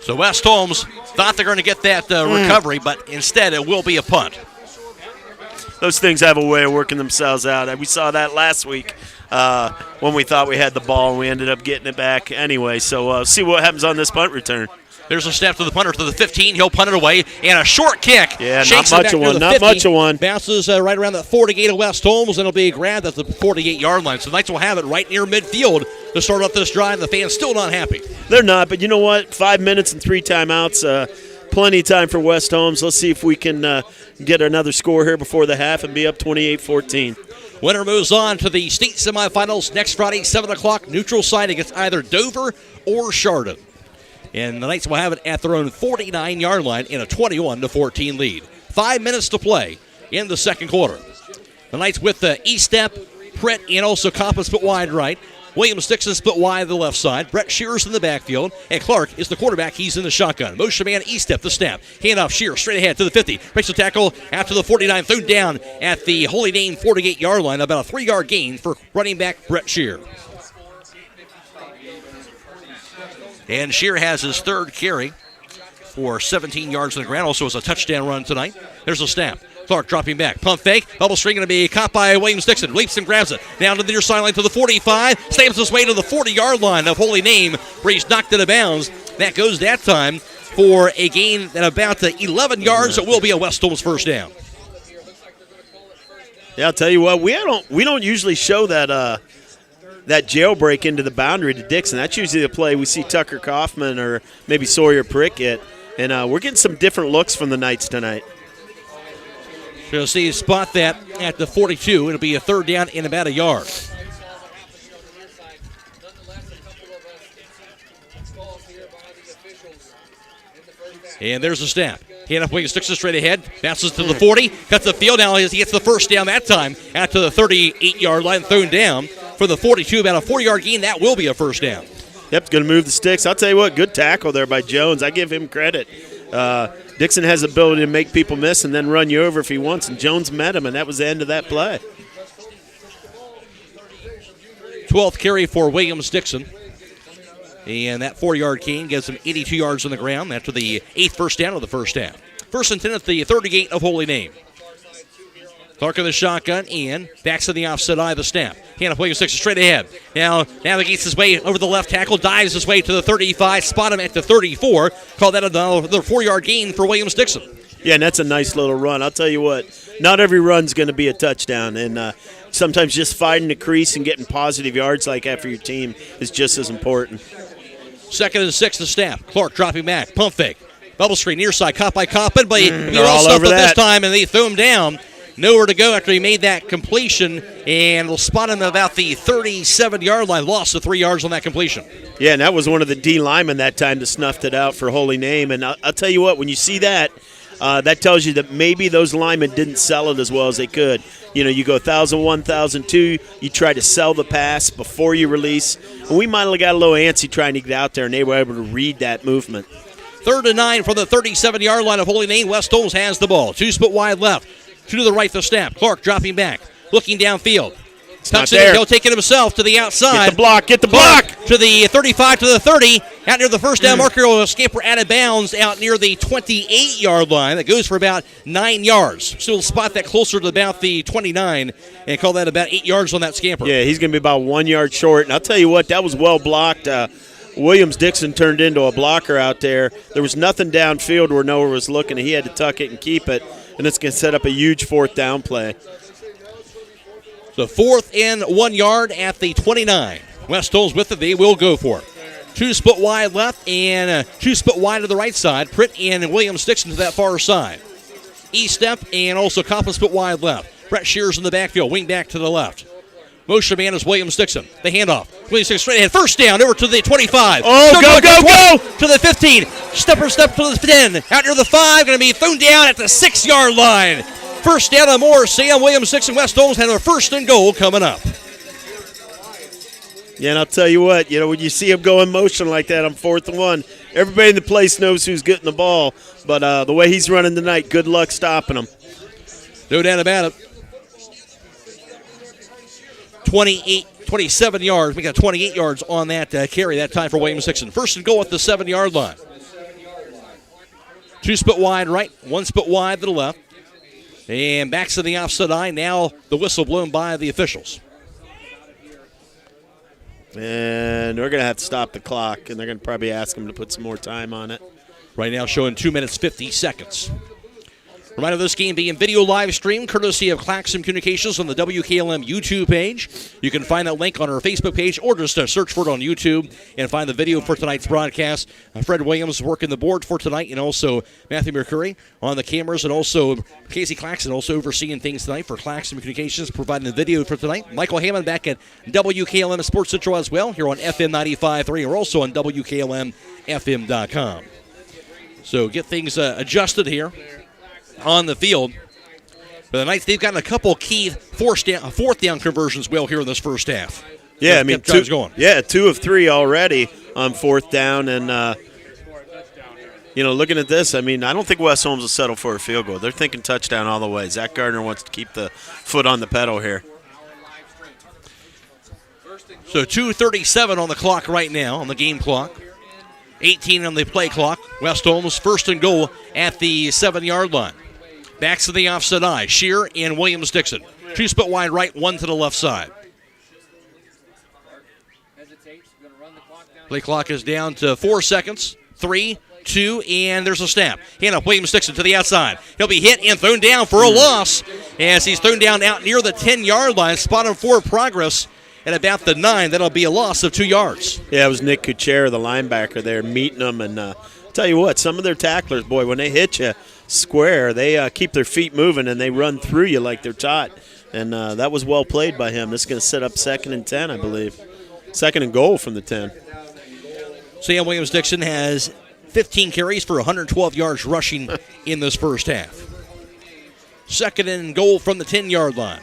So West Holmes thought they're going to get that recovery, but instead it will be a punt. Those things have a way of working themselves out. We saw that last week when we thought we had the ball, and we ended up getting it back anyway. So see what happens on this punt return. There's a snap to the punter to the 15. He'll punt it away, and a short kick. Yeah, not much of one. Not much of one. Bounces right around that 48 of West Holmes, and it'll be grabbed at the 48-yard line. So the Knights will have it right near midfield to start off this drive. The fans still not happy. They're not, but you know what? 5 minutes and 3 timeouts. Plenty of time for West Holmes. Let's see if we can get another score here before the half and be up 28-14. Winner moves on to the state semifinals next Friday, 7 o'clock, neutral site against either Dover or Chardon. And the Knights will have it at their own 49-yard line in a 21-14 lead. 5 minutes to play in the second quarter. The Knights with the E-step, Pritt, and also Coppa split wide right. Williams Dixon split wide to the left side. Brett Shear's in the backfield. And Clark is the quarterback. He's in the shotgun. Motion man, E-step, the snap. Handoff, Shear straight ahead to the 50. Breaks the tackle after the 49. Thrown down at the Holy Name 48-yard line. About a 3-yard gain for running back Brett Shear. And Shear has his 3rd carry for 17 yards on the ground. Also has a touchdown run tonight. There's a snap. Clark dropping back. Pump fake. Bubble string going to be caught by Williams-Dixon. Leaps and grabs it. Down to the near sideline to the 45. Stamps his way to the 40-yard line of Holy Name, where he's knocked out of bounds. That goes that time for a gain at about 11 yards. It will be a West Holmes first down. Yeah, I'll tell you what, we don't usually show that jailbreak into the boundary to Dixon. That's usually the play we see Tucker Kaufman or maybe Sawyer Prickett. And we're getting some different looks from the Knights tonight. You'll see you spot that at the 42. It'll be a third down in about a yard. And there's the snap. Hand up, Williams-Dixon straight ahead. Bounces to the 40. Cuts the field. Now he gets the first down that time out to the 38-yard line. Thrown down for the 42. About a 4-yard gain. That will be a first down. Yep, going to move the sticks. I'll tell you what, good tackle there by Jones. I give him credit. Dixon has the ability to make people miss and then run you over if he wants, and Jones met him, and that was the end of that play. 12th carry for Williams-Dixon. And that 4-yard gain gives him 82 yards on the ground after the 8th first down of the first half. First and 10 at the 38 of Holy Name. Clark in the shotgun and backs in the offset eye of the snap. Hand up Williams-Dixon straight ahead. Now navigates his way over the left tackle, dives his way to the 35, spot him at the 34. Call that another 4-yard gain for Williams-Dixon. Yeah, and that's a nice little run. I'll tell you what, not every run's going to be a touchdown, and sometimes just finding the crease and getting positive yards like that for your team is just as important. 2nd and 6 to snap. Clark dropping back, pump fake. Bubble screen near side, caught by Coppin, but he all over that this time, and they threw him down. Nowhere to go after he made that completion, and we'll spot him about the 37-yard line. Lost the 3 yards on that completion. Yeah, and that was one of the D linemen that time that snuffed it out for Holy Name. And I'll tell you what, when you see that, that tells you that maybe those linemen didn't sell it as well as they could. You know, you go 1,001, 1,002, you try to sell the pass before you release. And we might have got a little antsy trying to get out there, and they were able to read that movement. 3rd and 9 from the 37-yard line of Holy Name. West Holmes has the ball. 2 split wide left. 2 to the right, the snap. Clark dropping back, looking downfield. Tucks it in, he'll take it himself to the outside. Get the block. To the 35, to the 30. Out near the first down marker, will scamper out of bounds out near the 28-yard line. That goes for about 9 yards. So we'll spot that closer to about the 29 and call that about 8 yards on that scamper. Yeah, he's going to be about 1 yard short. And I'll tell you what, that was well blocked. Williams-Dixon turned into a blocker out there. There was nothing downfield where Noah was looking. He had to tuck it and keep it. And it's going to set up a huge 4th down play. So 4th and 1 yard at the 29. West Holmes with it. They will go for it. 2 split wide left and 2 split wide to the right side. Pritt and Williams-Dixon to that far side. E-step and also Coppin split wide left. Brett Shears in the backfield. Wing back to the left. Motion man is Williams-Dixon. The handoff. Williams-Dixon straight ahead. First down over to the 25. Oh, go! To the 15. Step to the 10. Out near the 5. Going to be thrown down at the 6-yard line. First down on more. Sam Williams-Dixon. West Holmes had a 1st and goal coming up. Yeah, and I'll tell you what, when you see him go in motion like that on 4th and 1, everybody in the place knows who's getting the ball. But the way he's running tonight, good luck stopping him. No doubt about it. 27 yards. We got 28 yards on that carry that time for Williams-Dixon. 1st and goal at the 7-yard line. 2 split wide right, 1 split wide to the left. And backs to the offset eye. Now the whistle blown by the officials. And we're going to have to stop the clock, and they're going to probably ask him to put some more time on it. Right now showing 2 minutes, 50 seconds. Reminder of this game being video live stream courtesy of Claxon Communications on the WKLM YouTube page. You can find that link on our Facebook page or just search for it on YouTube and find the video for tonight's broadcast. Fred Williams working the board for tonight, and also Matthew Mercuri on the cameras, and also Casey Claxon also overseeing things tonight for Claxon Communications, providing the video for tonight. Michael Hammond back at WKLM Sports Central as well, here on FM 95.3 or also on WKLM-FM.com. So get things adjusted here on the field. For the Knights, they've gotten a couple key 4th down conversions well here in this first half. Yeah, I mean, 2 of 3 already on 4th down. And, looking at this, I mean, I don't think West Holmes will settle for a field goal. They're thinking touchdown all the way. Zach Gardner wants to keep the foot on the pedal here. So 2:37 on the clock right now, on the game clock. 18 on the play clock. West Holmes 1st and goal at the 7-yard line. Backs to the offset eye. Shear and Williams-Dixon. 2 split wide right, 1 to the left side. Play clock is down to 4 seconds. 3, 2, and there's a snap. Hand up Williams-Dixon to the outside. He'll be hit and thrown down for a loss as he's thrown down out near the 10-yard line. Spot him for progress at about the 9. That'll be a loss of 2 yards. Yeah, it was Nick Kuchera, the linebacker there, meeting them. And tell you what, some of their tacklers, boy, when they hit you square, they keep their feet moving and they run through you like they're taught. And that was well played by him. This is going to set up 2nd and 10, I believe. 2nd and goal from the 10. Sam Williams-Dixon has 15 carries for 112 yards rushing in this first half. 2nd and goal from the 10-yard line.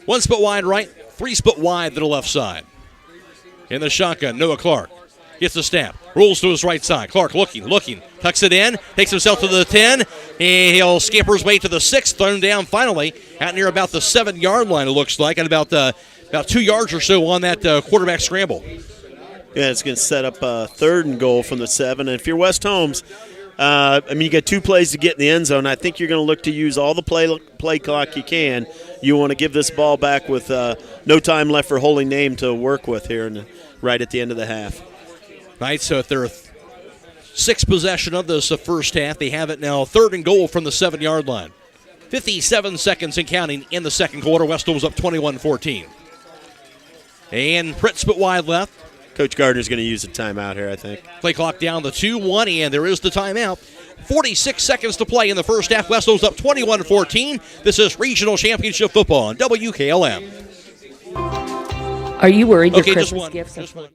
1 split wide right, 3 split wide to the left side. In the shotgun, Noah Clark gets the snap, rolls to his right side. Clark looking, tucks it in, takes himself to the 10, and he'll scamper his way to the 6, thrown down finally out near about the 7-yard line, it looks like, and about 2 yards or so on that quarterback scramble. Yeah, it's going to set up 3rd and goal from the 7. And if you're West Holmes, you got 2 plays to get in the end zone. I think you're going to look to use all the play clock you can. You want to give this ball back with no time left for Holy Name to work with here right at the end of the half. Right, so if they're 6th possession of this first half, they have it now 3rd and goal from the 7-yard line. 57 seconds and counting in the second quarter. West Holmes up 21-14. And Pritz split wide left. Coach Gardner's going to use a timeout here, I think. Play clock down to 2-1, and there is the timeout. 46 seconds to play in the first half. West Holmes up 21-14. This is Regional Championship Football on WKLM. Are you worried your Okay, Christmas gifts are floating?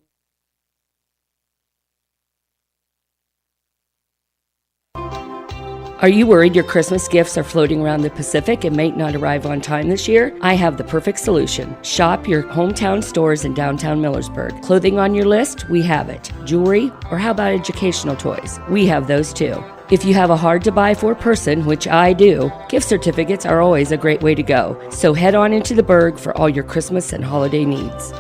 Are you worried your Christmas gifts are floating around the Pacific and may not arrive on time this year? I have the perfect solution. Shop your hometown stores in downtown Millersburg. Clothing on your list? We have it. Jewelry? Or how about educational toys? We have those too. If you have a hard-to-buy-for person, which I do, gift certificates are always a great way to go. So head on into the Burg for all your Christmas and holiday needs.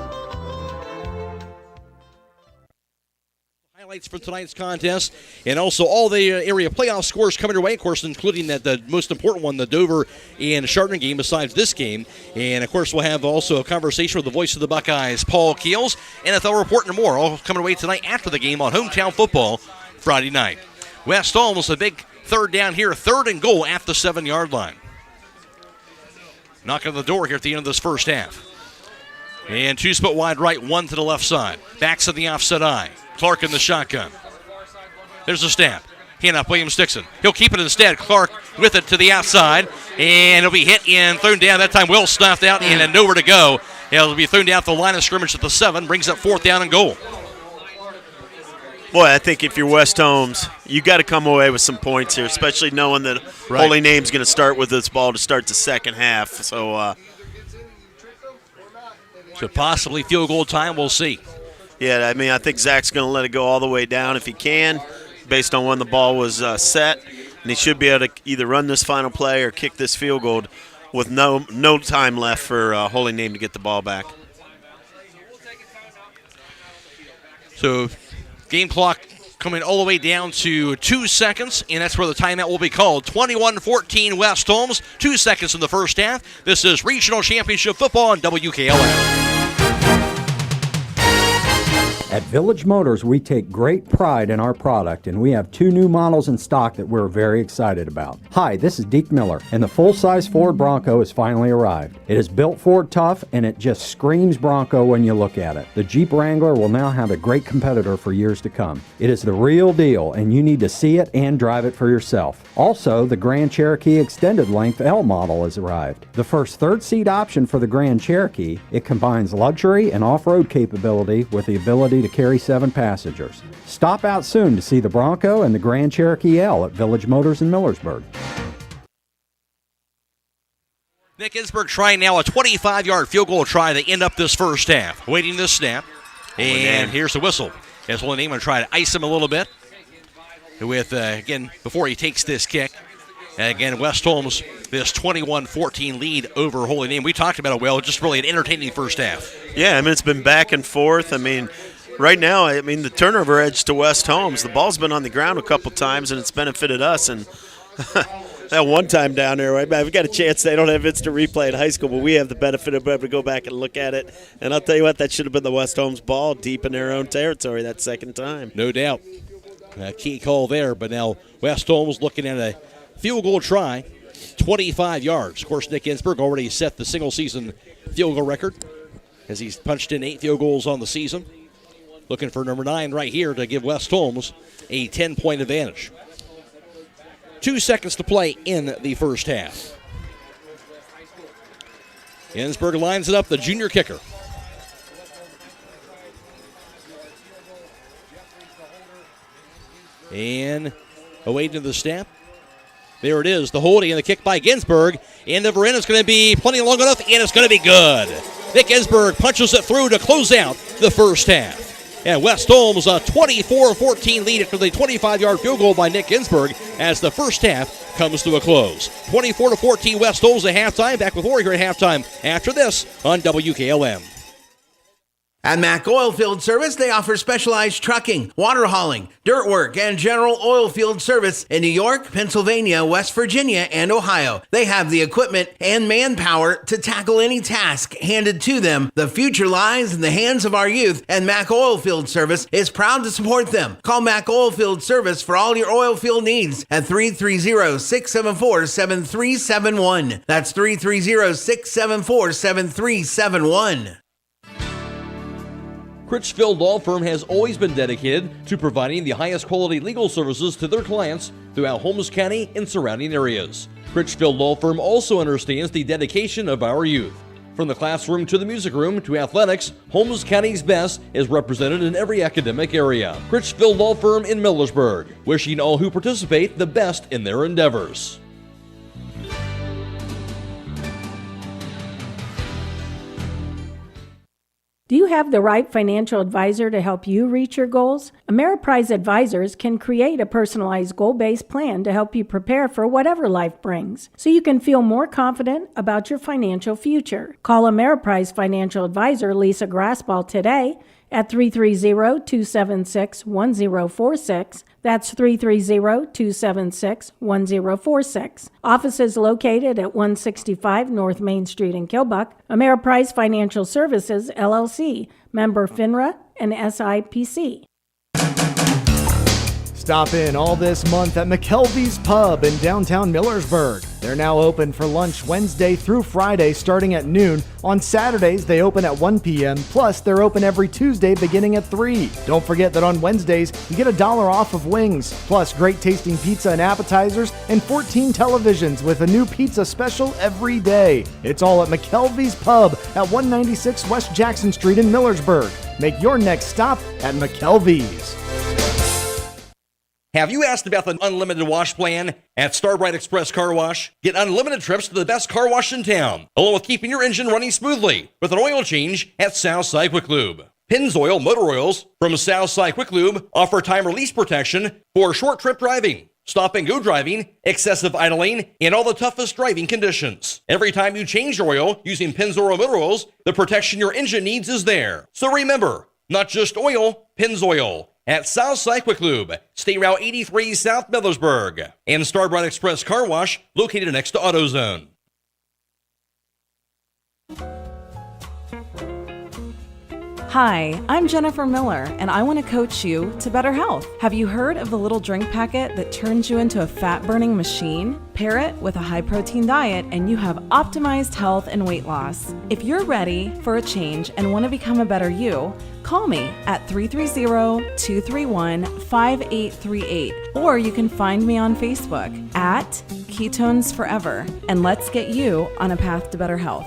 Highlights for tonight's contest, and also all the area playoff scores coming your way, of course, including the most important one, the Dover and Chardon game besides this game. And, of course, we'll have also a conversation with the voice of the Buckeyes, Paul Keels, NFL report and more, all coming away tonight after the game on Hometown Football Friday night. West Holmes, a big 3rd down here, 3rd and goal at the 7-yard line. Knocking on the door here at the end of this first half. And 2 split wide right, 1 to the left side. Backs to the offset eye. Clark in the shotgun. There's a snap. Hand up Williams-Dixon. He'll keep it instead. Clark with it to the outside. And he'll be hit and thrown down. That time well snuffed out and nowhere to go. It'll be thrown down at the line of scrimmage at the 7. Brings up 4th down and goal. Boy, I think if you're West Holmes, you got to come away with some points here, especially knowing that Holy Name's going to start with this ball to start the second half. So possibly field goal time. We'll see. Yeah, I think Zach's going to let it go all the way down if he can, based on when the ball was set. And he should be able to either run this final play or kick this field goal with no time left for Holy Name to get the ball back. So game clock coming all the way down to 2 seconds, and that's where the timeout will be called. 21-14 West Holmes, 2 seconds in the first half. This is Regional Championship Football on WKLM. At Village Motors, we take great pride in our product, and we have 2 new models in stock that we're very excited about. Hi, this is Deke Miller, and the full-size Ford Bronco has finally arrived. It is built Ford tough, and it just screams Bronco when you look at it. The Jeep Wrangler will now have a great competitor for years to come. It is the real deal, and you need to see it and drive it for yourself. Also, the Grand Cherokee Extended Length L model has arrived. The first third-seat option for the Grand Cherokee, it combines luxury and off-road capability with the ability to carry 7 passengers. Stop out soon to see the Bronco and the Grand Cherokee L at Village Motors in Millersburg. Nick Ginsburg trying now a 25-yard field goal try to end up this first half. Waiting this snap. And here's the whistle. As Holy Name going to try to ice him a little bit. With, again, before he takes this kick. And again, West Holmes, this 21-14 lead over Holy Name. We talked about it well, just really an entertaining first half. Yeah, it's been back and forth. Right now, the turnover edge to West Holmes. The ball's been on the ground a couple times, and it's benefited us. And That one time down there, right? We've got a chance. They don't have instant replay in high school, but we have the benefit of being able to go back and look at it. And I'll tell you what, that should have been the West Holmes ball deep in their own territory that second time. No doubt. A key call there, but now West Holmes looking at a field goal try, 25 yards. Of course, Nick Ginsburg already set the single-season field goal record as he's punched in 8 field goals on the season. Looking for number 9 right here to give West Holmes a 10-point advantage. 2 seconds to play in the first half. Ginsburg lines it up, the junior kicker. And away to the snap. There it is, the holding and the kick by Ginsburg. And the end is going to be plenty long enough, and it's going to be good. Nick Ginsburg punches it through to close out the first half. And West Holmes a 24-14 lead after the 25-yard field goal by Nick Ginsburg as the first half comes to a close. 24-14 West Holmes at halftime. Back with more here at halftime after this on WKLM. At Mack Oilfield Service, they offer specialized trucking, water hauling, dirt work, and general oil field service in New York, Pennsylvania, West Virginia, and Ohio. They have the equipment and manpower to tackle any task handed to them. The future lies in the hands of our youth, and Mack Oilfield Service is proud to support them. Call Mack Oilfield Service for all your oil field needs at 330-674-7371. That's 330-674-7371. Critchfield Law Firm has always been dedicated to providing the highest quality legal services to their clients throughout Holmes County and surrounding areas. Critchfield Law Firm also understands the dedication of our youth. From the classroom to the music room to athletics, Holmes County's best is represented in every academic area. Critchfield Law Firm in Millersburg, wishing all who participate the best in their endeavors. Do you have the right financial advisor to help you reach your goals? Ameriprise Advisors can create a personalized goal-based plan to help you prepare for whatever life brings, so you can feel more confident about your financial future. Call Ameriprise Financial Advisor Lisa Graspal today at 330-276-1046. That's 330-276-1046. Office is located at 165 North Main Street in Kilbuck. Ameriprise Financial Services, LLC. Member FINRA and SIPC. Stop in all this month at McKelvey's Pub in downtown Millersburg. They're now open for lunch Wednesday through Friday starting at noon. On Saturdays, they open at 1 p.m. Plus, they're open every Tuesday beginning at 3. Don't forget that on Wednesdays, you get $1 off of wings. Plus, great tasting pizza and appetizers and 14 televisions with a new pizza special every day. It's all at McKelvey's Pub at 196 West Jackson Street in Millersburg. Make your next stop at McKelvey's. Have you asked about the unlimited wash plan at Starbright Express Car Wash? Get unlimited trips to the best car wash in town, along with keeping your engine running smoothly with an oil change at Southside Quick Lube. Pennzoil Motor Oils from Southside Quick Lube offer time release protection for short trip driving, stop and go driving, excessive idling, and all the toughest driving conditions. Every time you change your oil using Pennzoil Motor Oils, the protection your engine needs is there. So remember, not just oil, Pennzoil. At Southside Quick Lube, State Route 83 South Millersburg, and Starbright Express Car Wash located next to AutoZone. Hi, I'm Jennifer Miller, and I want to coach you to better health. Have you heard of the little drink packet that turns you into a fat-burning machine? Pair it with a high-protein diet, and you have optimized health and weight loss. If you're ready for a change and want to become a better you, call me at 330-231-5838, or you can find me on Facebook at Ketones Forever, and let's get you on a path to better health.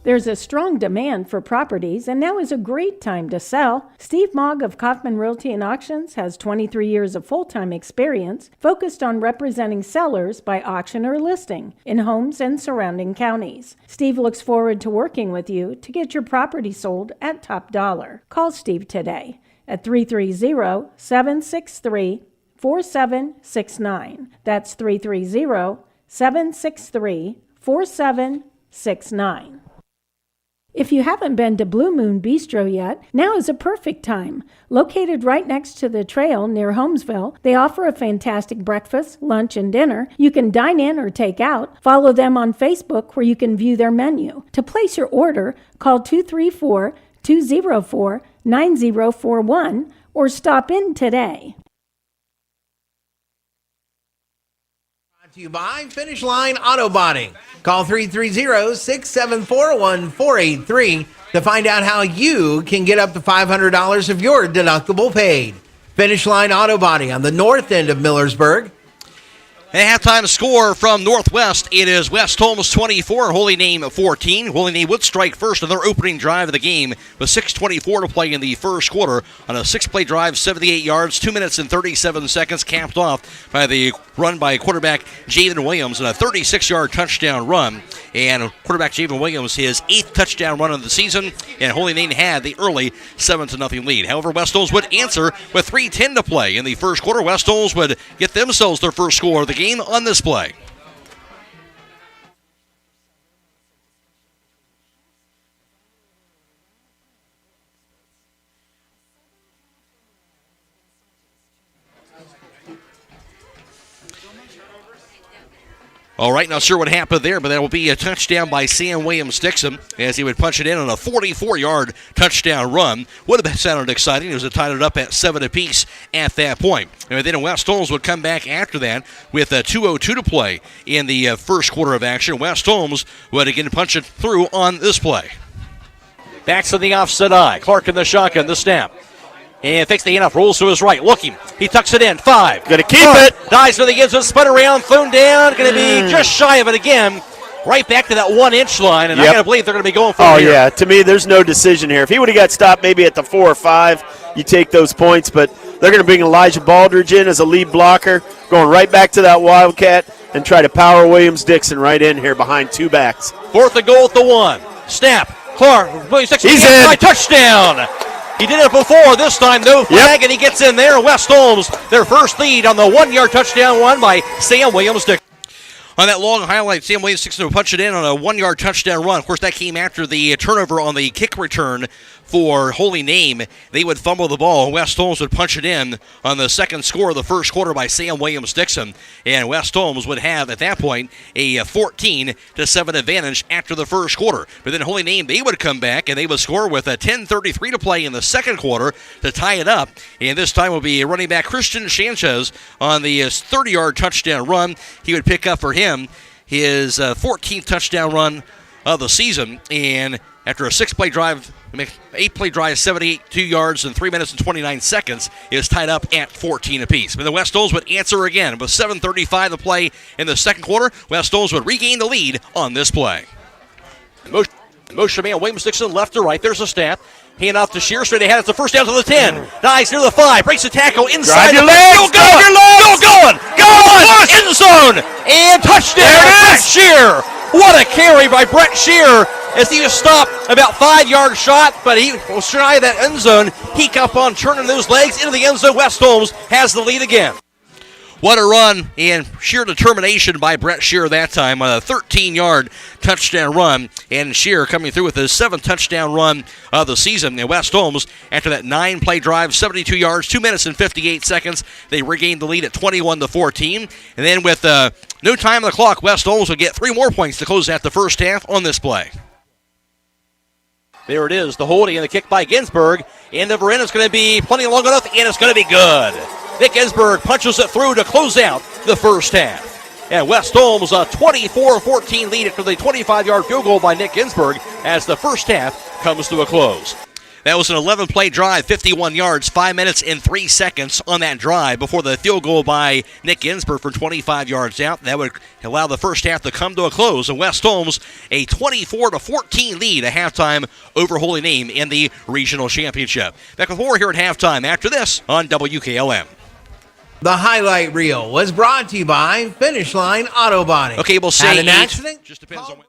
There's a strong demand for properties, and now is a great time to sell. Steve Mogg of Kaufman Realty and Auctions has 23 years of full-time experience focused on representing sellers by auction or listing in Holmes and surrounding counties. Steve looks forward to working with you to get your property sold at top dollar. Call Steve today at 330-763-4769. That's 330-763-4769. If you haven't been to Blue Moon Bistro yet, now is a perfect time. Located right next to the trail near Holmesville, they offer a fantastic breakfast, lunch, and dinner. You can dine in or take out. Follow them on Facebook where you can view their menu. To place your order, call 234-204-9041 or stop in today. Brought to you by Finish Line Auto Body. Call 330-674-1483 to find out how you can get up to $500 of your deductible paid. Finish Line Auto Body on the north end of Millersburg. A halftime score from Northwest. It is West Holmes 24, Holy Name 14. Holy Name would strike first on their opening drive of the game with 6:24 to play in the first quarter on a 6-play drive, 78 yards, 2 minutes and 37 seconds, capped off by the run by quarterback Jaden Williams and a 36-yard touchdown run. And quarterback Jaden Williams, his 8th touchdown run of the season, and Holy Name had the early 7-0 lead. However, West Holmes would answer with 3:10 to play in the first quarter. West Holmes would get themselves their first score of the game on this play. All right, not sure what happened there, but that will be a touchdown by Sam Williams-Dixon as he would punch it in on a 44-yard touchdown run. Would have sounded exciting. It was tied it up at 7 apiece at that point. And then West Holmes would come back after that with a 2:02 to play in the first quarter of action. West Holmes would again punch it through on this play. Backs to the offset eye. Clark in the shotgun, the snap. And takes the handoff, rolls to his right, looking. He tucks it in, 5. Gonna keep it. Dives for the end zone, spun around, thrown down. Gonna be just shy of it again. Right back to that 1-inch line, and I gotta believe they're gonna be going for it. Oh, here. yeah. To me, there's no decision here. If he would have got stopped maybe at the 4 or 5, you take those points, but they're gonna bring Elijah Baldridge in as a lead blocker, going right back to that Wildcat and try to power Williams-Dixon right in here behind 2 backs. 4th and goal at the 1. Snap. Clark, Williams-Dixon. He's in. Touchdown. He did it before. This time, no flag, and he gets in there. West Holmes, their first lead on the 1-yard touchdown run by Sam Williams-Dixon. On that long highlight, Sam Williams-Dixon would punch it in on a 1-yard touchdown run. Of course, that came after the turnover on the kick return for Holy Name. They would fumble the ball. West Holmes would punch it in on the second score of the first quarter by Sam Williams-Dixon. And West Holmes would have, at that point, a 14-7 advantage after the first quarter. But then Holy Name, they would come back, and they would score with a 10:33 to play in the second quarter to tie it up. And this time will be running back Christian Sanchez on the 30-yard touchdown run. He would pick up for him his 14th touchdown run of the season. And after a 6-play drive, 8-play drive, 72 yards in 3 minutes and 29 seconds, is tied up at 14 apiece. But the West Holmes would answer again with 7:35 to play in the second quarter. West Holmes would regain the lead on this play. Motion man Williams-Dixon left to right. There's a snap. Hand off to Shear, straight ahead. It's the first down to the 10. Dives near the 5. Breaks the tackle inside. Drive your legs. Still going. End zone. And touchdown. Brett Shear. What a carry by Brett Shear as he was stopped about 5-yard shot, but he was shy of that end zone. He kept on turning those legs into the end zone. West Holmes has the lead again. What a run and sheer determination by Brett Shear that time on a 13-yard touchdown run. And Shear coming through with his 7th touchdown run of the season. And West Holmes, after that 9-play drive, 72 yards, 2 minutes and 58 seconds, they regained the lead at 21-14. And then with no time on the clock, West Holmes would get 3 more points to close out the first half on this play. There it is, the holding and the kick by Ginsburg. And the end is going to be plenty long enough, and it's going to be good. Nick Ginsburg punches it through to close out the first half. And West Holmes a 24-14 lead after the 25-yard field goal by Nick Ginsburg as the first half comes to a close. That was an 11-play drive, 51 yards, 5 minutes and 3 seconds on that drive before the field goal by Nick Ginsburg for 25 yards out. That would allow the first half to come to a close. And West Holmes a 24-14 lead at halftime over Holy Name in the regional championship. Back with more here at halftime after this on WKLM. The highlight reel was brought to you by Finish Line Auto Body. Okay, we'll say Had an 8. accident? Just depends on when.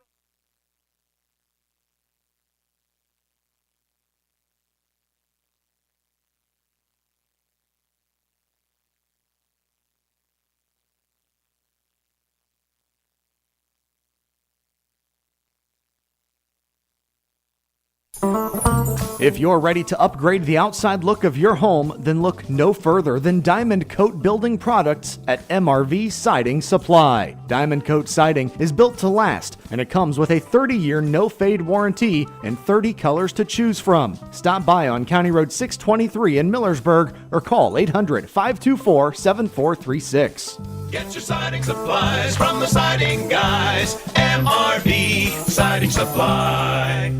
If you're ready to upgrade the outside look of your home, then look no further than Diamond Coat Building Products at MRV Siding Supply. Diamond Coat Siding is built to last, and it comes with a 30-year no-fade warranty and 30 colors to choose from. Stop by on County Road 623 in Millersburg or call 800-524-7436. Get your siding supplies from the siding guys. MRV Siding Supply.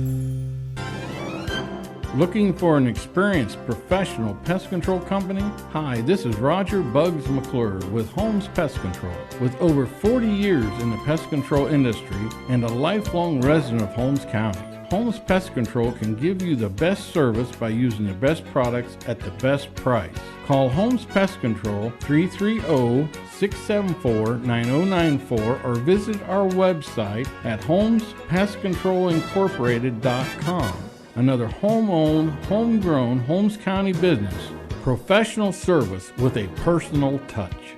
Looking for an experienced professional pest control company? Hi, this is Roger Bugs McClure with Holmes Pest Control. With over 40 years in the pest control industry and a lifelong resident of Holmes County, Holmes Pest Control can give you the best service by using the best products at the best price. Call Holmes Pest Control 330-674-9094 or visit our website at holmespestcontrolincorporated.com. Another home-owned, homegrown Holmes County business. Professional service with a personal touch.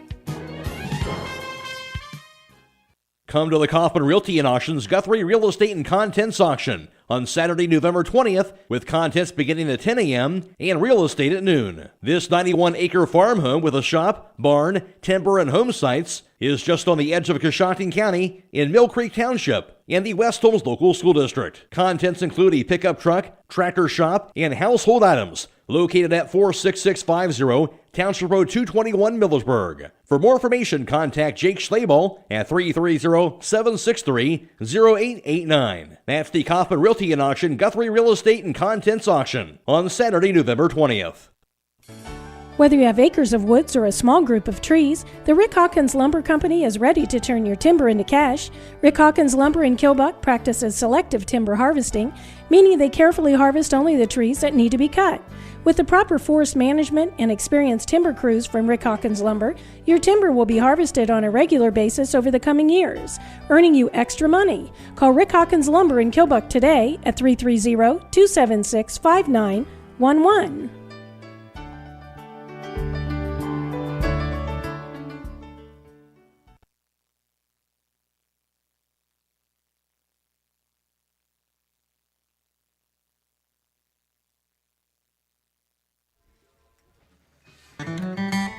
Come to the Kaufman Realty and Auctions Guthrie Real Estate and Contents Auction on Saturday, November 20th, with contents beginning at 10 a.m. and real estate at noon. This 91-acre farm home with a shop, barn, timber, and home sites is just on the edge of Coshocton County in Mill Creek Township and the West Holmes Local School District. Contents include a pickup truck, tractor shop, and household items. Located at 46650 Township Road 221, Millersburg. For more information, contact Jake Schlabel at 330-763-0889. That's the Kaufman Realty and Auction Guthrie Real Estate and Contents Auction on Saturday, November 20th. Whether you have acres of woods or a small group of trees, the Rick Hawkins Lumber Company is ready to turn your timber into cash. Rick Hawkins Lumber in Kilbuck practices selective timber harvesting, meaning they carefully harvest only the trees that need to be cut. With the proper forest management and experienced timber crews from Rick Hawkins Lumber, your timber will be harvested on a regular basis over the coming years, earning you extra money. Call Rick Hawkins Lumber in Kilbuck today at 330-276-5911.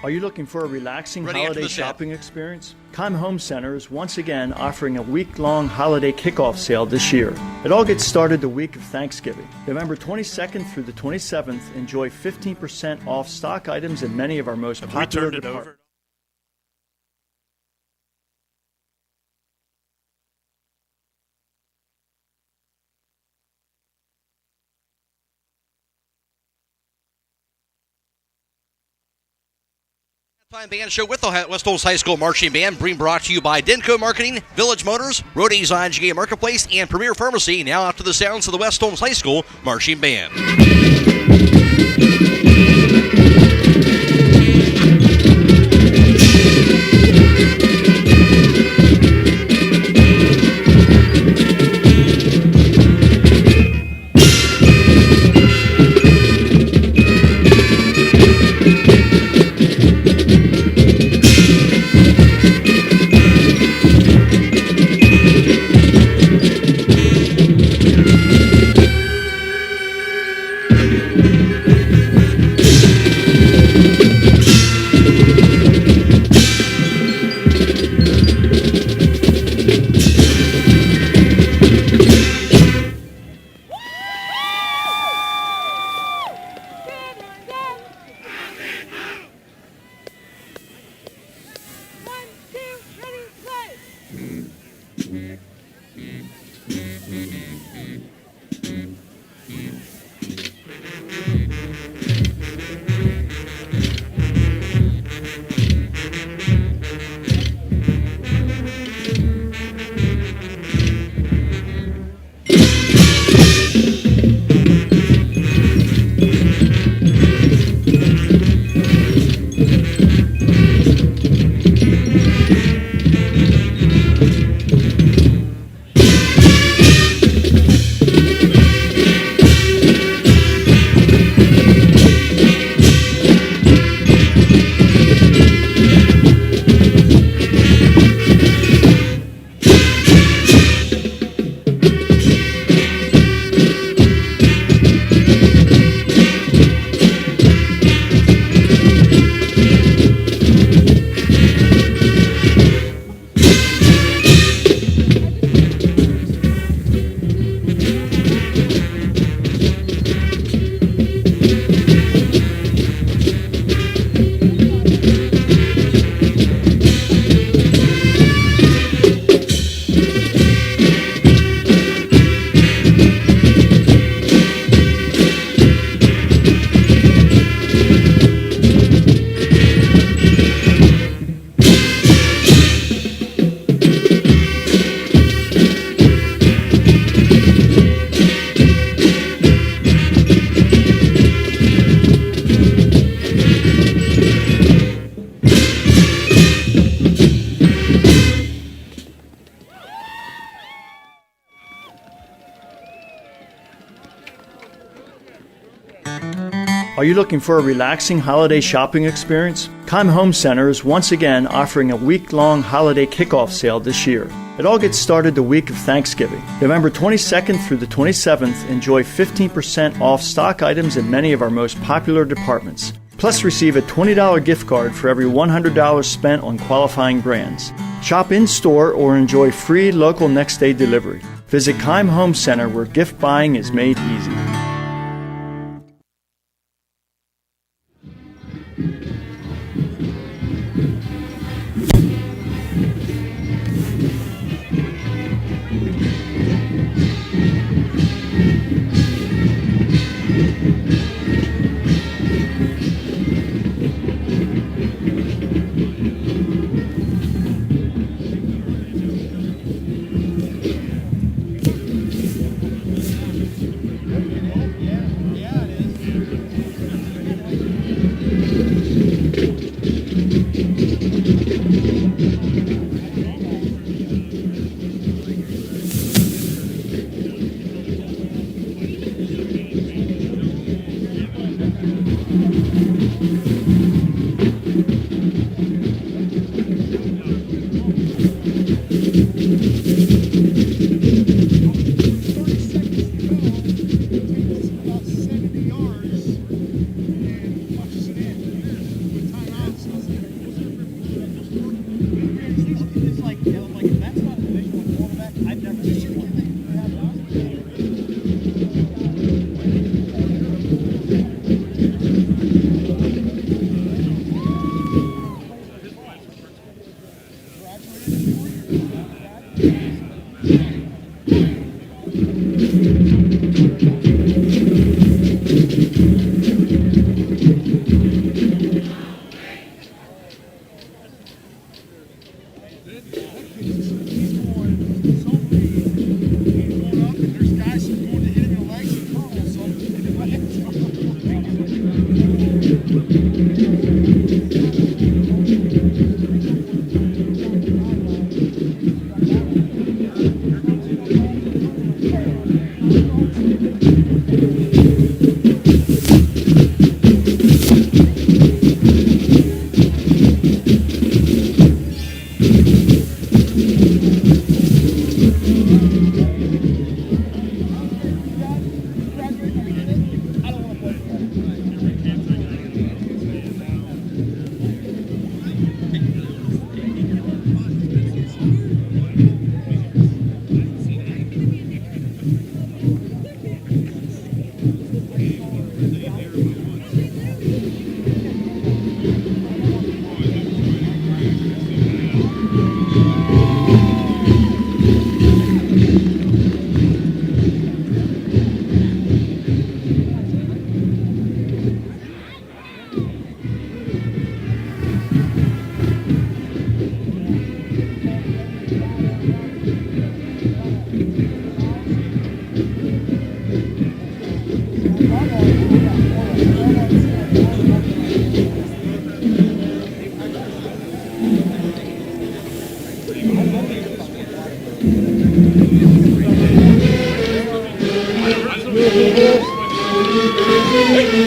Are you looking for a relaxing holiday shopping experience? Keim Home Center is once again offering a week-long holiday kickoff sale this year. It all gets started the week of Thanksgiving. November 22nd through the 27th, enjoy 15% off stock items in many of our most popular departments. Time band show with the West Holmes High School Marching Band, being brought to you by Denco Marketing, Village Motors, Roadies IGA Marketplace, and Premier Pharmacy. Now after the sounds of the West Holmes High School Marching Band. Are you looking for a relaxing holiday shopping experience? Klein Home Center is once again offering a week-long holiday kickoff sale this year. It all gets started the week of Thanksgiving. November 22nd through the 27th, enjoy 15% off stock items in many of our most popular departments. Plus, receive a $20 gift card for every $100 spent on qualifying brands. Shop in-store or enjoy free local next-day delivery. Visit Klein Home Center, where gift buying is made easy.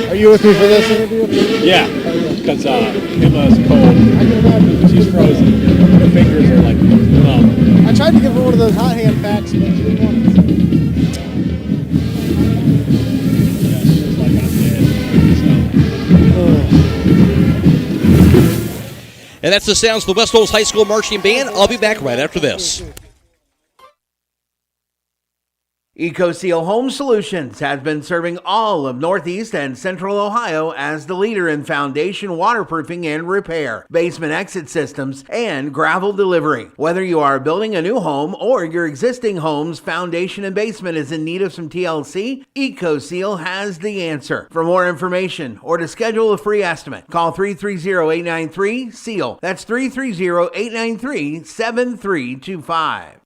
Are you with me for this interview? Yeah, because Emma's cold. I can imagine. She's frozen. Her fingers are like numb. I tried to give her one of those hot hand packs, but she didn't want it. And that's the sounds of the West Holmes High School Marching Band. I'll be back right after this. EcoSeal Home Solutions has been serving all of Northeast and Central Ohio as the leader in foundation waterproofing and repair, basement exit systems, and gravel delivery. Whether you are building a new home or your existing home's foundation and basement is in need of some TLC, EcoSeal has the answer. For more information or to schedule a free estimate, call 330-893-SEAL. That's 330-893-7325.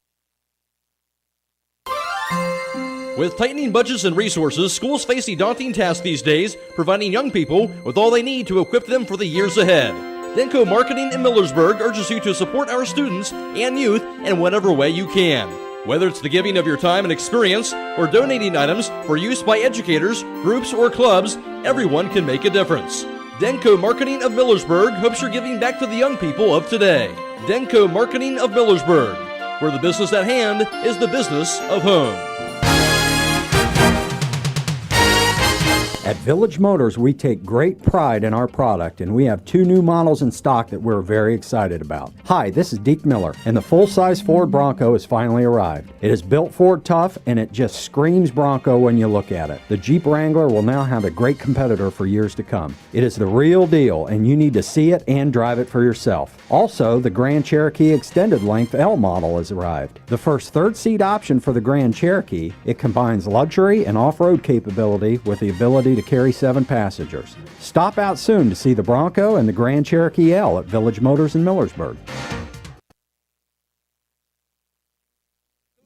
With tightening budgets and resources, schools face a daunting task these days, providing young people with all they need to equip them for the years ahead. Denko Marketing in Millersburg urges you to support our students and youth in whatever way you can. Whether it's the giving of your time and experience or donating items for use by educators, groups, or clubs, everyone can make a difference. Denko Marketing of Millersburg hopes you're giving back to the young people of today. Denko Marketing of Millersburg, where the business at hand is the business of home. At Village Motors, we take great pride in our product, and we have 2 new models in stock that we're very excited about. Hi, this is Deke Miller, and the full-size Ford Bronco has finally arrived. It is built Ford tough, and it just screams Bronco when you look at it. The Jeep Wrangler will now have a great competitor for years to come. It is the real deal, and you need to see it and drive it for yourself. Also, the Grand Cherokee Extended Length L model has arrived. The first third-seat option for the Grand Cherokee, it combines luxury and off-road capability with the ability to carry 7 passengers. Stop out soon to see the Bronco and the Grand Cherokee L at Village Motors in Millersburg.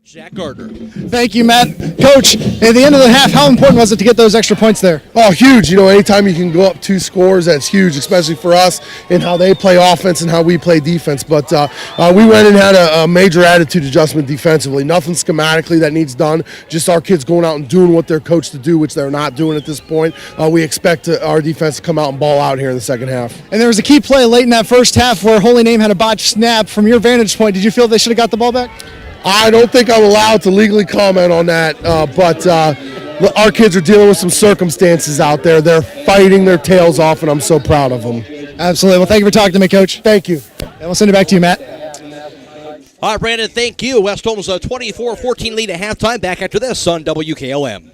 Jack Gardner. Thank you, Matt. Coach, at the end of the half, how important was it to get those extra points there? Oh, huge. You know, anytime you can go up 2 scores, that's huge, especially for us and how they play offense and how we play defense. But we went and had a major attitude adjustment defensively. Nothing schematically that needs done, just our kids going out and doing what they're coached to do, which they're not doing at this point. We expect our defense to come out and ball out here in the second half. And there was a key play late in that first half where Holy Name had a botched snap. From your vantage point, did you feel they should have got the ball back? I don't think I'm allowed to legally comment on that, but our kids are dealing with some circumstances out there. They're fighting their tails off, and I'm so proud of them. Absolutely. Well, thank you for talking to me, Coach. Thank you. And we'll send it back to you, Matt. All right, Brandon, thank you. West Holmes a 24-14 lead at halftime. Back after this on WKLM.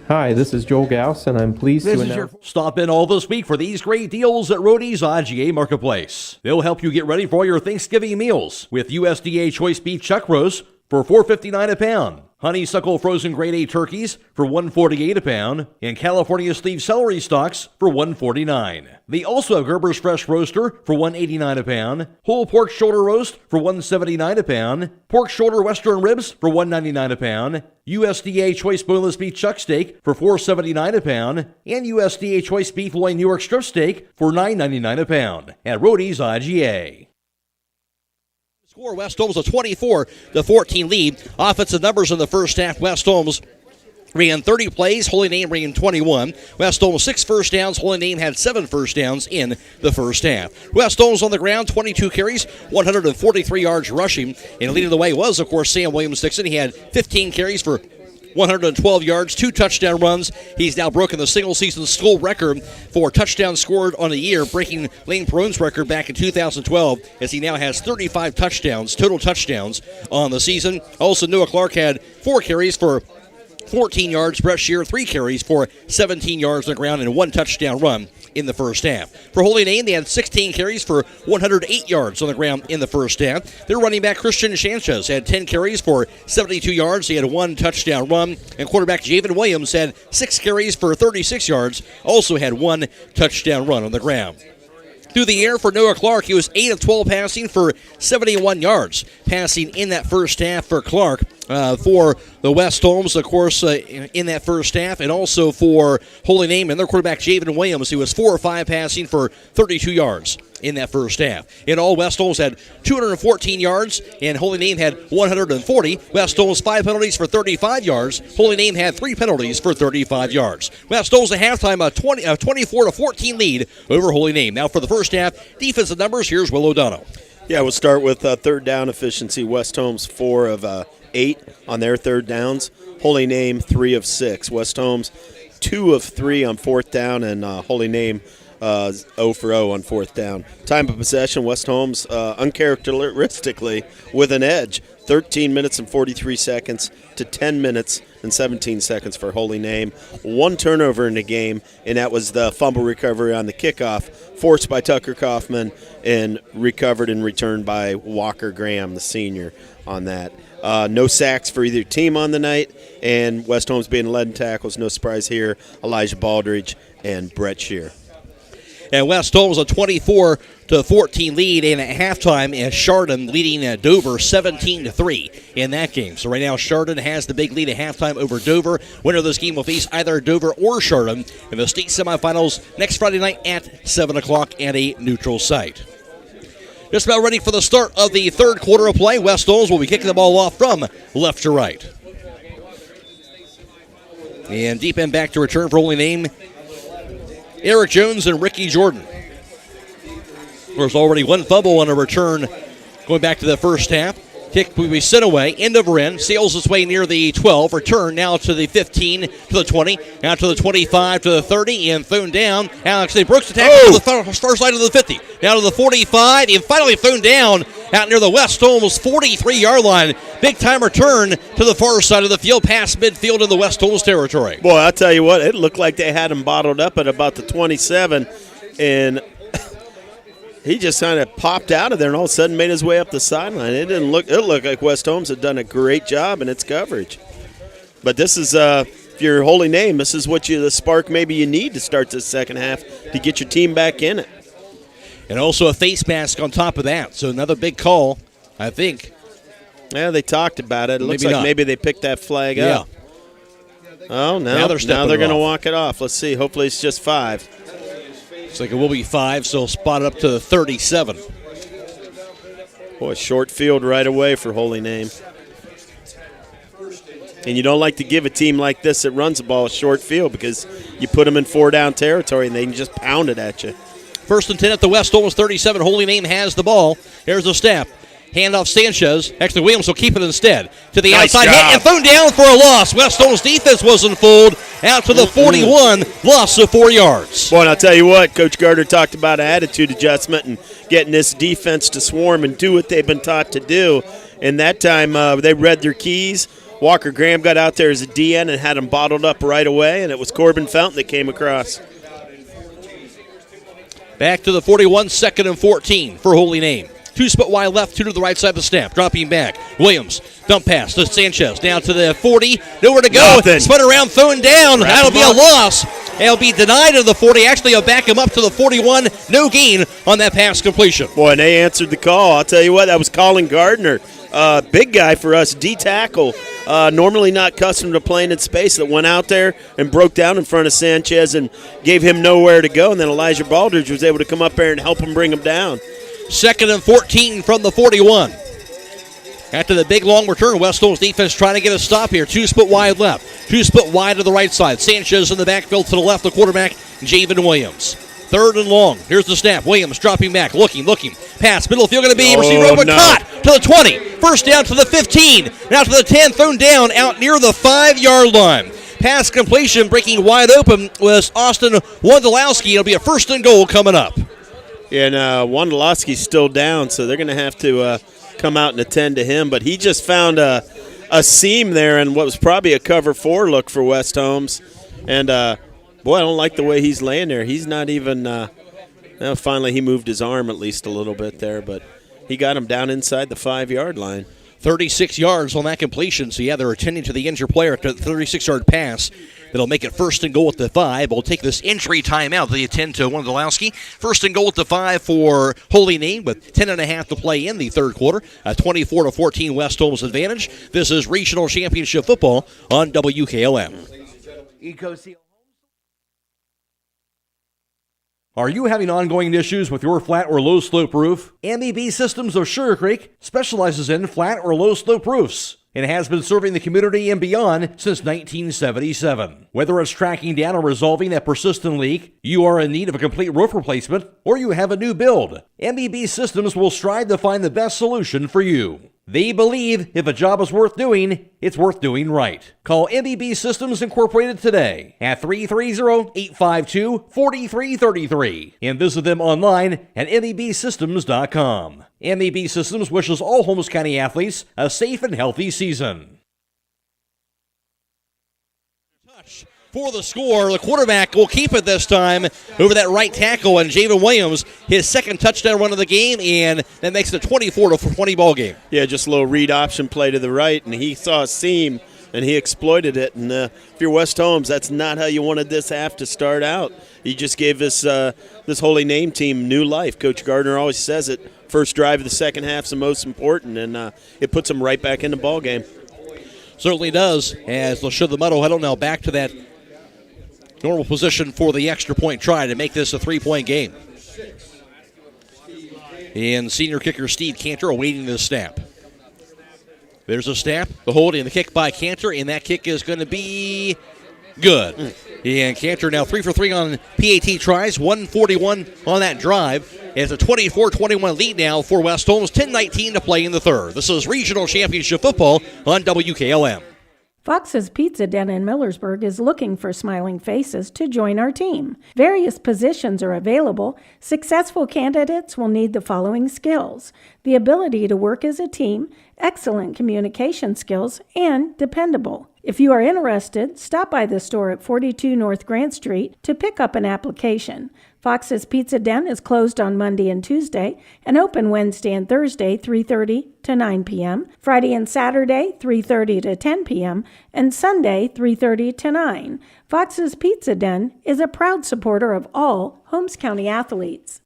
Hi, this is Joel Gauss, and I'm pleased to announce... Stop in all this week for these great deals at Rody's IGA Marketplace. They'll help you get ready for all your Thanksgiving meals with USDA choice beef chuck roast for $4.59 a pound, honeysuckle frozen grade A turkeys for $1.48 a pound, and California sleeve celery stalks for $1.49. They also have Gerber's Fresh Roaster for $1.89 a pound, whole pork shoulder roast for $1.79 a pound, pork shoulder western ribs for $1.99 a pound, USDA choice boneless beef chuck steak for $4.79 a pound, and USDA choice beef loin New York strip steak for $9.99 a pound at Rody's IGA. Score, West Holmes a 24-14 lead. Offensive numbers in the first half. West Holmes ran 30 plays. Holy Name ran 21. West Holmes 6 first downs. Holy Name had 7 first downs in the first half. West Holmes on the ground, 22 carries, 143 yards rushing. And leading the way was, of course, Sam Williams-Dixon. He had 15 carries for 112 yards, 2 touchdown runs. He's now broken the single-season school record for touchdowns scored on a year, breaking Lane Perone's record back in 2012, as he now has 35 touchdowns, total touchdowns on the season. Also, Noah Clark had 4 carries for 14 yards. Brett Shear, 3 carries for 17 yards on the ground and 1 touchdown run in the first half. For Holy Name, they had 16 carries for 108 yards on the ground in the first half. Their running back, Christian Sanchez, had 10 carries for 72 yards. He had 1 touchdown run. And quarterback Javen Williams had 6 carries for 36 yards, also had 1 touchdown run on the ground. Through the air for Noah Clark, he was 8 of 12 passing for 71 yards. Passing in that first half for Clark. For the West Holmes, of course, in that first half, and also for Holy Name and their quarterback Javen Williams, who was 4 of 5 passing for 32 yards in that first half. In all, West Holmes had 214 yards, and Holy Name had 140. West Holmes 5 penalties for 35 yards. Holy Name had 3 penalties for 35 yards. West Holmes at halftime a 24-14 lead over Holy Name. Now for the first half, defensive numbers. Here's Will O'Donnell. Yeah, we'll start with third down efficiency. West Holmes 4 of 8 on their third downs. Holy Name 3 of 6. West Holmes 2 of 3 on fourth down, and Holy Name 0 for 0 on fourth down. Time of possession, West Holmes uncharacteristically with an edge. 13 minutes and 43 seconds to 10 minutes and 17 seconds for Holy Name. 1 turnover in the game, and that was the fumble recovery on the kickoff, forced by Tucker Kaufman and recovered and returned by Walker Graham, the senior, on that. No sacks for either team on the night, and West Holmes being led in tackles, no surprise here, Elijah Baldridge and Brett Shear. And West Holmes a 24-14 lead, and at halftime, Chardon leading Dover 17-3 in that game. So right now, Chardon has the big lead at halftime over Dover. Winner of this game will face either Dover or Chardon in the state semifinals next Friday night at 7 o'clock at a neutral site. Just about ready for the start of the third quarter of play. West Holmes will be kicking the ball off from left to right. And deep end back to return for Holy Name, Eric Jones and Ricky Jordan. There's already one fumble on a return going back to the first half. Kick will be sent away, end over end, sails its way near the 12. Return now to the 15, to the 20, now to the 25, to the 30, and thrown down. Alex, they broke the tackle to the far side of the 50. Down to the 45, and finally thrown down out near the West Holmes 43-yard line. Big time return to the far side of the field, past midfield in the West Holmes territory. Boy, I'll tell you what, it looked like they had him bottled up at about the 27, and he just kind of popped out of there and all of a sudden made his way up the sideline. It looked like West Holmes had done a great job in its coverage. But this is, if you're Holy Name, this is the spark maybe you need to start this second half to get your team back in it. And also a face mask on top of that. So another big call, I think. Yeah, they talked about it. It looks like maybe they picked that flag up. Oh, now they're going to walk it off. Let's see. Hopefully it's just 5. Looks like it will be 5, so spot it up to the 37. Boy, short field right away for Holy Name. And you don't like to give a team like this that runs the ball a short field because you put them in 4-down territory and they can just pound it at you. 1st and 10 at the West Holmes 37. Holy Name has the ball. Here's the snap. Handoff Sanchez. Actually, Williams will keep it instead. To the outside, hit and thrown down for a loss. West Holmes defense wasn't fooled. Out to the 41, loss of 4 yards. Boy, and I'll tell you what, Coach Gardner talked about attitude adjustment and getting this defense to swarm and do what they've been taught to do. And that time, they read their keys. Walker Graham got out there as a DN and had him bottled up right away, and it was Corbin Fountain that came across. Back to the 41, 2nd and 14 for Holy Name. 2 split wide left, 2 to the right side of the snap. Dropping back. Williams, dump pass to Sanchez. Down to the 40. Nowhere to go. Spun around, thrown down. That'll be a loss. It'll be denied to the 40. Actually, I'll back him up to the 41. No gain on that pass completion. Boy, and they answered the call. I'll tell you what, that was Colin Gardner. Big guy for us, D-tackle. Normally not accustomed to playing in space, that went out there and broke down in front of Sanchez and gave him nowhere to go. And then Elijah Baldridge was able to come up there and help him bring him down. 2nd and 14 from the 41. After the big long return, West Holmes defense trying to get a stop here. 2 split wide left, 2 split wide to the right side. Sanchez in the backfield to the left, the quarterback, Javen Williams. 3rd and long. Here's the snap. Williams dropping back, looking. Pass, middle field going to be receiver over, caught to the 20. First down to the 15. Now to the 10, thrown down out near the 5-yard line. Pass completion breaking wide open was Austin Wondolowski. It'll be a 1st and goal coming up. And Wondolowski's still down, so they're going to have to come out and attend to him. But he just found a seam there in what was probably a cover 4 look for West Holmes. And, boy, I don't like the way he's laying there. He's not even finally he moved his arm at least a little bit there, but he got him down inside the 5-yard line. 36 yards on that completion. So, yeah, they're attending to the injured player after the 36-yard pass. That'll make it 1st and goal at the 5. We'll take this injury timeout. They attend to Wondolowski. 1st and goal at the 5 for Holy Name with 10.5 to play in the third quarter. A 24-14 West Holmes advantage. This is Regional Championship football on WKLM. Are you having ongoing issues with your flat or low slope roof? MEB Systems of Sugar Creek specializes in flat or low slope roofs and has been serving the community and beyond since 1977. Whether it's tracking down or resolving a persistent leak, you are in need of a complete roof replacement, or you have a new build, MEB Systems will strive to find the best solution for you. They believe if a job is worth doing, it's worth doing right. Call MEB Systems Incorporated today at 330-852-4333 and visit them online at mebsystems.com. MEB Systems wishes all Holmes County athletes a safe and healthy season. For the score, the quarterback will keep it this time over that right tackle, and Javen Williams, his 2nd touchdown run of the game, and that makes it a 24-20 ball game. Yeah, just a little read option play to the right, and he saw a seam, and he exploited it. And if you're West Holmes, that's not how you wanted this half to start out. He just gave this Holy Name team new life. Coach Gardner always says it. First drive of the second half is the most important, and it puts them right back in the ball game. Certainly does, as they'll show the muddle huddle now back to that normal position for the extra point try to make this a 3-point game. And senior kicker Steve Cantor awaiting the snap. There's a snap, the hold, and the kick by Cantor, and that kick is going to be good. And Cantor now 3 for 3 on PAT tries, 141 on that drive. It's a 24-21 lead now for West Holmes, 10-19 to play in the third. This is Regional Championship Football on WKLM. Fox's Pizza Den in Millersburg is looking for smiling faces to join our team. Various positions are available. Successful candidates will need the following skills: the ability to work as a team, excellent communication skills, and dependable. If you are interested, stop by the store at 42 North Grant Street to pick up an application. Fox's Pizza Den is closed on Monday and Tuesday and open Wednesday and Thursday 3:30 to 9 p.m., Friday and Saturday 3:30 to 10 p.m., and Sunday 3:30 to 9. Fox's Pizza Den is a proud supporter of all Holmes County athletes.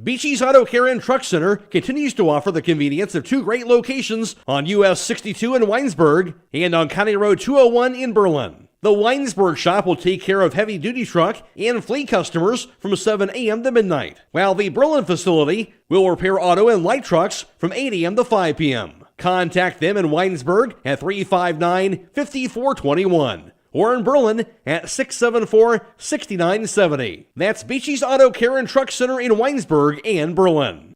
Beachy's Auto Care and Truck Center continues to offer the convenience of two great locations on US 62 in Winesburg and on County Road 201 in Berlin. The Winesburg shop will take care of heavy-duty truck and fleet customers from 7 a.m. to midnight, while the Berlin facility will repair auto and light trucks from 8 a.m. to 5 p.m. Contact them in Winesburg at 359-5421. Or in Berlin at 674-6970. That's Beachy's Auto Care and Truck Center in Winesburg and Berlin.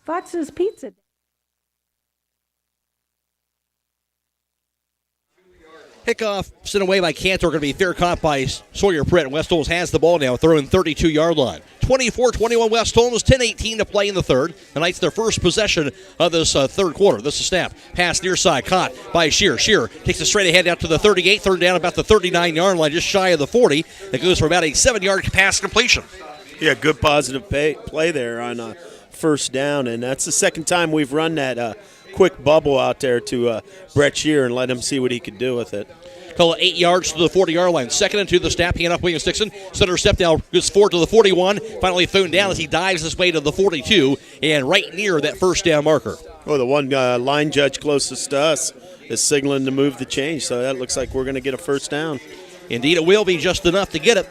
Fox's Pizza. Kickoff sent away by Cantor, going to be fair caught by Sawyer Pritt. West Holmes has the ball now, throwing 32-yard line. 24-21 West Holmes, 10-18 to play in the third. The Knights their first possession of this third quarter. This is snap. Pass near side, caught by Shear. Shear takes it straight ahead out to the 38, third down about the 39-yard line, just shy of the 40. That goes for about a 7-yard pass completion. Yeah, good positive play there on first down, and that's the second time we've run that quick bubble out there to Brett Shear and let him see what he could do with it. Call it 8 yards to the 40-yard line. Second and 2, the snap. Hand up Williams Dixon. Center step down, goes forward to the 41. Finally thrown down as he dives his way to the 42 and right near that first down marker. Oh, the one line judge closest to us is signaling to move the change, so that looks like we're going to get a first down. Indeed, it will be just enough to get it.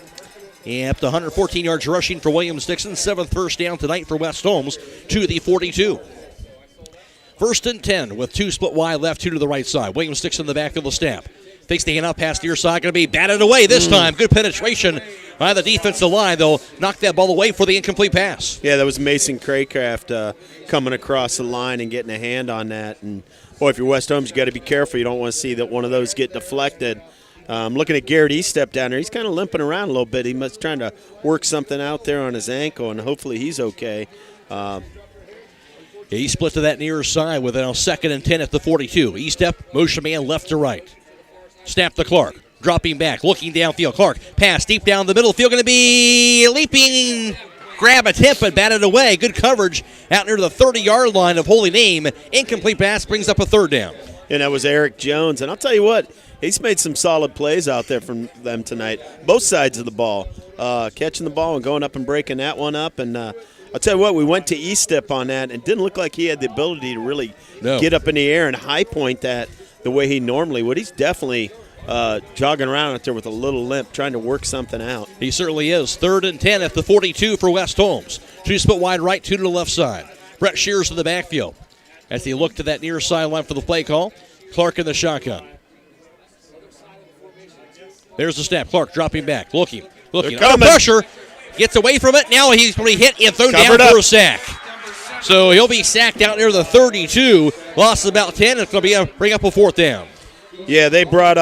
And up to 114 yards rushing for Williams Dixon. 7th first down tonight for West Holmes to the 42. First and 10 with 2 split wide left, 2 to the right side. Williams Dixon in the back of the snap. Takes the handout pass near side. Going to be batted away this time. Good penetration by the defensive line. They'll knock that ball away for the incomplete pass. Yeah, that was Mason Craycraft coming across the line and getting a hand on that. And, boy, if you're West Holmes, you got to be careful. You don't want to see that one of those get deflected. Looking at Garrett Eastep down there. He's kind of limping around a little bit. He must be trying to work something out there on his ankle, and hopefully he's okay. He split to that near side with now 2nd and 10 at the 42. Eastep, motion man left to right. Snap to Clark. Dropping back, looking downfield. Clark, pass deep down the middle field. Going to be leaping grab attempt, but batted away. Good coverage out near the 30-yard line of Holy Name. Incomplete pass brings up a third down. And that was Eric Jones. And I'll tell you what, he's made some solid plays out there from them tonight. Both sides of the ball. Catching the ball and going up and breaking that one up. And I'll tell you what, we went to E-step on that, and it didn't look like he had the ability to really get up in the air and high point that the way he normally would. He's definitely jogging around out there with a little limp, trying to work something out. He certainly is. 3rd and 10 at the 42 for West Holmes. 2 split wide right, 2 to the left side. Brett Shears in the backfield. As he looked to that near sideline for the play call, Clark in the shotgun. There's the snap. Clark dropping back, looking. Under pressure. Gets away from it. Now he's going to be hit and thrown down for a sack. So he'll be sacked out near the 32. Lost about 10. It's going to bring up a 4th down. Yeah, they brought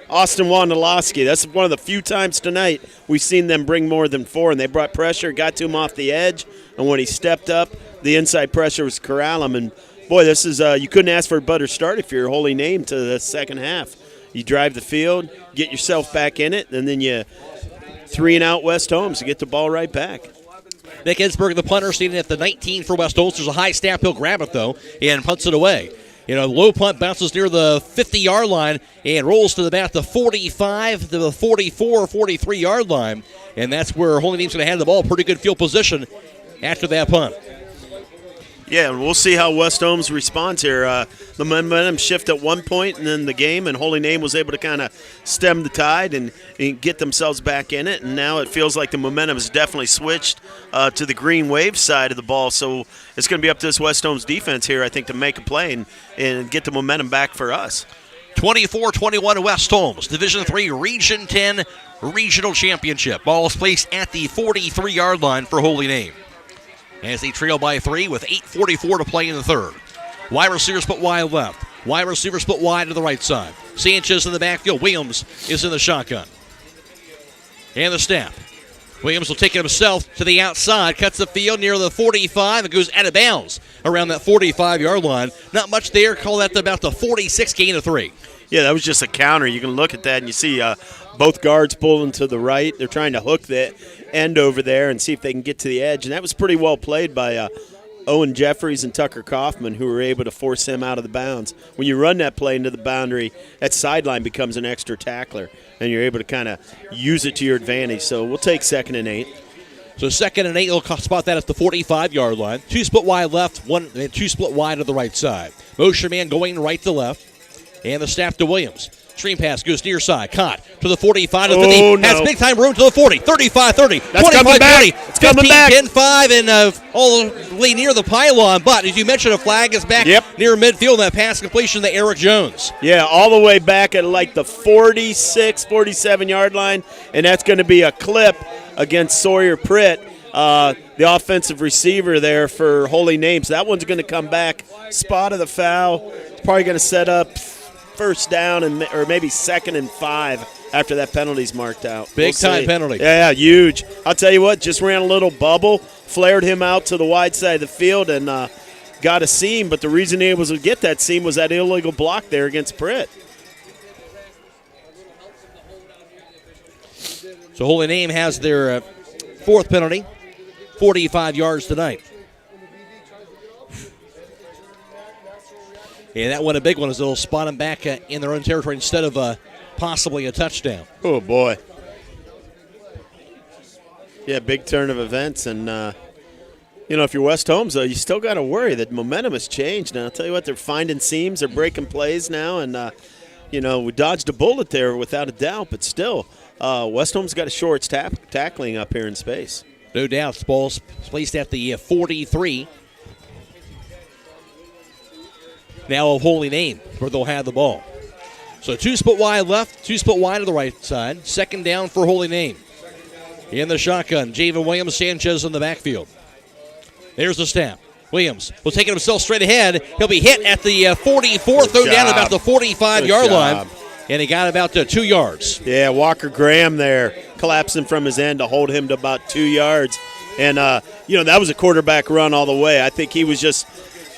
Austin Wondolowski. That's one of the few times tonight we've seen them bring more than 4, and they brought pressure, got to him off the edge, and when he stepped up, the inside pressure was corral him. And, boy, this is you couldn't ask for a better start if you're a Holy Name to the second half. You drive the field, get yourself back in it, and then you 3-and-out West Holmes to get the ball right back. Nick Edsberg, the punter, standing at the 19 for West Holmes. There's a high snap. He'll grab it, though, and punts it away. Low punt bounces near the 50-yard line and rolls to about the 45 to the 44, 43-yard line. And that's where Holy Name's going to have the ball. Pretty good field position after that punt. Yeah, and we'll see how West Holmes responds here. The momentum shift at one point in the game, and Holy Name was able to kind of stem the tide and get themselves back in it. And now it feels like the momentum has definitely switched to the Green Wave side of the ball. So it's going to be up to this West Holmes defense here, I think, to make a play and get the momentum back for us. 24-21 West Holmes, Division III Region 10 Regional Championship. Ball is placed at the 43-yard line for Holy Name, as they trail by 3 with 8:44 to play in the third. Wide receiver split wide left. Wide receiver split wide to the right side. Sanchez in the backfield. Williams is in the shotgun. And the snap. Williams will take it himself to the outside, cuts the field near the 45, and goes out of bounds around that 45-yard line. Not much there. Call that about the 46, gain of 3. Yeah, that was just a counter. You can look at that and you see both guards pulling to the right. They're trying to hook the end over there and see if they can get to the edge. And that was pretty well played by Owen Jeffries and Tucker Kaufman, who were able to force him out of the bounds. When you run that play into the boundary, that sideline becomes an extra tackler, and you're able to kind of use it to your advantage. So we'll take 2nd and 8. So 2nd and 8, they'll spot that at the 45-yard line. 2 split wide left, 2 split wide to the right side. Motion man going right to left. And the snap to Williams. Stream pass goes near side. Caught to the 45 to the 50. No. Has big time room to the 40. 35 30. That's 25 coming back. 20. It's coming 15, back. 10 5, and all the way near the pylon. But as you mentioned, a flag is back near midfield. That pass completion to Eric Jones. Yeah, all the way back at like the 46, 47-yard line. And that's going to be a clip against Sawyer Pritt, the offensive receiver there for Holy Names. That one's going to come back. Spot of the foul. It's probably going to set up first down or maybe 2nd and 5 after that penalty's marked out. Big time penalty. Yeah, huge. I'll tell you what, just ran a little bubble, flared him out to the wide side of the field, and got a seam. But the reason he was able to get that seam was that illegal block there against Pritt. So Holy Name has their 4th penalty, 45 yards tonight. And that one, a big one, is they'll spot them back in their own territory instead of possibly a touchdown. Oh, boy. Yeah, big turn of events. And, if you're West Holmes, though, you still got to worry that momentum has changed. And I'll tell you what, they're finding seams. They're breaking plays now. And, we dodged a bullet there without a doubt. But still, West Holmes got a short tackling up here in space. No doubt. Ball's placed at the 43. Now of Holy Name, where they'll have the ball. So 2 split wide left, 2 split wide to the right side. 2nd down for Holy Name. In the shotgun, Javen Williams, Sanchez in the backfield. There's the snap. Williams will take it himself straight ahead. He'll be hit at the 44, throw down about the 45-yard line. And he got about 2 yards. Yeah, Walker Graham there collapsing from his end to hold him to about 2 yards. And, that was a quarterback run all the way. I think he was just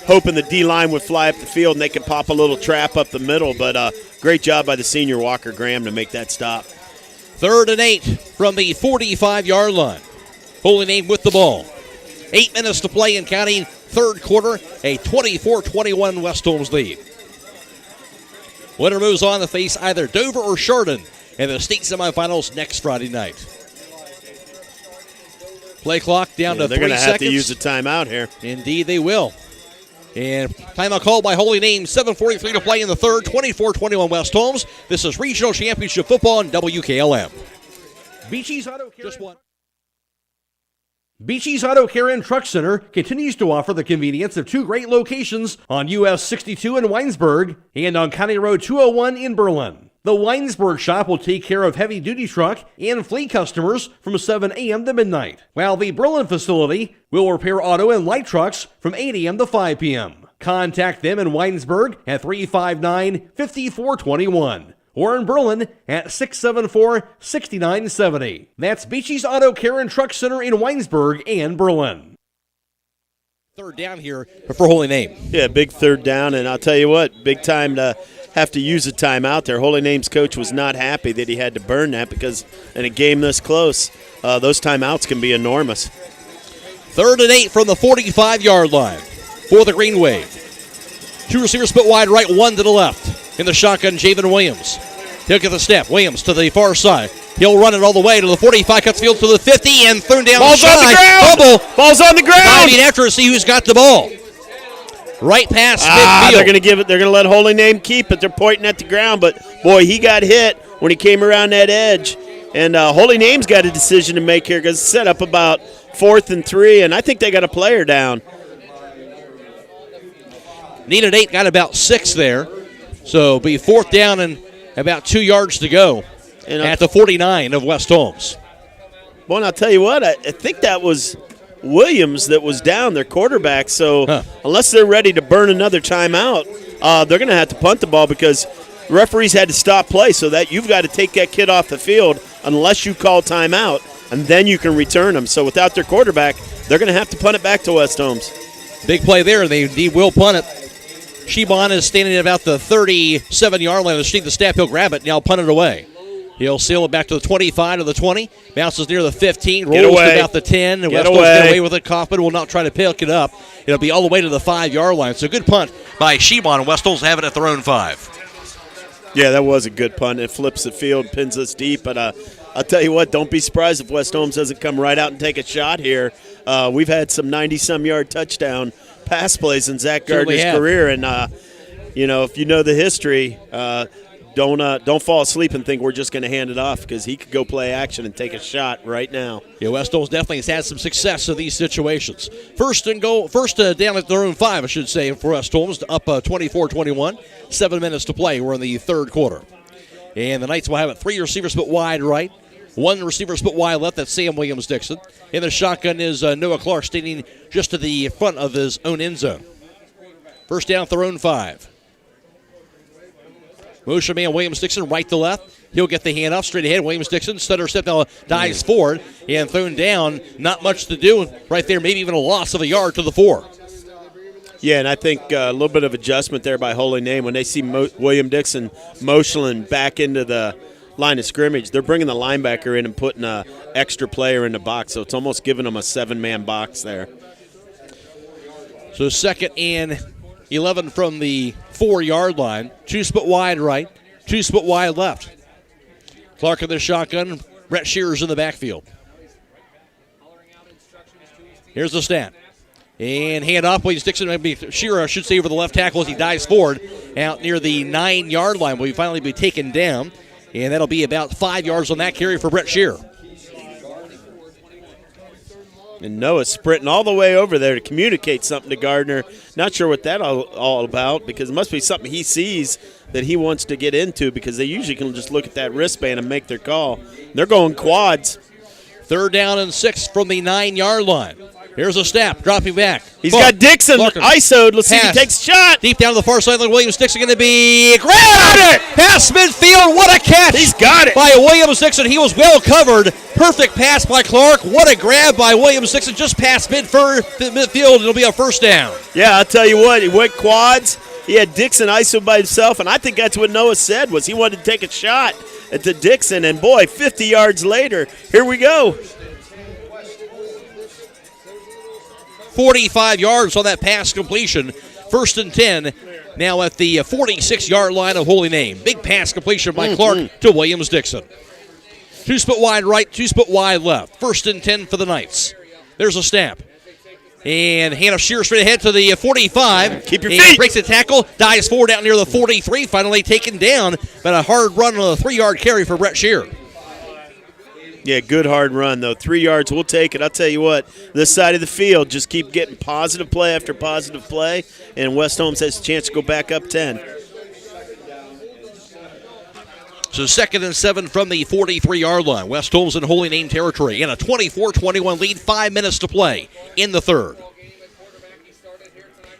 hoping the D-line would fly up the field and they could pop a little trap up the middle. But great job by the senior Walker Graham to make that stop. 3rd and 8 from the 45-yard line. Holy Name with the ball. 8 minutes to play and counting. 3rd quarter, a 24-21 West Holmes lead. Winner moves on to face either Dover or Chardon in the state semifinals next Friday night. Play clock down to 3 seconds. They're going to have to use a timeout here. Indeed, they will. And timeout called by Holy Name. 7:43 to play in the third. 24-21 West Holmes. This is Regional Championship Football on WKLM. Beachy's Auto Care. Just one. Beachy's Auto Care and Truck Center continues to offer the convenience of 2 great locations on US 62 in Weinsburg and on County Road 201 in Berlin. The Weinsburg shop will take care of heavy-duty truck and fleet customers from 7 a.m. to midnight, while the Berlin facility will repair auto and light trucks from 8 a.m. to 5 p.m. Contact them in Weinsburg at 359-5421 or in Berlin at 674-6970. That's Beachy's Auto Care and Truck Center in Weinsburg and Berlin. 3rd down here for Holy Name. Yeah, big 3rd down, and I'll tell you what, big time to have to use a timeout there. Holy Name's coach was not happy that he had to burn that because in a game this close, those timeouts can be enormous. 3rd and 8 from the 45-yard line for the Green Wave. 2 receivers split wide right, 1 to the left. In the shotgun, Javen Williams. He'll get the snap. Williams to the far side. He'll run it all the way to the 45, cuts field to the 50, and thrown down. Ball's on the ground. Bubble. Ball's on the ground. Diving after to see who's got the ball. right past midfield. They're going to give it. They're going to let Holy Name keep it. They're pointing at the ground, but boy, he got hit when he came around that edge. And Holy Name's got a decision to make here because it's set up about 4th and 3, and I think they got a player down. Needed 8, got about 6 there. So be 4th down and about 2 yards to go at the 49 of West Holmes. Well, and I'll tell you what, I think that was Williams that was down, their quarterback. So unless they're ready to burn another timeout, they're going to have to punt the ball because referees had to stop play, so that you've got to take that kid off the field unless you call timeout, and then you can return them. So without their quarterback, they're going to have to punt it back to West Holmes. Big play there. They indeed will punt it. Shebon is standing at about the 37-yard line. The snap, he'll grab it, and he'll punt it away. He'll seal it back to the 25 to the 20. Bounces near the 15. Rolls to about the 10. And West Holmes get away with it. Kaufman will not try to pick it up. It'll be all the way to the 5-yard line. So good punt by Shebon. West Holmes have it at their own 5. Yeah, that was a good punt. It flips the field, pins us deep. But I'll tell you what, don't be surprised if West Holmes doesn't come right out and take a shot here. We've had some 90-some-yard touchdown pass plays in Zach Gardner's career. And, if you know the history, don't fall asleep and think we're just going to hand it off because he could go play action and take a shot right now. Yeah, West Holmes definitely has had some success in these situations. First down at their own 5, I should say, for West Holmes, up 24-21. 7 minutes to play. We're in the third quarter. And the Knights will have it 3 receivers split wide right, 1 receiver split wide left. That's Sam Williams-Dixon. In the shotgun is Noah Clark standing just to the front of his own end zone. First down at their own 5. Motion man Williams-Dixon right to left. He'll get the hand off straight ahead. Williams-Dixon, stutter step now, dives forward and thrown down. Not much to do right there. Maybe even a loss of a yard to the 4. Yeah, and I think a little bit of adjustment there by Holy Name. When they see William-Dixon motioning back into the line of scrimmage, they're bringing the linebacker in and putting an extra player in the box. So it's almost giving them a 7-man box there. So 2nd and 11 from the 4-yard line. 2 split wide right, 2 split wide left. Clark in the shotgun. Brett Shearer's in the backfield. Here's the snap. And hand off. Williams-Dixon, maybe Shearer, I should say, over the left tackle as he dives forward out near the 9-yard line. Will he finally be taken down? And that'll be about 5 yards on that carry for Brett Shearer. And Noah sprinting all the way over there to communicate something to Gardner. Not sure what that's all about because it must be something he sees that he wants to get into because they usually can just look at that wristband and make their call. They're going quads. 3rd down and 6 from the 9-yard line. Here's a snap, dropping back. He's got Dixon ISO'd. Let's see if he takes a shot. Deep down to the far sideline, Williams-Dixon going to be grabbed. Past midfield, what a catch. He's got it. By Williams-Dixon. He was well covered. Perfect pass by Clark. What a grab by Williams-Dixon just past midfield. It'll be a first down. Yeah, I'll tell you what, he went quads. He had Dixon ISO by himself, and I think that's what Noah said was he wanted to take a shot at the Dixon, and boy, 50 yards later, here we go. 45 yards on that pass completion. 1st and 10 now at the 46-yard line of Holy Name. Big pass completion by Clark to Williams-Dixon. 2 split wide right, 2 split wide left. 1st and 10 for the Knights. There's a snap. And hand of Shearer straight ahead to the 45. Keep your feet. Breaks the tackle, dives forward out near the 43. Finally taken down, but a hard run on a 3-yard carry for Brett Shearer. Yeah, good hard run, though. 3 yards, we'll take it. I'll tell you what, this side of the field, just keep getting positive play after positive play, and West Holmes has a chance to go back up 10. So 2nd and 7 from the 43-yard line. West Holmes in Holy Name territory in a 24-21 lead, 5 minutes to play in the 3rd.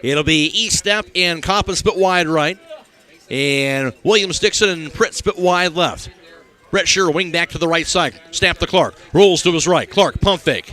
It'll be E-Step and Coppin split wide right, and Williams-Dixon and Pritt split wide left. Brett Shearer wing back to the right side. Snap to Clark. Rolls to his right. Clark pump fake.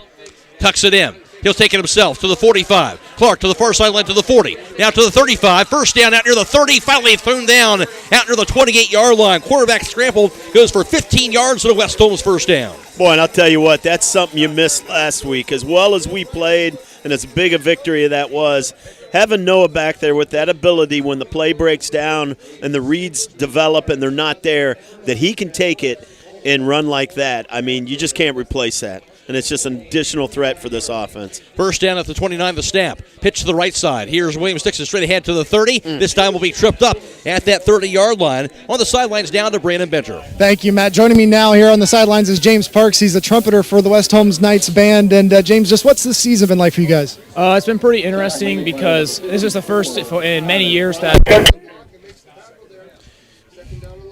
Tucks it in. He'll take it himself to the 45. Clark to the far sideline to the 40. Now to the 35. First down out near the 30. Finally thrown down out near the 28-yard line. Quarterback scramble goes for 15 yards to the West Holmes first down. Boy, and I'll tell you what, that's something you missed last week. As well as we played, and as big a victory that was, having Noah back there with that ability when the play breaks down and the reads develop and they're not there, that he can take it and run like that. I mean, you just can't replace that. and it's just an additional threat for this offense. First down at the 29, the snap. Pitch to the right side. Here's Williams Dixon straight ahead to the 30. This time will be tripped up at that 30-yard line. On the sidelines down to Brandon Bencher. Thank you, Matt. Joining me now here on the sidelines is James Parks. He's the trumpeter for the West Holmes Knights band. And James, just what's this season been like for you guys? It's been pretty interesting because this is the first in many years that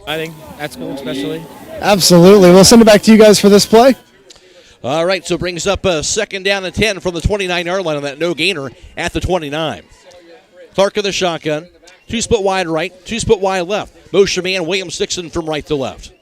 I think that's cool, especially. Absolutely. We'll send it back to you guys for this play. All right, so brings up a second down and 10 from the 29-yard line on that no-gainer at the 29. Clark in the shotgun. 2 split wide right, 2 split wide left. Motion man Williams Dixon from right to left.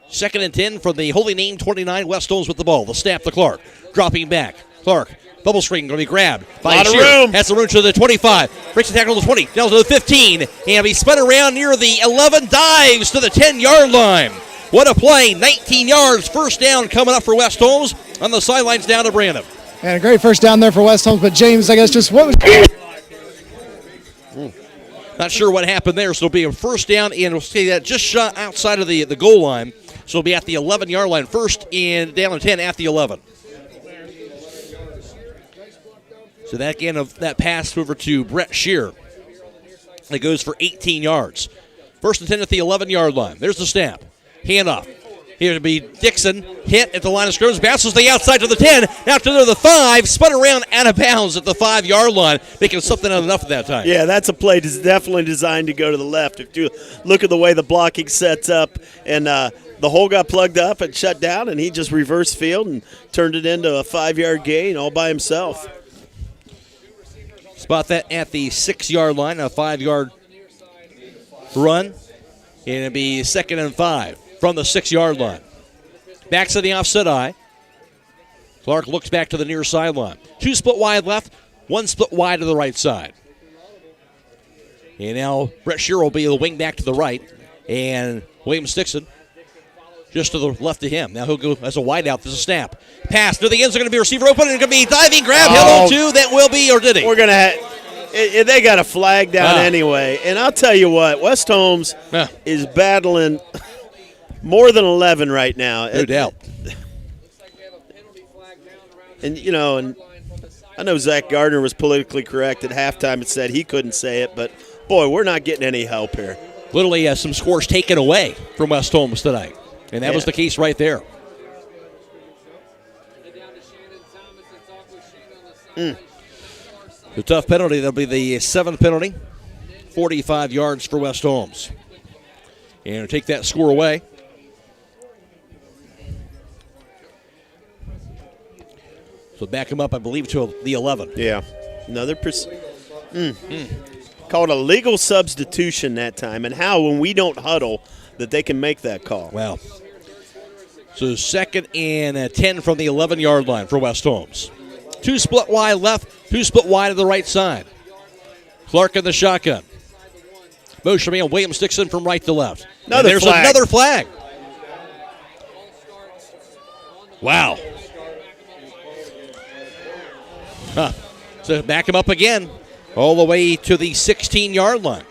Second and 10 from the Holy Name 29. West Holmes with the ball. The snap to Clark. Dropping back. Clark, bubble screen, going to be grabbed by Lot of Shear. room. Has the room to the 25. Breaks the tackle to the 20. Down to the 15. And he spun around near the 11. Dives to the 10-yard line. What a play. 19 yards. First down coming up for West Holmes. On the sidelines down to Brandon. And a great first down there for West Holmes. But James, I guess just what was... Not sure what happened there. So it'll be a first down, and we'll see that just shot outside of the goal line. So it'll be at the 11-yard line. First and down and 10 at the 11. So that again of that pass over to Brett Shear. It goes for 18 yards. First and 10 at the 11-yard line. There's the snap. Handoff. Here to be Dixon. Hit at the line of scrimmage. Bounces the outside to the 10. Now to the 5. Spun around out of bounds at the 5-yard line. Making something out of nothing that time. Yeah, that's a play that's definitely designed to go to the left. If you look at the way the blocking sets up, and the hole got plugged up and shut down, and he just reversed field and turned it into a 5-yard gain all by himself. Spot that at the 6-yard line. A 5-yard run. And it'll be 2nd and 5 from the 6-yard line. Backs to the offset eye. Clark looks back to the near sideline. 2 split wide left, 1 split wide to the right side. And now Brett Shear will be the wing back to the right. And Williams Dixon just to the left of him. Now he'll go as a wide out. There's a snap. Pass to the end. Going to be a receiver open. And going to be diving grab. Held on to. That will be, or did he? We're going to have... They got a flag down anyway. And I'll tell you what, West Holmes is battling more than 11 right now. No doubt. And, you know, and I know Zach Gardner was politically correct at halftime and said he couldn't say it, but, boy, we're not getting any help here. Literally some scores taken away from West Holmes tonight. And that was the case right there. The tough penalty, that'll be the 7th penalty. 45 yards for West Holmes. And take that score away. So back him up, I believe, to the 11. Yeah. Another called a legal substitution that time. And how, when we don't huddle, that they can make that call. Wow. So 2nd and 10 from the 11-yard line for West Holmes. 2 split wide left, 2 split wide to the right side. Clark in the shotgun. Motion man Williams Dixon from right to left. There's another flag. Wow. So back him up again, all the way to the 16-yard line.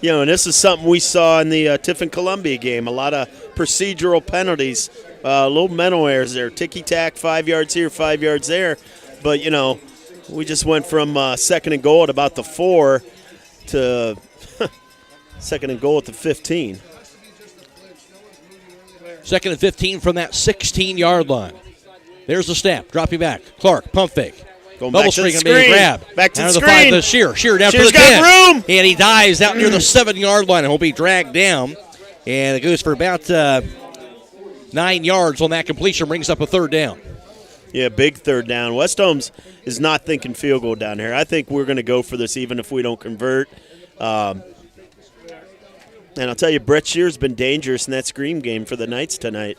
You know, and this is something we saw in the Tiffin-Columbia game. A lot of procedural penalties, little mental errors there. Ticky-tack, 5 yards here, 5 yards there. But, you know, we just went from 2nd and goal at about the 4 to 2nd and goal at the 15. 2nd and 15 from that 16-yard line. There's the snap. Dropping back. Clark, pump fake. Bubble screen going to be grabbed. Back to the screen. screen. The Shear. Shear down Shear's to the 10. got room. And he dives out near the 7-yard line and will be dragged down. And it goes for about 9 yards on that completion. Brings up a 3rd down. Yeah, big 3rd down. West Holmes is not thinking field goal down here. I think we're going to go for this even if we don't convert. And I'll tell you, Brett Shear's been dangerous in that screen game for the Knights tonight.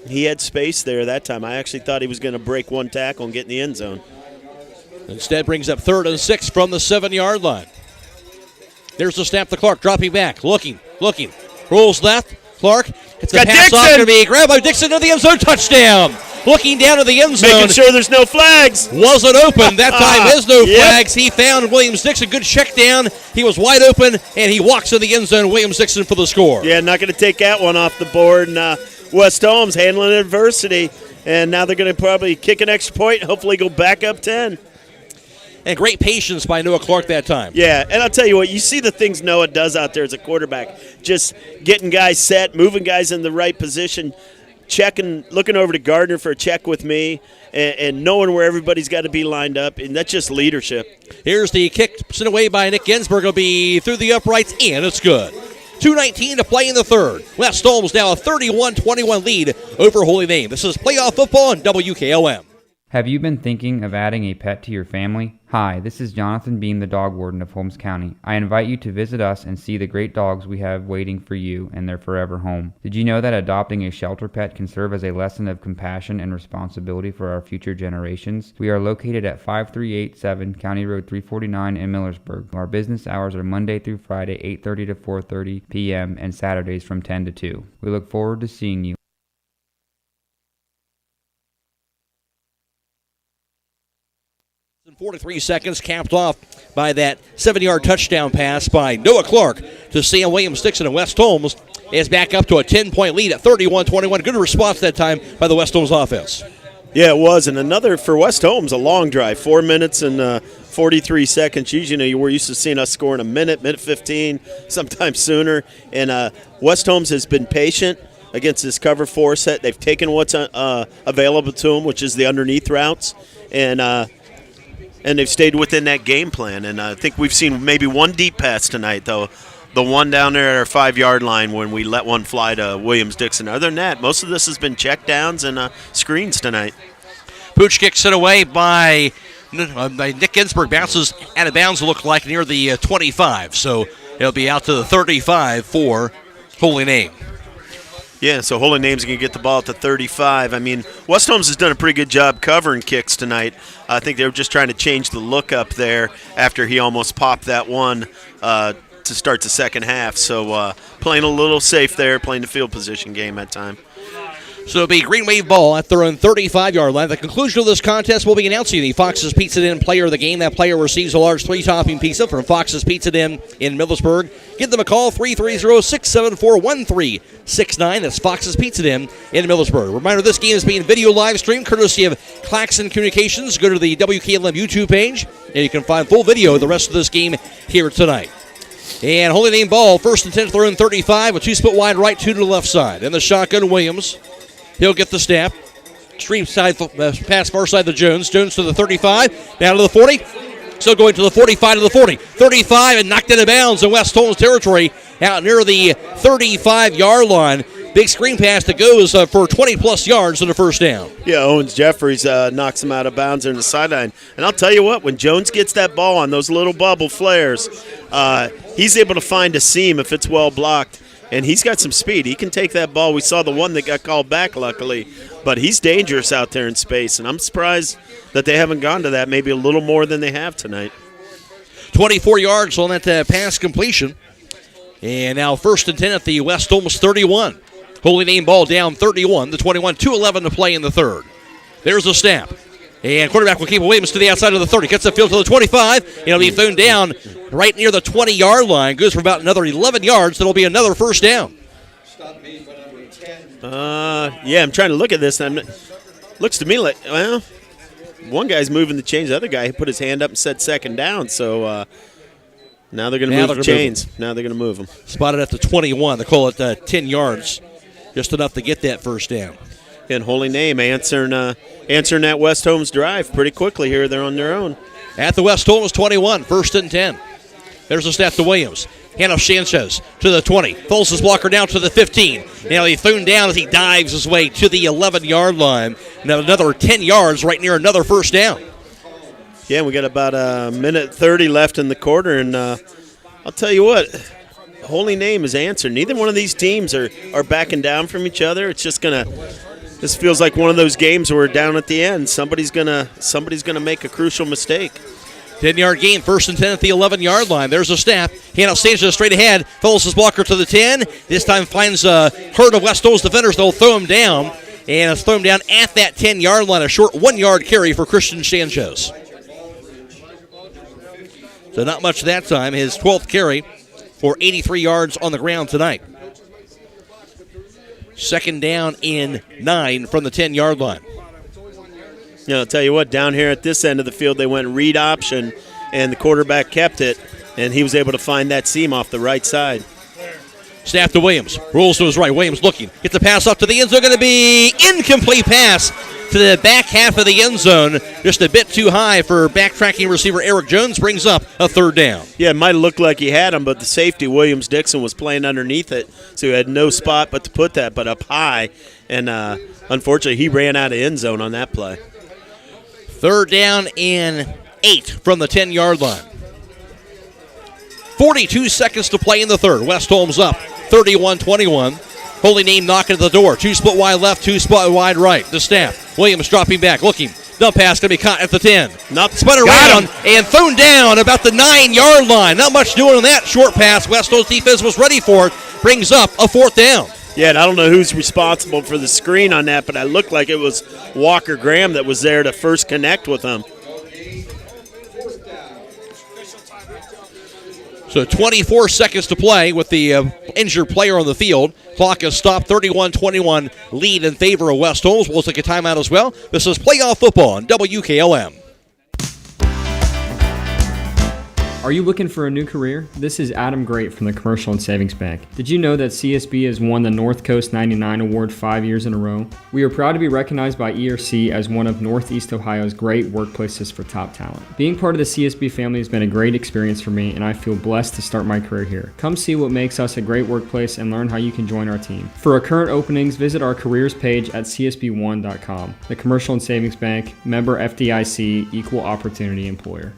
He had space there that time. I actually thought he was going to break one tackle and get in the end zone. Instead brings up 3rd and 6 from the 7-yard line. There's the snap to Clark, dropping back, looking. Rolls left, Clark. It's a pass off, going to be grabbed by Dixon to the end zone, touchdown. Looking down to the end zone. Making sure there's no flags. Wasn't open. That time there's no flags. He found Williams Dixon. Good check down. He was wide open, and he walks in the end zone. Williams Dixon for the score. Yeah, not going to take that one off the board. And West Holmes handling adversity, and now they're going to probably kick an extra point, hopefully go back up 10. And great patience by Noah Clark that time. Yeah, and I'll tell you what, you see the things Noah does out there as a quarterback, just getting guys set, moving guys in the right position, checking, looking over to Gardner for a check with me, and knowing where everybody's got to be lined up, and that's just leadership. Here's the kick sent away by Nick Ginsburg. It'll be through the uprights, and it's good. 2:19 to play in the third. West Holmes now a 31-21 lead over Holy Name. This is playoff football on WKLM. Have you been thinking of adding a pet to your family? Hi, this is Jonathan Beam, the dog warden of Holmes County. I invite you to visit us and see the great dogs we have waiting for you and their forever home. Did you know that adopting a shelter pet can serve as a lesson of compassion and responsibility for our future generations? We are located at 5387 County Road 349 in Millersburg. Our business hours are Monday through Friday, 8:30 to 4:30 p.m. and Saturdays from 10 to 2. We look forward to seeing you. 43 seconds, capped off by that 7-yard touchdown pass by Noah Clark to Sam Williams-Dixon, and West Holmes is back up to a 10-point lead at 31-21. Good response that time by the West Holmes offense. Yeah, it was, and another for West Holmes, a long drive, 4 minutes and 43 seconds. Usually, we're used to seeing us score in a minute 15, sometimes sooner, and West Holmes has been patient against this cover 4 set. They've taken what's available to them, which is the underneath routes, and they've stayed within that game plan. And I think we've seen maybe one deep pass tonight, though. The one down there at our 5-yard line when we let one fly to Williams-Dixon. Other than that, most of this has been check downs and screens tonight. Pooch kicks it away by Nick Ginsburg. Bounces out of bounds, look like near the 25. So it'll be out to the 35 for Holy Name. Yeah, so Holy Name's going to get the ball at the 35. I mean, West Holmes has done a pretty good job covering kicks tonight. I think they were just trying to change the look up there after he almost popped that one to start the second half. So playing a little safe there, playing the field position game at time. So it'll be Green Wave ball at their own 35-yard line. At the conclusion of this contest, we'll be announcing the Fox's Pizza Inn player of the game. That player receives a large 3-topping pizza from Fox's Pizza Inn in Millersburg. Give them a call, 330-674-1369. That's Fox's Pizza Inn in Millersburg. Reminder, this game is being video live streamed courtesy of Claxon Communications. Go to the WKLM YouTube page, and you can find full video of the rest of this game here tonight. And Holy Name ball, first and 10 at their own 35, a 2-split wide right, 2 to the left side. And the shotgun, Williams. He'll get the snap. Extreme side pass far side to Jones. Jones to the 35, down to the 40. Still going to the 45 to the 40. 35 and knocked out of bounds in West Holmes territory out near the 35-yard line. Big screen pass that goes for 20-plus yards and a first down. Yeah, Owens Jeffries knocks him out of bounds on the sideline. And I'll tell you what, when Jones gets that ball on those little bubble flares, he's able to find a seam if it's well blocked. And he's got some speed. He can take that ball. We saw the one that got called back, luckily. But he's dangerous out there in space, and I'm surprised that they haven't gone to that maybe a little more than they have tonight. 24 yards on that pass completion. And now first and 10 at the West Holmes 31. Holy Name ball down 31 to 21. 2:11 to play in the third. There's a snap. And quarterback will keep Williams to the outside of the 30. Gets the field to the 25. It'll be thrown down right near the 20-yard line. Goes for about another 11 yards. That'll be another first down. Yeah, I'm trying to look at this. Looks to me like, well, one guy's moving the chains. The other guy put his hand up and said second down. So now they're going to move the chains. Now they're going to move them. Spotted at the 21. They call it 10 yards. Just enough to get that first down. And Holy Name answering that West Holmes drive pretty quickly here. They're on their own. At the West Holmes 21, first and 10. There's a snap to Williams. Handoff Sanchez to the 20. Pulls his blocker down to the 15. Now he's thrown down as he dives his way to the 11-yard line. Now another 10 yards right near another first down. Yeah, we got about a minute 30 left in the quarter, and I'll tell you what, Holy Name is answered. Neither one of these teams are backing down from each other. It's just this feels like one of those games where down at the end, somebody's gonna make a crucial mistake. 10-yard gain, first and 10 at the 11-yard line. There's a snap. Handoff Sanchez straight ahead. Follows his blocker to the 10. This time finds a herd of West Holmes defenders. They'll throw him down. And it's thrown down at that 10-yard line. A short 1-yard carry for Christian Sanchez. So not much that time. His 12th carry for 83 yards on the ground tonight. Second down in 9 from the 10-yard line. You know, I'll tell you what, down here at this end of the field, they went read option, and the quarterback kept it, and he was able to find that seam off the right side. Snap to Williams. Rolls to his right. Williams looking. Gets the pass off to the end zone. Going to be incomplete pass to the back half of the end zone. Just a bit too high for backtracking receiver Eric Jones. Brings up a third down. Yeah, it might have looked like he had him, but the safety, Williams Dixon, was playing underneath it, so he had no spot but to put that, but up high. And unfortunately, he ran out of end zone on that play. Third down in 8 from the 10-yard line. 42 seconds to play in the third. West Holmes up 31-21. Holy Name knocking at the door. 2 split wide left, 2 split wide right. The snap. Williams dropping back, looking. Dump pass going to be caught at the 10. Spun around and thrown down about the 9-yard line. Not much doing on that short pass. West Holmes defense was ready for it. Brings up a fourth down. Yeah, and I don't know who's responsible for the screen on that, but it looked like it was Walker Graham that was there to first connect with him. So 24 seconds to play with the injured player on the field. Clock is stopped, 31-21 lead in favor of West Holmes. We'll take a timeout as well. This is Playoff Football on WKLM. Are you looking for a new career? This is Adam Great from the Commercial and Savings Bank. Did you know that CSB has won the North Coast 99 Award 5 years in a row? We are proud to be recognized by ERC as one of Northeast Ohio's great workplaces for top talent. Being part of the CSB family has been a great experience for me, and I feel blessed to start my career here. Come see what makes us a great workplace and learn how you can join our team. For our current openings, visit our careers page at csb1.com. The Commercial and Savings Bank, member FDIC, equal opportunity employer.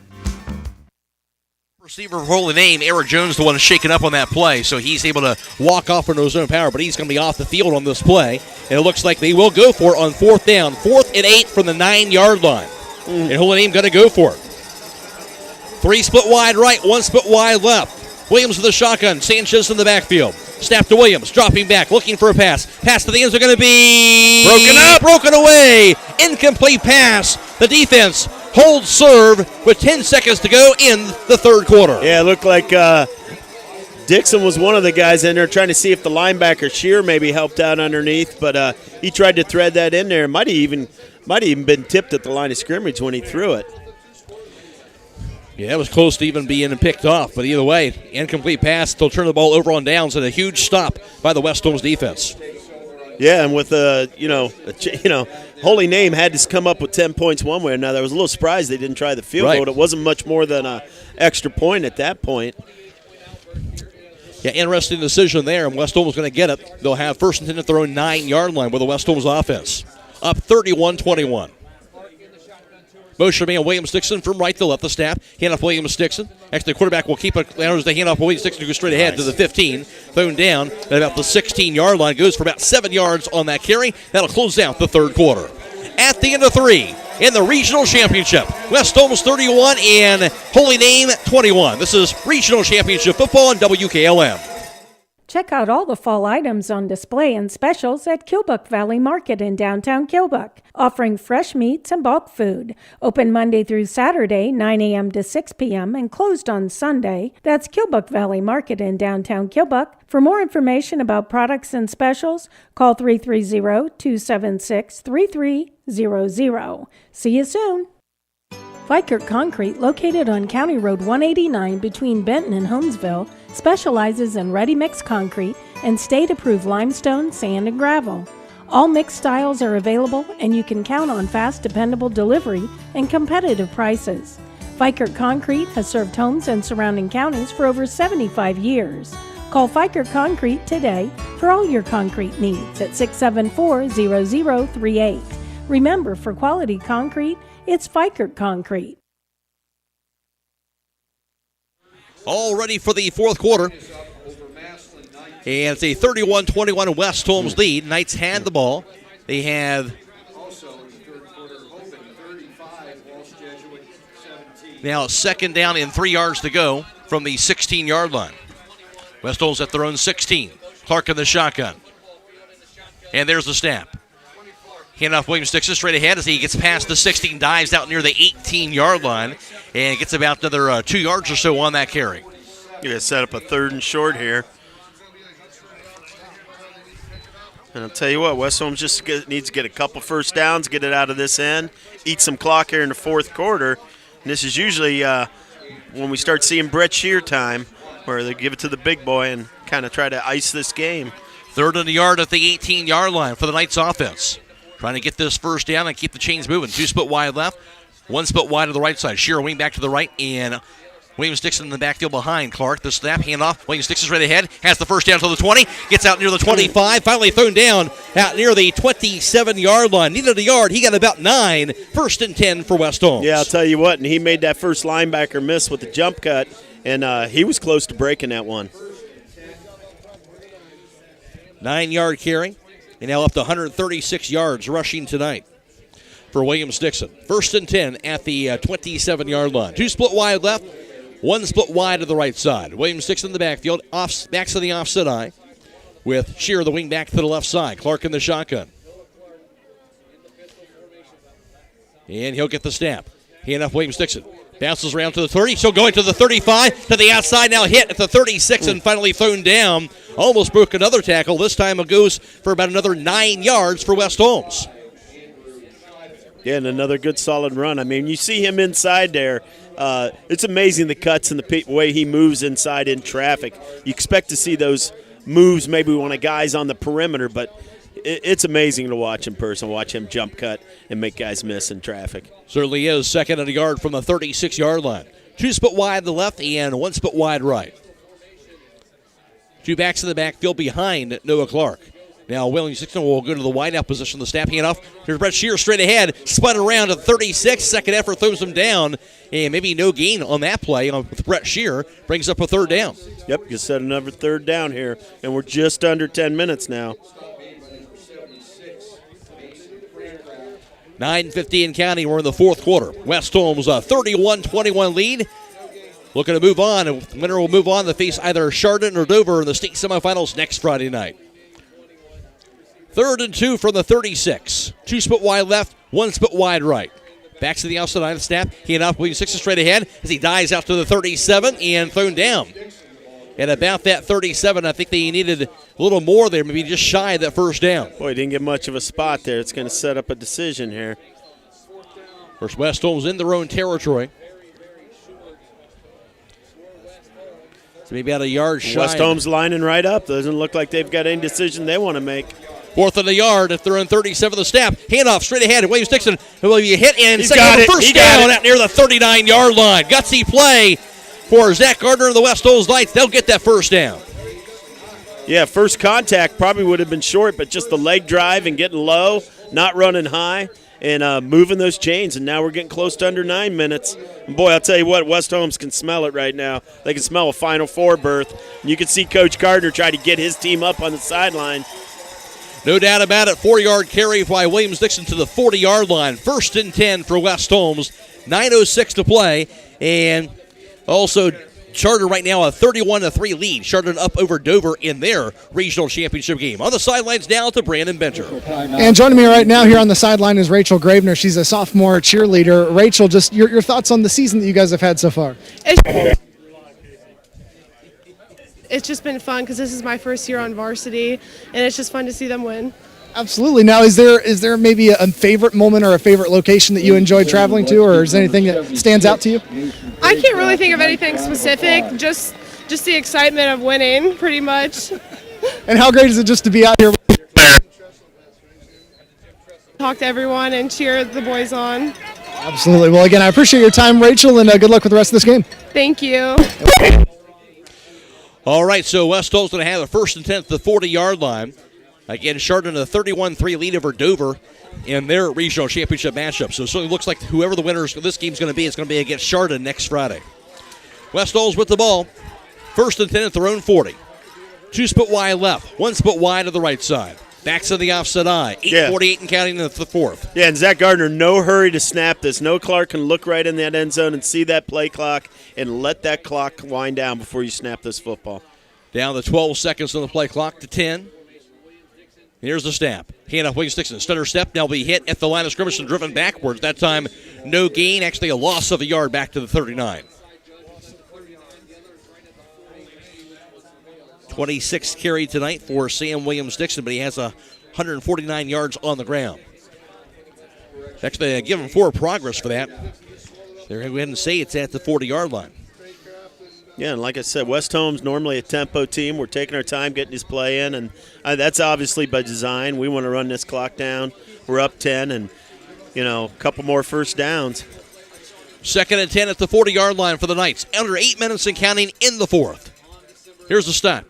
Receiver of Holy Name, Eric Jones, the one shaking up on that play, so he's able to walk off into his own power, but he's going to be off the field on this play, and it looks like they will go for it on fourth down. 4th and 8 from the 9-yard line, and Holy Name going to go for it. 3 split wide right, 1 split wide left. Williams with the shotgun, Sanchez in the backfield. Snap to Williams, dropping back, looking for a pass. Pass to the ends are going to be broken away. Incomplete pass. The defense holds serve with 10 seconds to go in the third quarter. Yeah, it looked like Dixon was one of the guys in there trying to see if the linebacker Shear maybe helped out underneath, but he tried to thread that in there. Might have even been tipped at the line of scrimmage when he threw it. Yeah, it was close to even being picked off, but either way, incomplete pass. They'll turn the ball over on downs, and a huge stop by the West Holmes defense. Yeah, and with Holy Name had to come up with 10 points one way or another. I was a little surprised they didn't try the field goal. It wasn't much more than an extra point at that point. Yeah, interesting decision there, and West Holmes going to get it. They'll have first and 10 at their own 9-yard line with the West Holmes offense. Up 31-21. Motion man Williams Dixon from right to left. The snap. Hand off Williams Dixon. Actually, the quarterback will keep it. There's the hand off Williams Dixon to go straight ahead to the 15. Thrown down at about the 16-yard line. Goes for about 7 yards on that carry. That'll close out the third quarter. At the end of 3 in the regional championship, West Holmes 31 and Holy Name 21. This is regional championship football on WKLM. Check out all the fall items on display and specials at Kilbuck Valley Market in downtown Kilbuck, offering fresh meats and bulk food. Open Monday through Saturday, 9 a.m. to 6 p.m. and closed on Sunday. That's Kilbuck Valley Market in downtown Kilbuck. For more information about products and specials, call 330-276-3300. See you soon. Vikert Concrete, located on County Road 189 between Benton and Holmesville, specializes in ready-mix concrete and state-approved limestone, sand, and gravel. All mix styles are available, and you can count on fast, dependable delivery and competitive prices. Vikert Concrete has served Holmes and surrounding counties for over 75 years. Call Vikert Concrete today for all your concrete needs at 674-0038. Remember, for quality concrete, it's Vikert Concrete. All ready for the fourth quarter. And it's a 31-21 West Holmes lead. Knights had the ball. They have now second down and 3 yards to go from the 16-yard line. West Holmes at their own 16. Clark in the shotgun. And there's the snap. Hand off Williams Dixon straight ahead as he gets past the 16, dives out near the 18-yard line, and gets about another 2 yards or so on that carry. You're going to set up a 3rd and short here. And I'll tell you what, West Holmes just needs to get a couple first downs, get it out of this end, eat some clock here in the fourth quarter. And this is usually when we start seeing Brett Shear time, where they give it to the big boy and kind of try to ice this game. 3rd and a yard at the 18-yard line for the Knights offense. Trying to get this first down and keep the chains moving. 2 split wide left, 1 split wide to the right side. Shearer wing back to the right, and Williams-Dixon in the backfield behind Clark. The snap, handoff. Williams-Dixon's right ahead. Has the first down to the 20. Gets out near the 25. Finally thrown down out near the 27-yard line. Needed a yard. He got about 9. 1st and 10 for West Holmes. Yeah, I'll tell you what, and he made that first linebacker miss with the jump cut, and he was close to breaking that one. 9-yard carry, and now up to 136 yards rushing tonight for Williams-Dixon. 1st and 10 at the 27-yard line. 2 split wide left, 1 split wide to the right side. Williams-Dixon in the backfield, backs to the offset eye, with Shearer the wing back to the left side. Clark in the shotgun. And he'll get the snap. Hand off Williams-Dixon. Bounces around to the 30, still going to the 35, to the outside, now hit at the 36 and finally thrown down. Almost broke another tackle. This time it goes for about another 9 yards for West Holmes. Yeah, and another good solid run. I mean, you see him inside there. It's amazing the cuts and the way he moves inside in traffic. You expect to see those moves maybe when a guy's on the perimeter, but it's amazing to watch in person, watch him jump cut and make guys miss in traffic. Certainly is. 2nd and a yard from the 36-yard line. 2 split wide to the left and 1 split wide right. 2 backs in the backfield behind Noah Clark. Now Williams-Dixon will go to the wideout position. The snap handoff. Here's Brett Shearer straight ahead. Spun around to 36. Second effort throws him down. And maybe no gain on that play with Brett Shearer. Brings up a 3rd down. Yep, you set another 3rd down here. And we're just under 10 minutes now. 9:50 in counting. We're in the 4th quarter. West Holmes a 31-21 lead. Looking to move on. And the winner will move on to face either Chardon or Dover in the state semifinals next Friday night. 3rd and 2 from the 36. 2 split wide left, 1 split wide right. Backs to the outside line, snap. Hand off Williams-Dixon straight ahead as he dives out to the 37 and thrown down. And about that 37, I think they needed a little more there, maybe just shy of that first down. Boy, he didn't get much of a spot there. It's going to set up a decision here. First, West Holmes in their own territory. So maybe about a yard shy. West Holmes lining right up. Doesn't look like they've got any decision they want to make. 4th and a yard if they're in 37 the snap. Handoff straight ahead. Williams-Dixon will be hit and He's got it. First down out near the 39-yard line. Gutsy play for Zach Gardner and the West Holmes Knights. They'll get that first down. Yeah, first contact probably would have been short, but just the leg drive and getting low, not running high, and moving those chains. And now we're getting close to under 9 minutes. And boy, I'll tell you what, West Holmes can smell it right now. They can smell a Final Four berth. And you can see Coach Gardner try to get his team up on the sideline. No doubt about it. 4-yard carry by Williams-Dixon to the 40-yard line. 1st and 10 for West Holmes. 9:06 to play. And also Chardon right now a 31-3 lead. Chardon up over Dover in their regional championship game. On the sidelines now to Brandon Bencher. And joining me right now here on the sideline is Rachel Gravener. She's a sophomore cheerleader. Rachel, just your thoughts on the season that you guys have had so far. It's just been fun because this is my first year on varsity, and it's just fun to see them win. Absolutely. Now, is there maybe a favorite moment or a favorite location that you enjoyed traveling to, or is there anything that stands out to you? I can't really think of anything specific, just the excitement of winning, pretty much. And how great is it just to be out here? Talk to everyone and cheer the boys on. Absolutely. Well, again, I appreciate your time, Rachel, and good luck with the rest of this game. Thank you. All right, so West Holmes going to have a 1st and 10 at the 40-yard line. Again, Chardon a 31-3 lead over Dover in their regional championship matchup. So it certainly looks like whoever the winner of this game is going to be, it's going to be against Chardon next Friday. West Holmes with the ball. 1st and 10 at their own 40. 2 split wide left, 1 split wide to the right side. Backs to the offset eye. 8:48 and counting in the 4th. Yeah, and Zach Gardner, no hurry to snap this. No Clark can look right in that end zone and see that play clock and let that clock wind down before you snap this football. Down to 12 seconds on the play clock to 10. Here's the snap. Hand off Williams-Dixon. Stutter step. Now be hit at the line of scrimmage and driven backwards. That time, no gain. Actually, a loss of a yard back to the 39. 26 carry tonight for Sam Williams-Dixon, but he has a 149 yards on the ground. Actually, they give him 4 progress for that. They're going to go ahead and say it's at the 40-yard line. Yeah, and like I said, West Holmes normally a tempo team. We're taking our time getting his play in, and that's obviously by design. We want to run this clock down. We're up 10, and, a couple more first downs. 2nd and 10 at the 40-yard line for the Knights. Under 8 minutes and counting in the 4th. Here's the stop.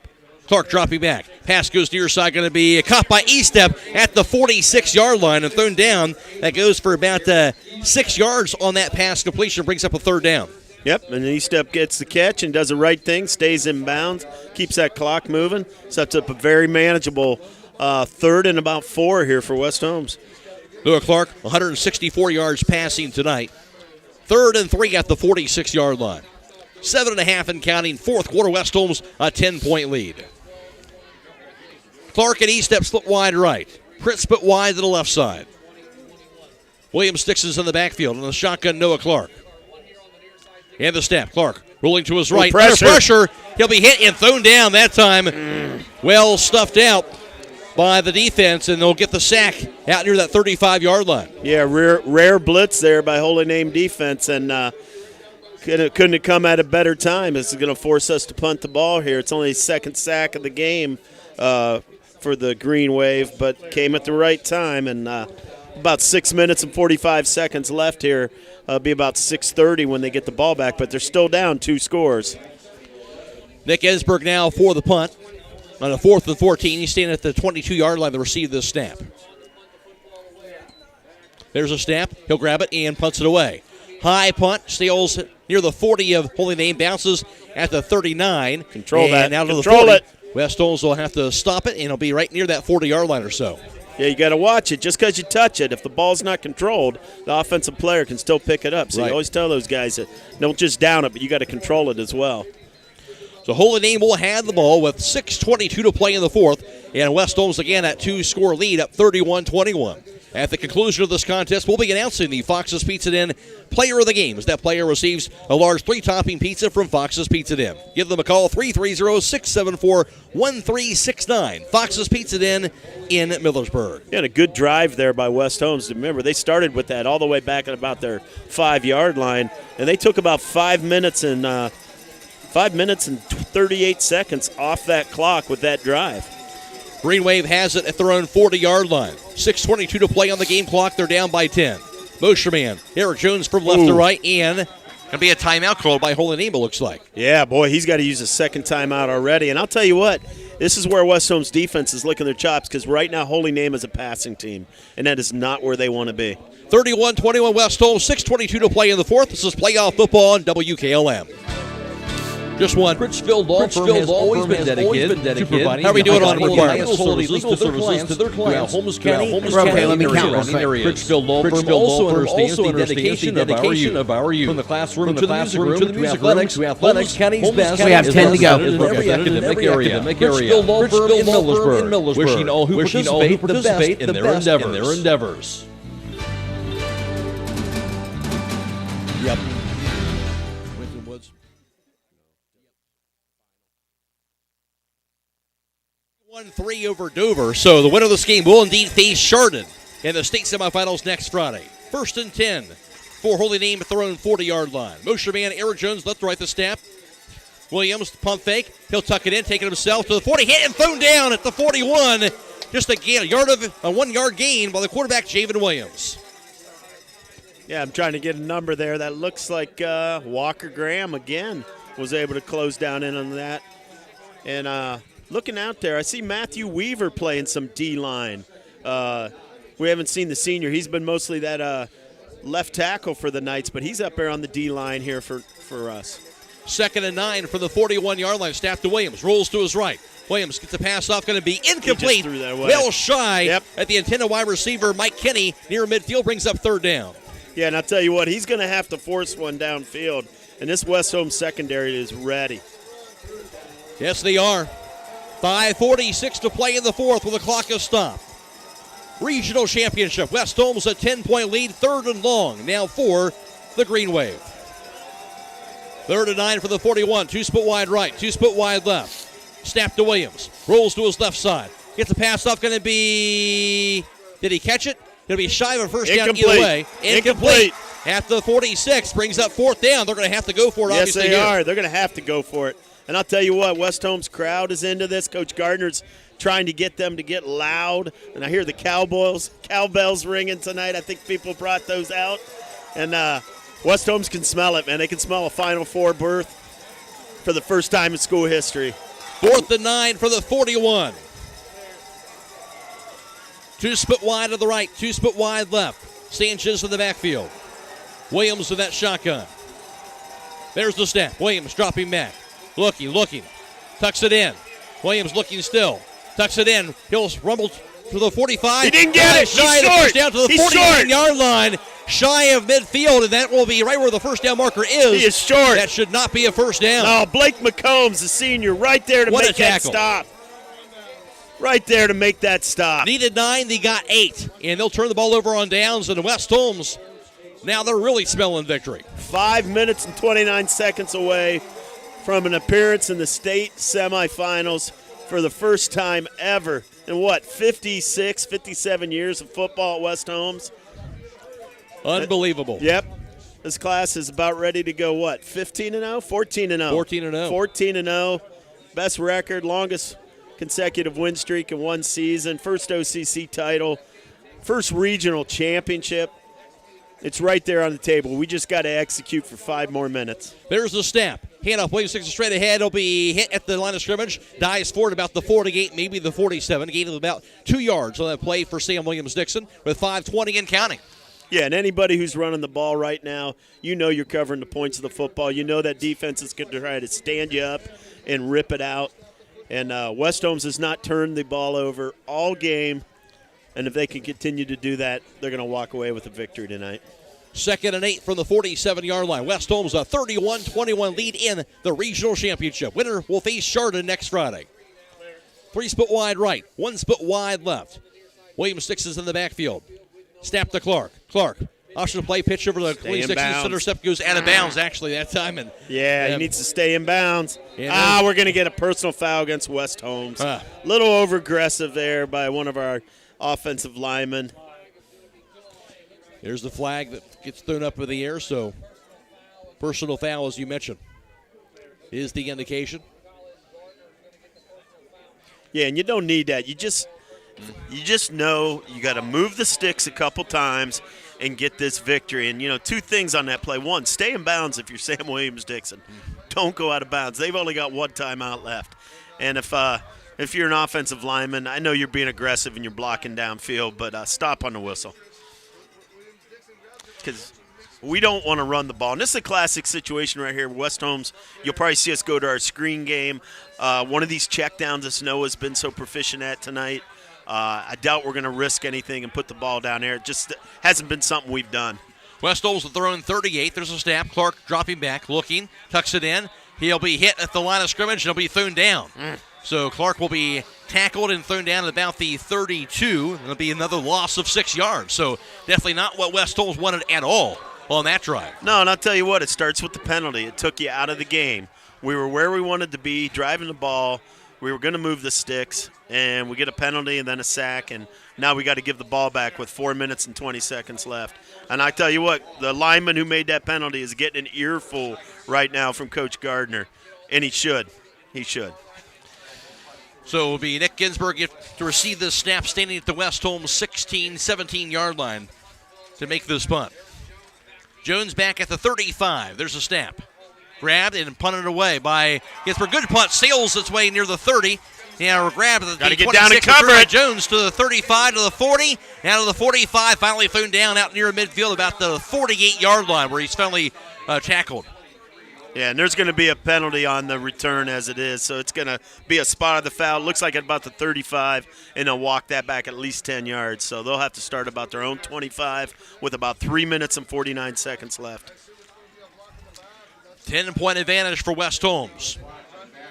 Clark dropping back. Pass goes near side, going to be caught by Estep at the 46-yard line and thrown down. That goes for about 6 yards on that pass completion, brings up a 3rd down. Yep, and Estep gets the catch and does the right thing, stays in bounds, keeps that clock moving, sets up a very manageable 3rd and about 4 here for West Holmes. Noah Clark, 164 yards passing tonight. 3rd and 3 at the 46-yard line. 7.5 and counting, 4th quarter, West Holmes a 10-point lead. Clark and Estep split wide right. Pritt split wide to the left side. Williams Dixon's in the backfield, and the shotgun, Noah Clark. And the snap, Clark rolling to his right. Under pressure, he'll be hit and thrown down that time. Well stuffed out by the defense, and they'll get the sack out near that 35-yard line. Yeah, rare blitz there by Holy Name defense, and couldn't have come at a better time. This is going to force us to punt the ball here. It's only the 2nd sack of the game for the Green Wave, but came at the right time, and about 6 minutes and 45 seconds left here. Be about 6:30 when they get the ball back, but they're still down 2 scores. Nick Ensberg now for the punt. On a 4th and 14, he's standing at the 22-yard line to receive this snap. There's a snap. He'll grab it and punts it away. High punt, sails near the 40 of Holy Name, bounces at the 39. Control that. Now to the Control 40. it. West Holmes will have to stop it, and it'll be right near that 40-yard line or so. Yeah, you got to watch it. Just because you touch it, if the ball's not controlled, the offensive player can still pick it up. So right. You always tell those guys that don't just down it, but you got to control it as well. So Holy Name will have the ball with 6:22 to play in the 4th, and West Holmes again at 2-score lead, up 31-21. At the conclusion of this contest, we'll be announcing the Fox's Pizza Inn Player of the Game, as that player receives a large 3-topping pizza from Fox's Pizza Inn. Give them a call, 330-674-1369. Fox's Pizza Inn in Millersburg. Yeah, and a good drive there by West Holmes. Remember, they started with that all the way back at about their 5-yard line, and they took about 5 minutes and 38 seconds off that clock with that drive. Green Wave has it at their own 40-yard line. 6:22 to play on the game clock. They're down by 10. Motion Eric Jones from left to right, and going to be a timeout called by Holy Name, it looks like. Yeah, boy, he's got to use a second timeout already. And I'll tell you what, this is where West Holmes defense is licking their chops, because right now Holy Name is a passing team, and that is not where they want to be. 31-21 West Holmes, 6:22 to play in the 4th. This is playoff football on WKLM. Just one. Critchfield Law Firm has always been dedicated to providing how are we doing on requirements legal services to their clients Holmes County, Okay, let me count. Critchfield Law Firm also understands the dedication of our youth. From the classroom to the music room to athletics, County's best. We have 10 to go. In every academic area. Critchfield Law Firm in Millersburg. Wishing all who participate the best in their endeavors. Yep. 1-3 over Dover. So the winner of this game will indeed face Chardon in the state semifinals next Friday. 1st and 10 for Holy Name at their own 40-yard line. Motion man Eric Jones left to right the snap. Williams pump fake. He'll tuck it in, take it himself to the 40, hit and thrown down at the 41. Just a 1-yard gain by the quarterback Javen Williams. Yeah, I'm trying to get a number there. That looks like Walker Graham again was able to close down in on that. And looking out there, I see Matthew Weaver playing some D-line. We haven't seen the senior. He's been mostly that left tackle for the Knights, but he's up there on the D-line here for us. 2nd and 9 from the 41-yard line. Snap to Williams. Rolls to his right. Williams gets the pass off. Going to be incomplete. Well shy at the intended wide receiver. Mike Kinney near midfield brings up 3rd down. Yeah, and I'll tell you what, he's going to have to force one downfield, and this West Holmes secondary is ready. Yes, they are. 5:46 to play in the 4th with the clock is stopped. Regional championship. West Holmes a 10-point lead, 3rd and long. Now for the Green Wave. 3rd and 9 for the 41. 2 split wide right, 2 split wide left. Snap to Williams. Rolls to his left side. Gets the pass off. Going to be. Did he catch it? Going to be shy of a first down Incomplete. either way. Incomplete. At the 46. Brings up fourth down. They're going to have to go for it, yes, obviously. Yes, they are. They're going to have to go for it. And I'll tell you what, West Holmes crowd is into this. Coach Gardner's trying to get them to get loud. And I hear the cowbells ringing tonight. I think people brought those out. And West Holmes can smell it, man. They can smell a Final Four berth for the first time in school history. 4th and 9 for the 41. 2 split wide to the right, 2 split wide left. Sanchez in the backfield. Williams with that shotgun. There's the snap. Williams dropping back. Looking. Tucks it in. Williams looking still. Tucks it in. He'll rumble to the 45. He didn't get it. Shy He's of the short. first down to the 49-yard line. Shy of midfield, and that will be right where the first down marker is. He is short. That should not be a first down. No, Blake McCombs, the senior, right there to make that stop. Right there to make that stop. Needed 9, they got 8. And they'll turn the ball over on downs, and West Holmes, now they're really smelling victory. 5 minutes and 29 seconds away from an appearance in the state semifinals for the first time ever in 56, 57 years of football at West Holmes. Unbelievable. Yep. This class is about ready to go 15-0? 14-0. 14-0. 14-0. Best record, longest consecutive win streak in one season, first OCC title, first regional championship. It's right there on the table. We just got to execute for 5 more minutes. There's the snap. Handoff. Williams takes it straight ahead. He'll be hit at the line of scrimmage. Dives forward about the 48, maybe the 47. Gain of about 2 yards on that play for Sam Williams-Dixon with 5:20 and counting. Yeah, and anybody who's running the ball right now, you know you're covering the points of the football. You know that defense is going to try to stand you up and rip it out. And West Holmes has not turned the ball over all game. And if they can continue to do that, they're going to walk away with a victory tonight. 2nd and 8 from the 47-yard line. West Holmes a 31-21 lead in the regional championship. Winner will face Chardon next Friday. 3 split wide right, 1 split wide left. Williams-Dixon in the backfield. Snap to Clark. Clark, option to play, pitch over the 26. Center step goes out of bounds, actually, that time. And he needs to stay in bounds. We're going to get a personal foul against West Holmes. Little over-aggressive there by one of our offensive linemen. There's the flag that gets thrown up in the air, so personal foul, as you mentioned, is the indication. Yeah, and you don't need that. You just know you got to move the sticks a couple times and get this victory. And, 2 things on that play. 1, stay in bounds if you're Sam Williams-Dixon. Don't go out of bounds. They've only got 1 timeout left. And if you're an offensive lineman, I know you're being aggressive and you're blocking downfield, but stop on the whistle. Because we don't want to run the ball. And this is a classic situation right here. West Holmes, you'll probably see us go to our screen game. One of these checkdowns that Noah's been so proficient at tonight. I doubt we're going to risk anything and put the ball down there. It just hasn't been something we've done. West Holmes with their own 38. There's a snap. Clark dropping back, looking, tucks it in. He'll be hit at the line of scrimmage and he'll be thrown down. So Clark will be tackled and thrown down at about the 32. It'll be another loss of 6 yards. So definitely not what West Holmes wanted at all on that drive. No, and I'll tell you what, it starts with the penalty. It took you out of the game. We were where we wanted to be, driving the ball. We were going to move the sticks, and we get a penalty and then a sack, and now we got to give the ball back with 4 minutes and 20 seconds left. And I tell you what, the lineman who made that penalty is getting an earful right now from Coach Gardner, and he should. He should. So it will be Nick Ginsburg to receive this snap, standing at the West Holmes 16, 17-yard line to make this punt. Jones back at the 35. There's a snap. Grabbed and punted away by Ginsburg. Good punt. Sails its way near the 30. Now grabbed at the 26. Got to get down and cover it. Jones to the 35, to the 40. Now to the 45. Finally thrown down out near midfield about the 48-yard line where he's finally tackled. Yeah, and there's going to be a penalty on the return as it is, so it's going to be a spot of the foul. Looks like at about the 35, and they'll walk that back at least 10 yards. So they'll have to start about their own 25 with about 3 minutes and 49 seconds left. 10-point advantage for West Holmes.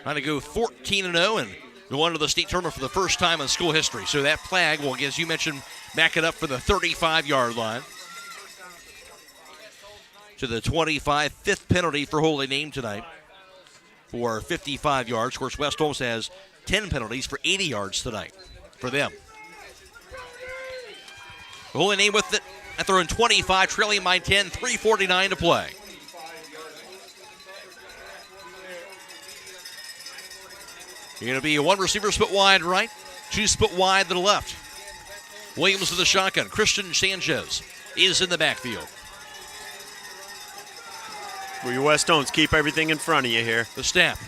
Trying to go 14-0 and go on to the state tournament for the first time in school history. So that flag will, as you mentioned, back it up for the 35-yard line. To the 25, fifth penalty for holding name tonight for 55 yards. Of course, West Holmes has 10 penalties for 80 yards tonight. for them. Holy Name with it at their own 25, trailing by 10, 3:49 to play. You're going to be one receiver split wide right, two split wide to the left. Williams with the shotgun. Christian Sanchez is in the backfield. Well, your West Holmes keep everything in front of you here. The snap.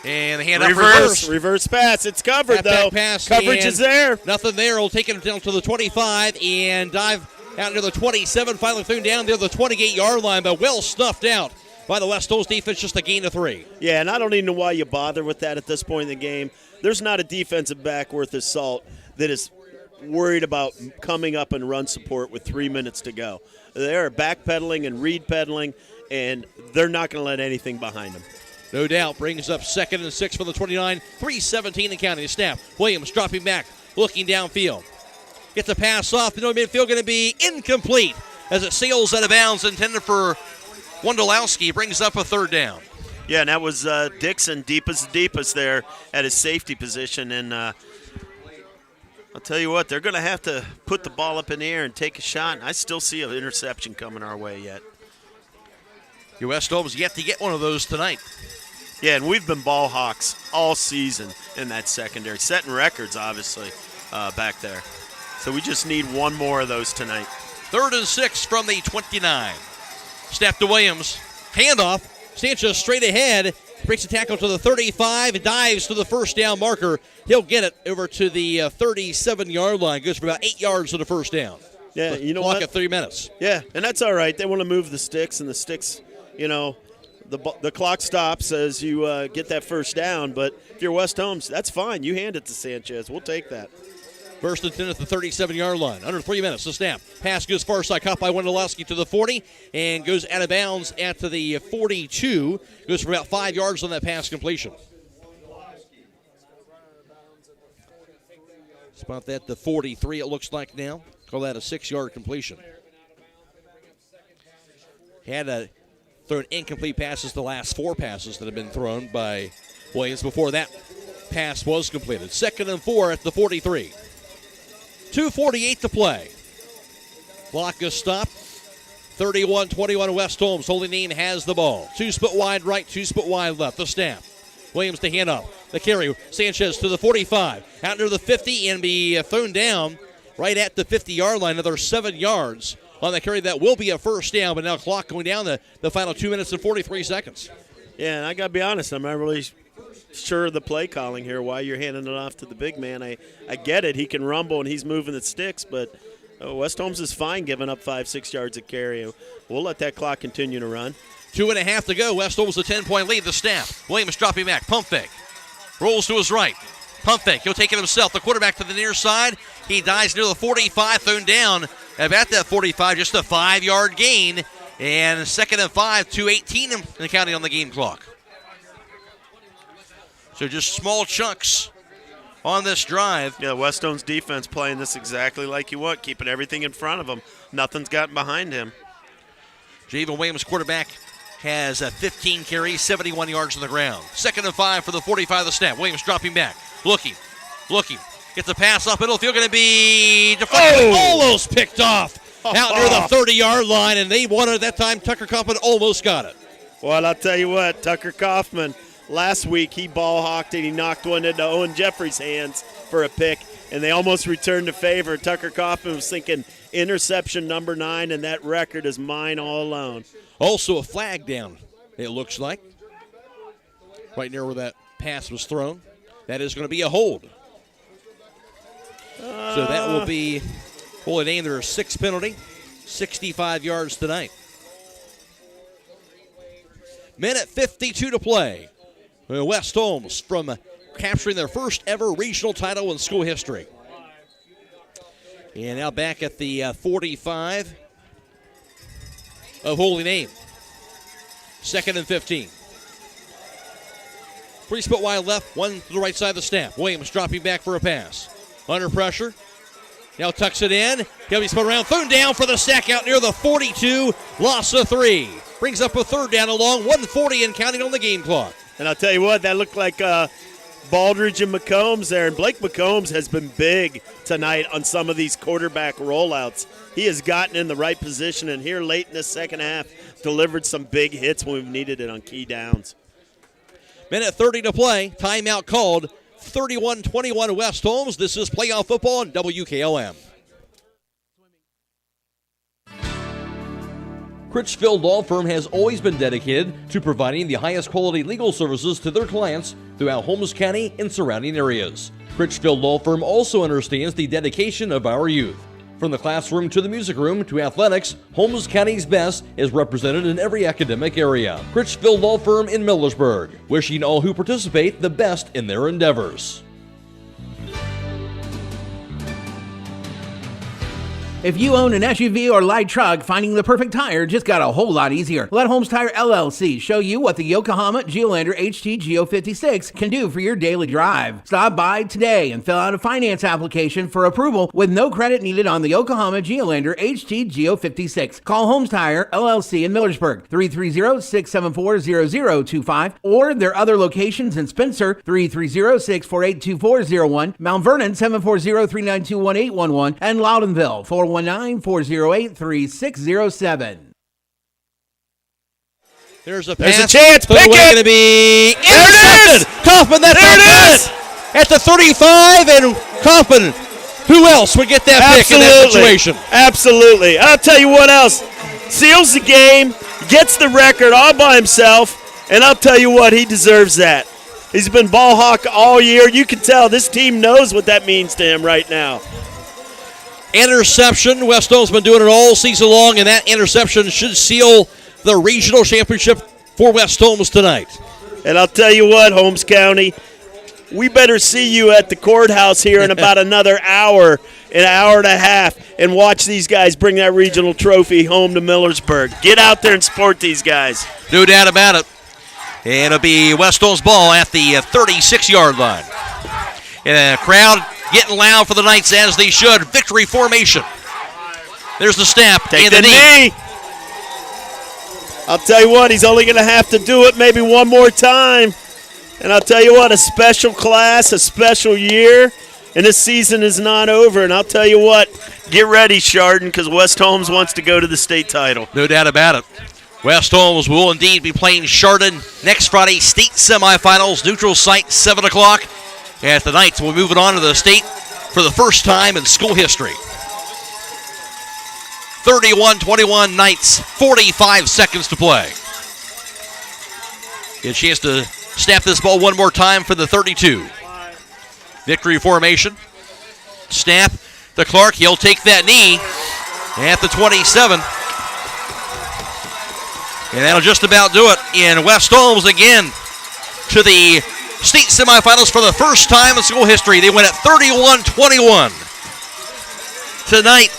And the hand up reverse pass. It's covered, though. Pass, coverage is there. Nothing there. Will take it down to the 25 and dive out near the 27. Finally thrown down near the 28-yard line, but well snuffed out by the West Holmes defense, just a gain of 3. Yeah, and I don't even know why you bother with that at this point in the game. There's not a defensive back worth his salt that is worried about coming up and run support with 3 minutes to go. They're backpedaling and reed pedaling, and they're not going to let anything behind them. No doubt. Brings up 2nd and 6 for the 29. 3:17 in counting. Snap. Williams dropping back, looking downfield. Gets a pass off. The no midfield going to be incomplete as it sails out of bounds, intended for Wondolowski. Brings up a 3rd down. Yeah, and that was Dixon deepest there at his safety position. And I'll tell you what, they're going to have to put the ball up in the air and take a shot. And I still see an interception coming our way yet. Your West Holmes yet to get one of those tonight. Yeah, and we've been ball hawks all season in that secondary, setting records, obviously, back there. So we just need one more of those tonight. 3rd and 6 from the 29. Snap to Williams. Handoff. Sanchez straight ahead. Breaks a tackle to the 35. Dives to the 1st down marker. He'll get it over to the 37-yard line. Goes for about 8 yards to the 1st down. Yeah, you know what? what? At 3 minutes. Yeah, and that's all right. They want to move the sticks, and the sticks, you know, the clock stops as you get that 1st down. But if you're West Holmes, that's fine. You hand it to Sanchez. We'll take that. 1st and 10 at the 37-yard line. Under 3 minutes to snap. Pass goes far side, caught by Wondolowski to the 40, and goes out of bounds at the 42. Goes for about 5 yards on that pass completion. Spot that to 43, it looks like now. Call that a 6-yard completion. Had thrown incomplete passes the last 4 passes that have been thrown by Williams before that pass was completed. 2nd and 4 at the 43. 2:48 to play. Clock is stopped. 31-21 West Holmes. Holy Name has the ball. 2 split wide right, 2 split wide left. The snap. Williams to hand up. The carry. Sanchez to the 45. Out near the 50 and be thrown down right at the 50-yard line. Another 7 yards on the carry. That will be a 1st down, but now clock going down the final 2 minutes and 43 seconds. Yeah, and I got to be honest, I'm not really sure of the play calling here, why you're handing it off to the big man. I get it. He can rumble and he's moving the sticks, but West Holmes is fine giving up 5-6 yards of carry. We'll let that clock continue to run. 2.5 to go. West Holmes a 10-point lead. The snap. Williams dropping back. Pump fake. Rolls to his right. Pump fake. He'll take it himself. The quarterback to the near side. He dives near the 45, thrown down about that 45. Just a 5-yard gain. And 2nd and 5, 2:18 in the counting on the game clock. So just small chunks on this drive. Yeah, West Holmes defense playing this exactly like you want, keeping everything in front of him. Nothing's gotten behind him. Javen Williams, quarterback, has 15 carries, 71 yards on the ground. 2nd and 5 for the 45 of the snap. Williams dropping back, looking. Gets a pass off middle field, going to be deflected, almost picked off out near the 30-yard line, and they won it at that time. Tucker Kaufman almost got it. Well, I'll tell you what, Tucker Kaufman, last week he ball hawked and he knocked one into Owen Jeffrey's hands for a pick, and they almost returned the favor. Tucker Kaufman was thinking interception number 9, and that record is mine all alone. Also a flag down, it looks like, right near where that pass was thrown. That is going to be a hold. So that will be, Holy Name, their 6th penalty, 65 yards tonight. Minute 52 to play. West Holmes from capturing their first ever regional title in school history. And now back at the 45 of Holy Name. 2nd and 15. 3 split wide left, 1 to the right side of the snap. Williams dropping back for a pass. Under pressure. Now tucks it in. He'll be spun around, thrown down for the sack out near the 42. Loss of 3. Brings up a 3rd down along, 1:40 and counting on the game clock. And I'll tell you what, that looked like Baldridge and McCombs there, and Blake McCombs has been big tonight on some of these quarterback rollouts. He has gotten in the right position, and here late in the second half delivered some big hits when we've needed it on key downs. Minute 30 to play. Timeout called. 31-21 West Holmes. This is playoff football on WKLM. Critchfield Law Firm has always been dedicated to providing the highest quality legal services to their clients throughout Holmes County and surrounding areas. Critchfield Law Firm also understands the dedication of our youth. From the classroom to the music room to athletics, Holmes County's best is represented in every academic area. Critchfield Law Firm in Millersburg, wishing all who participate the best in their endeavors. If you own an SUV or light truck, finding the perfect tire just got a whole lot easier. Let Holmes Tire LLC show you what the Yokohama Geolandar HT Geo 56 can do for your daily drive. Stop by today and fill out a finance application for approval with no credit needed on the Yokohama Geolandar HT Geo 56. Call Holmes Tire LLC in Millersburg, 330-674-0025, or their other locations in Spencer, 330-648-2401, Mount Vernon, 740-392-1811, and Loudonville, 419-408-3607. There's a There's pass. a chance. Pick it. Going to be intercepted. Kaufman, that's there it is. At the 35, and Kaufman, who else would get that pick in that situation? Absolutely. I'll tell you what else. Seals the game, gets the record all by himself, and I'll tell you what, he deserves that. He's been ball hawk all year. You can tell this team knows what that means to him right now. Interception. West Holmes been doing it all season long, and that interception should seal the regional championship for West Holmes tonight. And I'll tell you what, Holmes County, we better see you at the courthouse here in about another hour, an hour and a half, and watch these guys bring that regional trophy home to Millersburg. Get out there and support these guys. No doubt about it. And it'll be West Holmes ball at the 36-yard line. And the crowd getting loud for the Knights as they should. Victory formation. There's the snap. Take and the knee. I'll tell you what, he's only going to have to do it maybe one more time. And I'll tell you what, a special class, a special year, and this season is not over. And I'll tell you what, get ready, Chardon, because West Holmes wants to go to the state title. No doubt about it. West Holmes will indeed be playing Chardon next Friday, state semifinals, neutral site, 7 o'clock. And the Knights will move it on to the state for the first time in school history. 31-21 Knights, 45 seconds to play. Get a chance to snap this ball one more time for the 32. Victory formation. Snap to Clark. He'll take that knee at the 27. And that'll just about do it. In West Holmes again to the state semifinals for the first time in school history. They win at 31-21. Tonight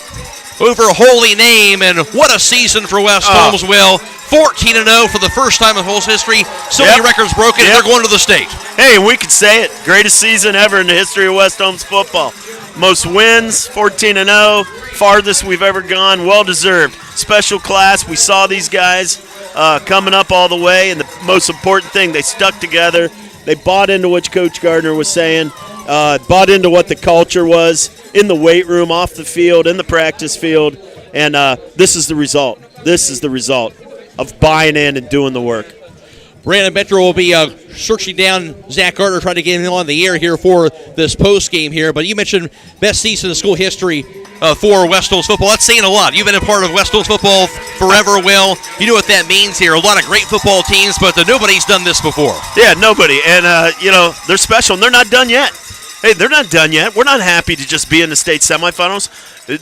over Holy Name, and what a season for West Holmes, Will. 14-0 for the first time in Holmes history. So many records broken, and they're going to the state. Hey, we could say it. Greatest season ever in the history of West Holmes football. Most wins, 14-0, farthest we've ever gone, well-deserved. Special class, we saw these guys coming up all the way, and the most important thing, they stuck together. They bought into what Coach Gardner was saying, bought into what the culture was in the weight room, off the field, in the practice field, and this is the result. This is the result of buying in and doing the work. Brandon Bencher will be searching down Zach Gardner, trying to get him on the air here for this post game here. But you mentioned best season in school history for West Holmes football. That's saying a lot. You've been a part of West Holmes football forever, Will. You know what that means here. A lot of great football teams, but nobody's done this before. Yeah, nobody. And, they're special, and they're not done yet. Hey, they're not done yet. We're not happy to just be in the state semifinals.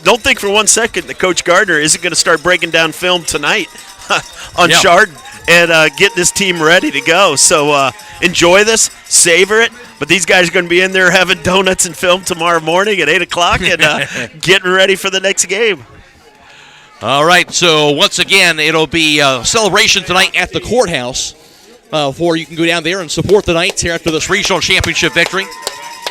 Don't think for 1 second that Coach Gardner isn't going to start breaking down film tonight on Chardon and get this team ready to go. So enjoy this, savor it. But these guys are going to be in there having donuts and film tomorrow morning at 8 o'clock and getting ready for the next game. All right, so once again, it'll be a celebration tonight at the courthouse for you can go down there and support the Knights here after this regional championship victory.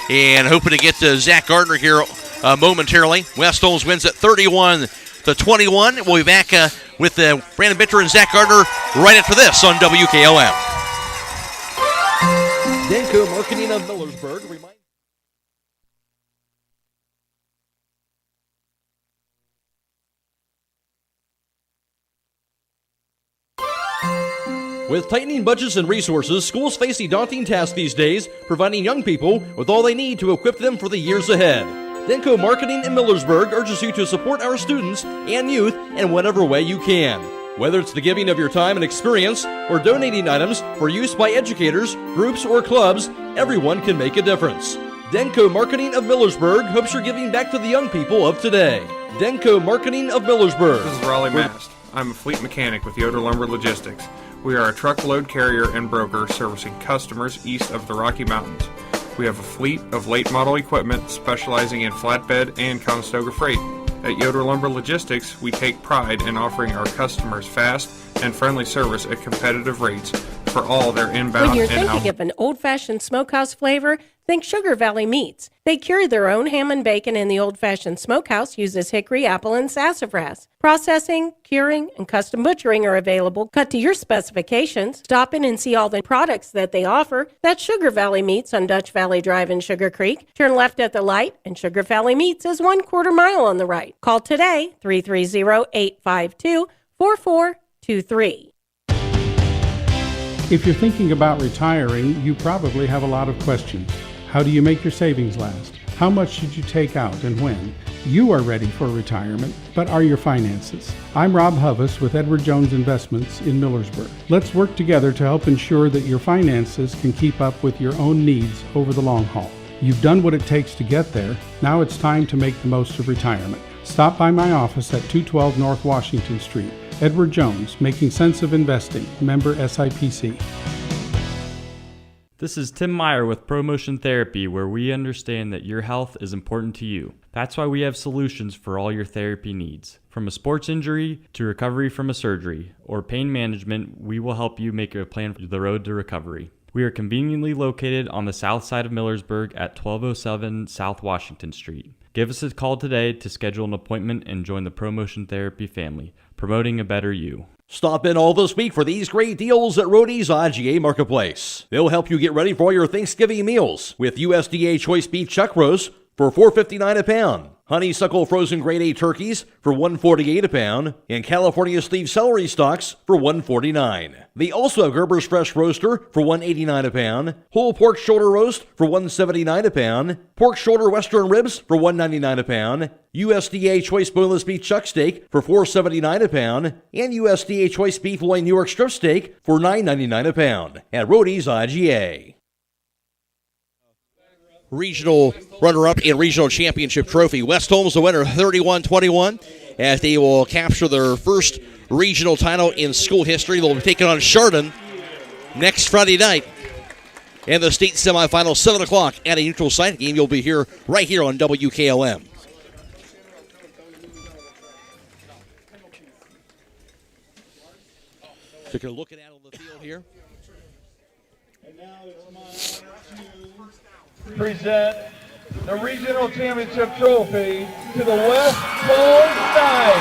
And hoping to get to Zach Gardner here momentarily. West Holmes wins at 31-21. We'll be back with Brandon Bencher and Zach Gardner right after this on WKLM. Danco Marketing of Millersburg reminds With tightening budgets and resources, schools face a daunting task these days, providing young people with all they need to equip them for the years ahead. Denko Marketing in Millersburg urges you to support our students and youth in whatever way you can. Whether it's the giving of your time and experience or donating items for use by educators, groups, or clubs, everyone can make a difference. Denko Marketing of Millersburg hopes you're giving back to the young people of today. Denko Marketing of Millersburg. This is Raleigh Mast. I'm a fleet mechanic with Yoder Lumber Logistics. We are a truckload carrier and broker servicing customers east of the Rocky Mountains. We have a fleet of late model equipment specializing in flatbed and Conestoga freight. At Yoder Lumber Logistics, we take pride in offering our customers fast and friendly service at competitive rates for all their inbound When you're and thinking outbound. of an old-fashioned smokehouse flavor, think Sugar Valley Meats. They carry their own ham and bacon, and the old-fashioned smokehouse uses hickory, apple, and sassafras. Processing, curing, and custom butchering are available, cut to your specifications. Stop in and see all the products that they offer. That's Sugar Valley Meats on Dutch Valley Drive in Sugar Creek. Turn left at the light, and Sugar Valley Meats is 1/4 mile on the right. Call today, 330-852-4423. If you're thinking about retiring, you probably have a lot of questions. How do you make your savings last? How much should you take out and when? You are ready for retirement, but are your finances? I'm Rob Huvis with Edward Jones Investments in Millersburg. Let's work together to help ensure that your finances can keep up with your own needs over the long haul. You've done what it takes to get there. Now it's time to make the most of retirement. Stop by my office at 212 North Washington Street. Edward Jones, Making Sense of Investing, member SIPC. This is Tim Meyer with ProMotion Therapy, where we understand that your health is important to you. That's why we have solutions for all your therapy needs. From a sports injury to recovery from a surgery or pain management, we will help you make a plan for the road to recovery. We are conveniently located on the south side of Millersburg at 1207 South Washington Street. Give us a call today to schedule an appointment and join the ProMotion Therapy family, promoting a better you. Stop in all this week for these great deals at Roadie's IGA Marketplace. They'll help you get ready for all your Thanksgiving meals with USDA choice beef chuck roast for $4.59 a pound, honeysuckle frozen grade A turkeys for $1.48 a pound, and California sleeve celery stalks for $1.49. They also have Gerber's Fresh Roaster for $1.89 a pound, whole pork shoulder roast for $1.79 a pound, pork shoulder western ribs for $1.99 a pound, USDA choice boneless beef chuck steak for $4.79 a pound, and USDA choice beef loin New York strip steak for $9.99 a pound at Roadie's IGA. Regional runner-up and regional championship trophy. West Holmes the winner 31-21 as they will capture their first regional title in school history. They'll be taking on Chardon next Friday night in the state semifinal, 7 o'clock at a neutral site game. You'll be here right here on WKLM. Taking a look at out on the field here. And now it's my honor to present the regional championship trophy to the West Holmes Knights.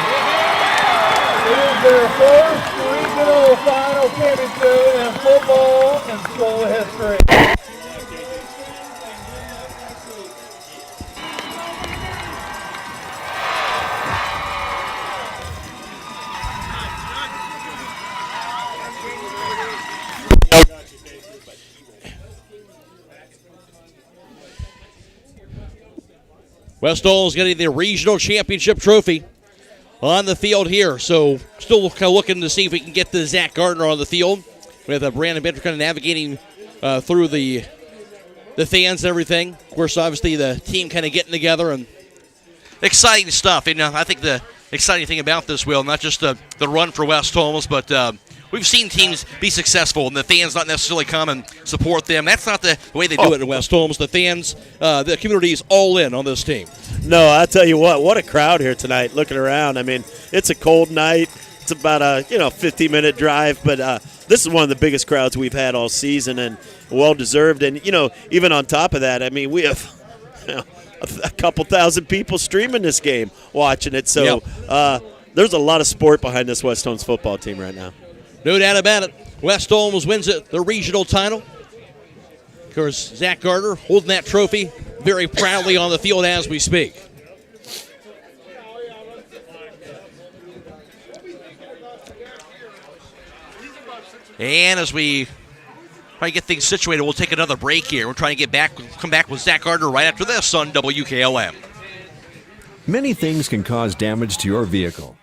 It is their first regional final championship in football and school history. West Holmes getting the regional championship trophy on the field here. So still kind of looking to see if we can get the Zach Gardner on the field with Brandon Benter kind of navigating through the fans and everything. Of course, obviously the team kind of getting together and exciting stuff. And I think the exciting thing about this, Will, not just the run for West Holmes, but we've seen teams be successful and the fans not necessarily come and support them. That's not the way they do it in West Holmes. The fans, the community is all in on this team. No, I tell you what a crowd here tonight looking around. I mean, it's a cold night. It's about a 15-minute drive, but this is one of the biggest crowds we've had all season and well-deserved. And, even on top of that, I mean, we have a couple thousand people streaming this game, watching it. So there's a lot of sport behind this West Holmes football team right now. No doubt about it. West Holmes wins it, the regional title. Of course, Zach Gardner holding that trophy very proudly on the field as we speak. And as we try to get things situated, we'll take another break here. We're trying to come back with Zach Gardner right after this on WKLM. Many things can cause damage to your vehicle.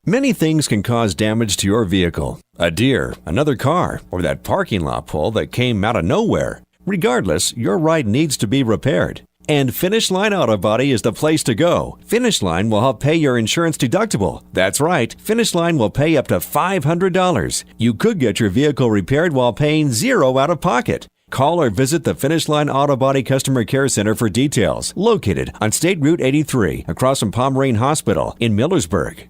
Many things can cause damage to your vehicle. A deer, another car, or that parking lot pole that came out of nowhere. Regardless, your ride needs to be repaired. And Finish Line Auto Body is the place to go. Finish Line will help pay your insurance deductible. That's right, Finish Line will pay up to $500. You could get your vehicle repaired while paying $0 out of pocket. Call or visit the Finish Line Auto Body Customer Care Center for details. Located on State Route 83, across from Pomerane Hospital in Millersburg.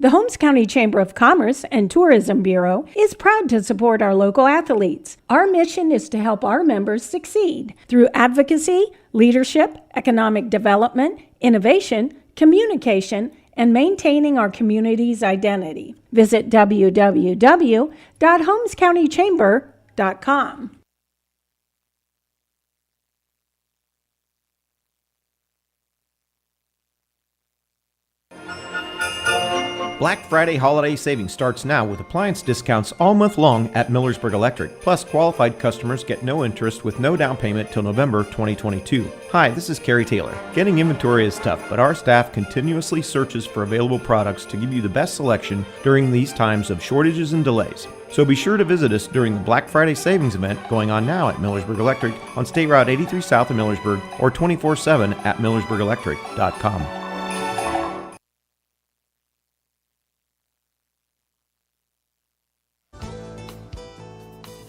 The Holmes County Chamber of Commerce and Tourism Bureau is proud to support our local athletes. Our mission is to help our members succeed through advocacy, leadership, economic development, innovation, communication, and maintaining our community's identity. Visit www.holmescountychamber.com. Black Friday holiday savings starts now with appliance discounts all month long at Millersburg Electric. Plus, qualified customers get no interest with no down payment till November 2022. Hi, this is Kerry Taylor. Getting inventory is tough, but our staff continuously searches for available products to give you the best selection during these times of shortages and delays. So be sure to visit us during the Black Friday savings event going on now at Millersburg Electric on State Route 83 south of Millersburg or 24/7 at millersburgelectric.com.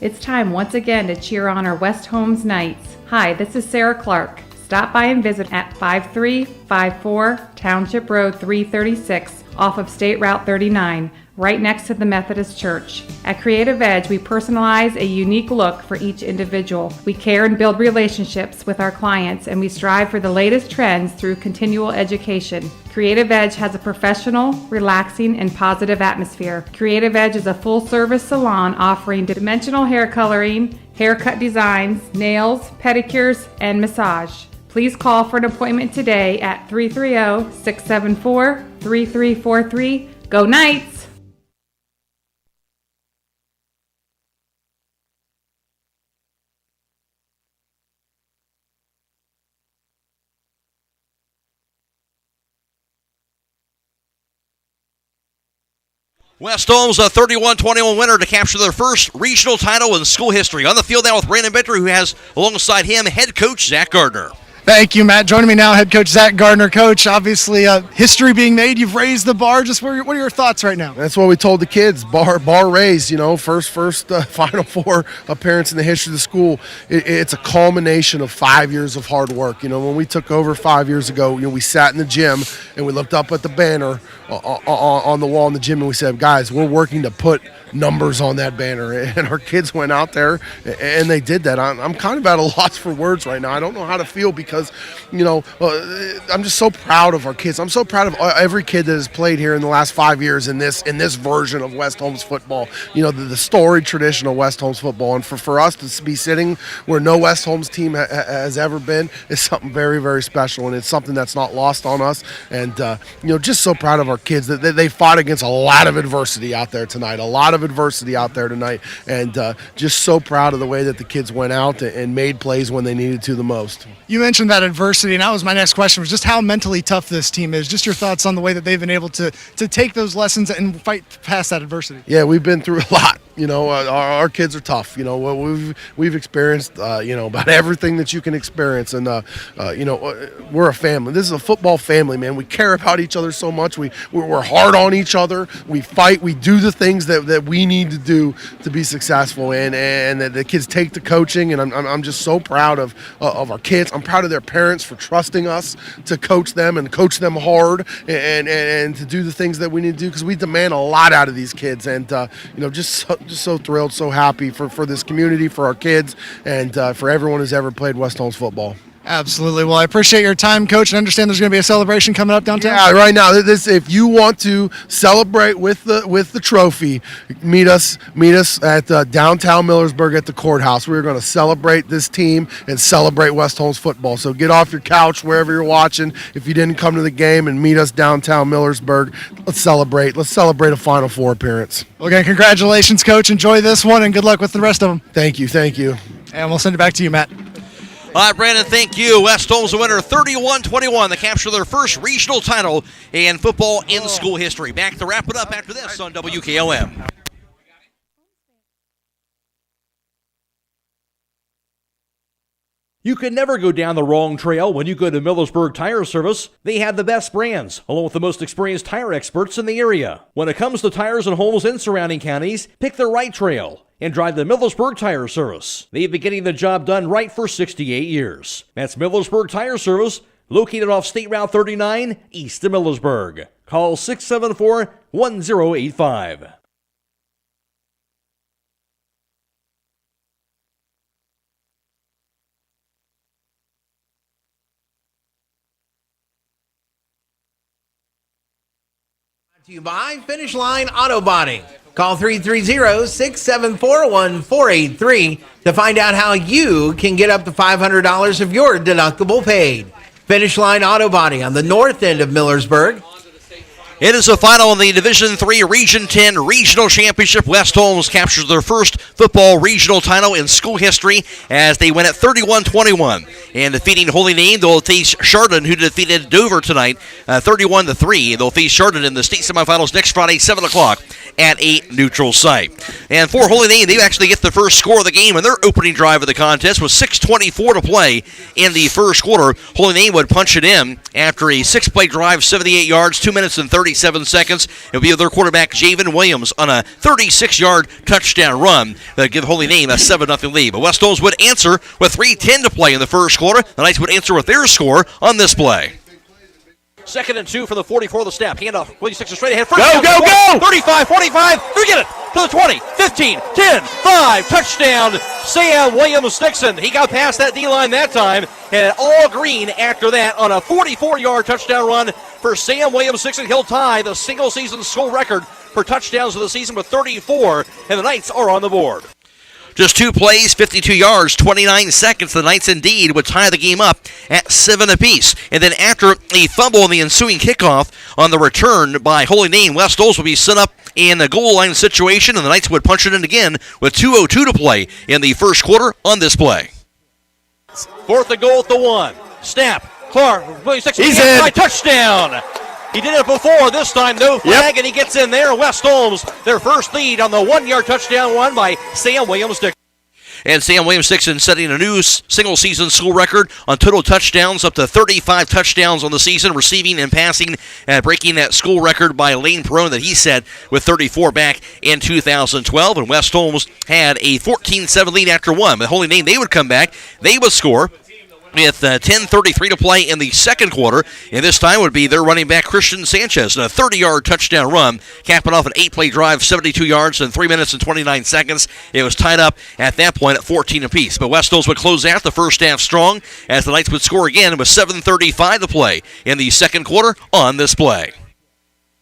It's time once again to cheer on our West Holmes Knights. Hi, this is Sarah Clark. Stop by and visit at 5354 Township Road 336 off of State Route 39, right next to the Methodist Church. At Creative Edge, we personalize a unique look for each individual. We care and build relationships with our clients, and we strive for the latest trends through continual education. Creative Edge has a professional, relaxing, and positive atmosphere. Creative Edge is a full-service salon offering dimensional hair coloring, haircut designs, nails, pedicures, and massage. Please call for an appointment today at 330-674-3343. Go Knights! West Holmes, a 31-21 winner to capture their first regional title in school history. On the field now with Brandon Bitter, who has alongside him head coach Zach Gardner. Thank you, Matt. Joining me now, head coach Zach Gardner. Coach, obviously history being made. You've raised the bar. Just what are your thoughts right now? That's what we told the kids. Bar raised. You know, first Final Four appearance in the history of the school. It's a culmination of 5 years of hard work. You know, when we took over 5 years ago, we sat in the gym and we looked up at the banner on the wall in the gym and we said, guys, we're working to put numbers on that banner, and our kids went out there and they did that. I'm kind of at a loss for words right now. I don't know how to feel because, I'm just so proud of our kids. I'm so proud of every kid that has played here in the last 5 years in this version of West Holmes football. The storied tradition of West Holmes football, and for us to be sitting where no West Holmes team has ever been is something very, very special, and it's something that's not lost on us. And just so proud of our kids that they fought against a lot of adversity out there tonight. And just so proud of the way that the kids went out and made plays when they needed to the most. You mentioned that adversity, and that was my next question, was just how mentally tough this team is. Just your thoughts on the way that they've been able to take those lessons and fight past that adversity. Yeah, we've been through a lot. Our kids are tough. We've experienced about everything that you can experience, and we're a family. This is a football family, man. We care about each other so much. We're hard on each other. We fight. We do the things that we need to do to be successful, and the kids take the coaching, and I'm just so proud of our kids. I'm proud of their parents for trusting us to coach them and coach them hard, and to do the things that we need to do, because we demand a lot out of these kids, and just so thrilled, so happy for this community, for our kids, and for everyone who's ever played West Holmes football. Absolutely. Well, I appreciate your time, Coach, and I understand there's going to be a celebration coming up downtown. Yeah, right now. If you want to celebrate with the trophy, meet us at downtown Millersburg at the courthouse. We're going to celebrate this team and celebrate West Holmes football. So get off your couch wherever you're watching. If you didn't come to the game, and meet us downtown Millersburg, let's celebrate. Let's celebrate a Final Four appearance. Okay, congratulations, Coach. Enjoy this one, and good luck with the rest of them. Thank you. And we'll send it back to you, Matt. All right, Brandon, thank you. West Holmes the winner 31-21. They capture their first regional title in football in school history. Back to wrap it up after this on WKLM. You can never go down the wrong trail when you go to Millersburg Tire Service. They have the best brands, along with the most experienced tire experts in the area. When it comes to tires in Holmes and surrounding counties, pick the right trail and drive the Millersburg Tire Service. They've been getting the job done right for 68 years. That's Millersburg Tire Service, located off State Route 39, east of Millersburg. Call 674-1085. To you by Finish Line Auto Body. Call 330-674-1483 to find out how you can get up to $500 of your deductible paid. Finish Line Auto Body on the north end of Millersburg. It is the final in the Division III Region 10 Regional Championship. West Holmes captures their first football regional title in school history as they win at 31-21. And defeating Holy Name, they'll face Chardon, who defeated Dover tonight 31-3. They'll face Chardon in the state semifinals next Friday, 7 o'clock at a neutral site. And for Holy Name, they actually get the first score of the game in their opening drive of the contest with 6:24 to play in the first quarter. Holy Name would punch it in after a 6-play drive, 78 yards, 2 minutes and 37 seconds. It'll be their quarterback, Javen Williams, on a 36-yard touchdown run that give Holy Name a 7-0 lead. But West Holmes would answer with 3:10 to play in the first quarter. The Knights would answer with their score on this play. 2nd and 2 for the 44 of the snap. Handoff. Williams sticks it straight ahead. First Go, down, go, go! 35, 45. Forget it. To the 20, 15, 10, 5. Touchdown, Sam Williams-Dixon. He got past that D-line that time. And all green after that on a 44-yard touchdown run for Sam Williams-Dixon. He'll tie the single-season school record for touchdowns of the season with 34. And the Knights are on the board. Just 2 plays, 52 yards, 29 seconds. The Knights indeed would tie the game up at 7 apiece. And then after a fumble in the ensuing kickoff on the return by Holy Name, West Holmes would be set up in a goal line situation, and the Knights would punch it in again with 2:02 to play in the first quarter on this play. 4th and goal at the 1. Snap. Clark. He's in. Touchdown. He did it before. This time, no flag, and he gets in there. West Holmes, their first lead on the 1-yard touchdown run by Sam Williams-Dixon. And Sam Williams-Dixon setting a new single-season school record on total touchdowns, up to 35 touchdowns on the season, receiving and passing, breaking that school record by Lane Perone that he set with 34 back in 2012. And West Holmes had a 14-7 lead after 1. But Holy Name, they would come back. They would score with 10:33 to play in the second quarter, and this time would be their running back Christian Sanchez, and a 30-yard touchdown run, capping off an 8-play drive, 72 yards in 3 minutes and 29 seconds. It was tied up at that point at 14 apiece. But West Holmes would close out the first half strong as the Knights would score again with 7:35 to play in the second quarter on this play.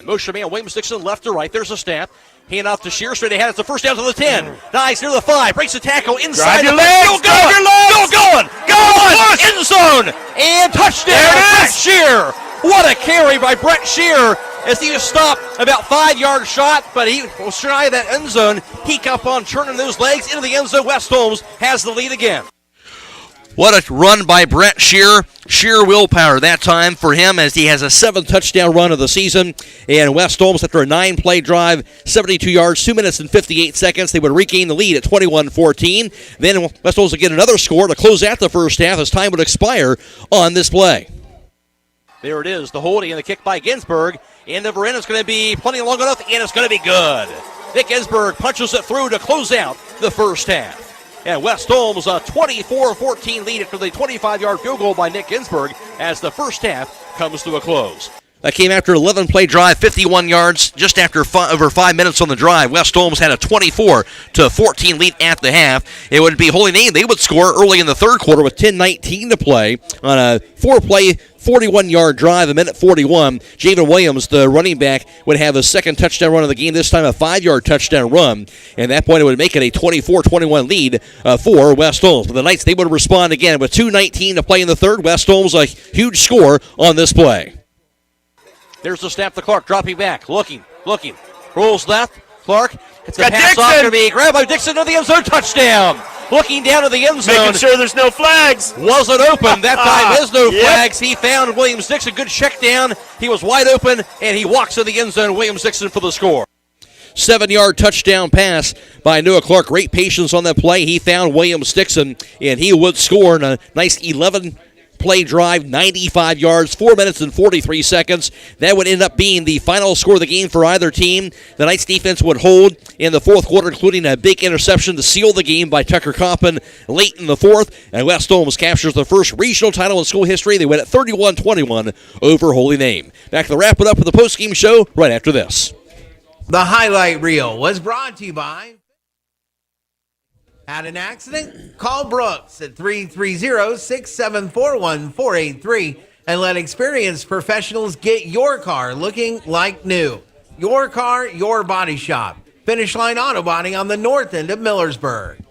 Motion man Williams-Dixon left to right. There's a snap. Hand off to Shear, straight ahead. It's the first down to the 10. Nice, near the 5. Breaks the tackle inside. Drive your legs. Still going. End zone. And touchdown. Brett Shear. What a carry by Brett Shear as he was stopped about 5-yard shot, but he was shy of that end zone. He kept on turning those legs into the end zone. West Holmes has the lead again. What a run by Brett Shear. Sheer willpower that time for him as he has a 7th touchdown run of the season. And West Holmes, after a 9-play drive, 72 yards, 2 minutes and 58 seconds, they would regain the lead at 21-14. Then West Holmes would get another score to close out the first half as time would expire on this play. There it is, the holding and the kick by Ginsburg. And the end is going to be plenty long enough, and it's going to be good. Nick Ginsburg punches it through to close out the first half. And West Holmes a 24-14 lead after the 25-yard field goal by Nick Ginsburg as the first half comes to a close. That came after 11-play drive, 51 yards, just after over 5 minutes on the drive. West Holmes had a 24-14 lead at the half. It would be Holy Name. They would score early in the third quarter with 10:19 to play on a 4-play, 41-yard drive, a minute 41. Javen Williams, the running back, would have his second touchdown run of the game, this time a 5-yard touchdown run. And at that point, it would make it a 24-21 lead for West Holmes. But the Knights, they would respond again with 2:19 to play in the third. West Holmes, a huge score on this play. There's the snap to Clark, dropping back, looking, rolls left, Clark, it's a pass off, going to be grabbed by Dixon to the end zone, touchdown. Looking down to the end zone. Making sure there's no flags. Wasn't open. That time is no flags. He found Williams Dixon. Good check down. He was wide open, and he walks in the end zone. Williams Dixon for the score. 7-yard touchdown pass by Noah Clark. Great patience on that play. He found Williams Dixon, and he would score in a nice 11-play drive, 95 yards, 4 minutes and 43 seconds. That would end up being the final score of the game for either team. The Knights defense would hold in the fourth quarter, including a big interception to seal the game by Tucker Coppin late in the fourth. And West Holmes captures the first regional title in school history. They win at 31-21 over Holy Name. Back to wrap it up with the postgame show right after this. The highlight reel was brought to you by... Had an accident? Call Brooks at 330-674-1483 and let experienced professionals get your car looking like new. Your car, your body shop. Finish Line Auto Body on the north end of Millersburg.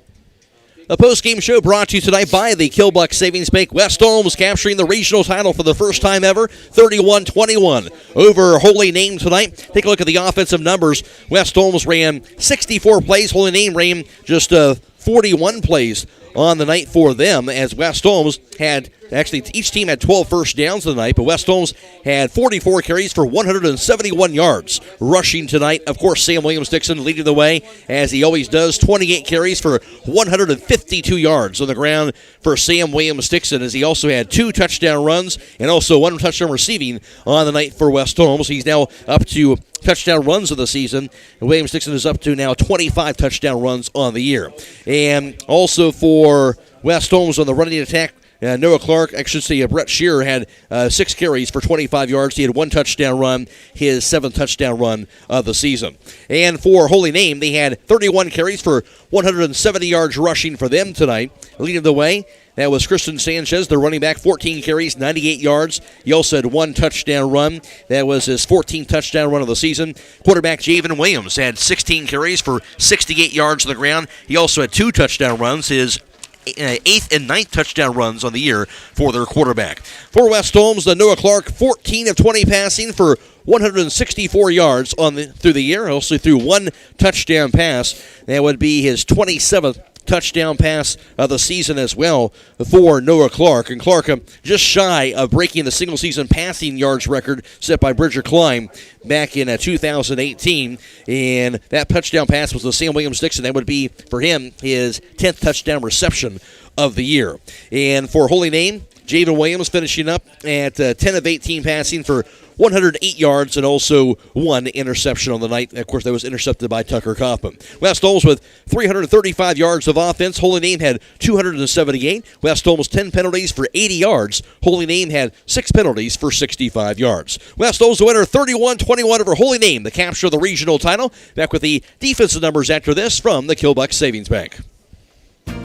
The postgame show brought to you tonight by the Kilbuck Savings Bank. West Holmes capturing the regional title for the first time ever, 31-21 over Holy Name tonight. Take a look at the offensive numbers. West Holmes ran 64 plays. Holy Name ran just 41 plays on the night for them, as West Holmes had, actually each team had 12 first downs tonight, but West Holmes had 44 carries for 171 yards rushing tonight. Of course, Sam Williams-Dixon leading the way, as he always does, 28 carries for 152 yards on the ground for Sam Williams-Dixon, as he also had 2 touchdown runs and also 1 touchdown receiving on the night for West Holmes. He's now up to touchdown runs of the season. And Williams-Dixon is up to now 25 touchdown runs on the year. And also for West Holmes on the running attack, Noah Clark, I should say Brett Shearer had 6 carries for 25 yards. He had 1 touchdown run, his 7th touchdown run of the season. And for Holy Name, they had 31 carries for 170 yards rushing for them tonight. Leading the way, that was Christian Sanchez, the running back, 14 carries, 98 yards. He also had 1 touchdown run. That was his 14th touchdown run of the season. Quarterback Javen Williams had 16 carries for 68 yards on the ground. He also had 2 touchdown runs, his 8th and 9th touchdown runs on the year for their quarterback. For West Holmes, Noah Clark, 14 of 20 passing for 164 yards through the year. Also threw 1 touchdown pass. That would be his 27th touchdown pass of the season as well for Noah Clark. And Clark just shy of breaking the single-season passing yards record set by Bridger Klein back in 2018. And that touchdown pass was to Sam Williams-Dixon. That would be, for him, his 10th touchdown reception of the year. And for Holy Name, Javen Williams finishing up at 10 of 18 passing for 108 yards and also 1 interception on the night. Of course, that was intercepted by Tucker Coppin. West Holmes with 335 yards of offense. Holy Name had 278. West Holmes 10 penalties for 80 yards. Holy Name had 6 penalties for 65 yards. West Holmes the winner 31-21 over Holy Name, the capture of the regional title. Back with the defensive numbers after this from the Kilbuck Savings Bank.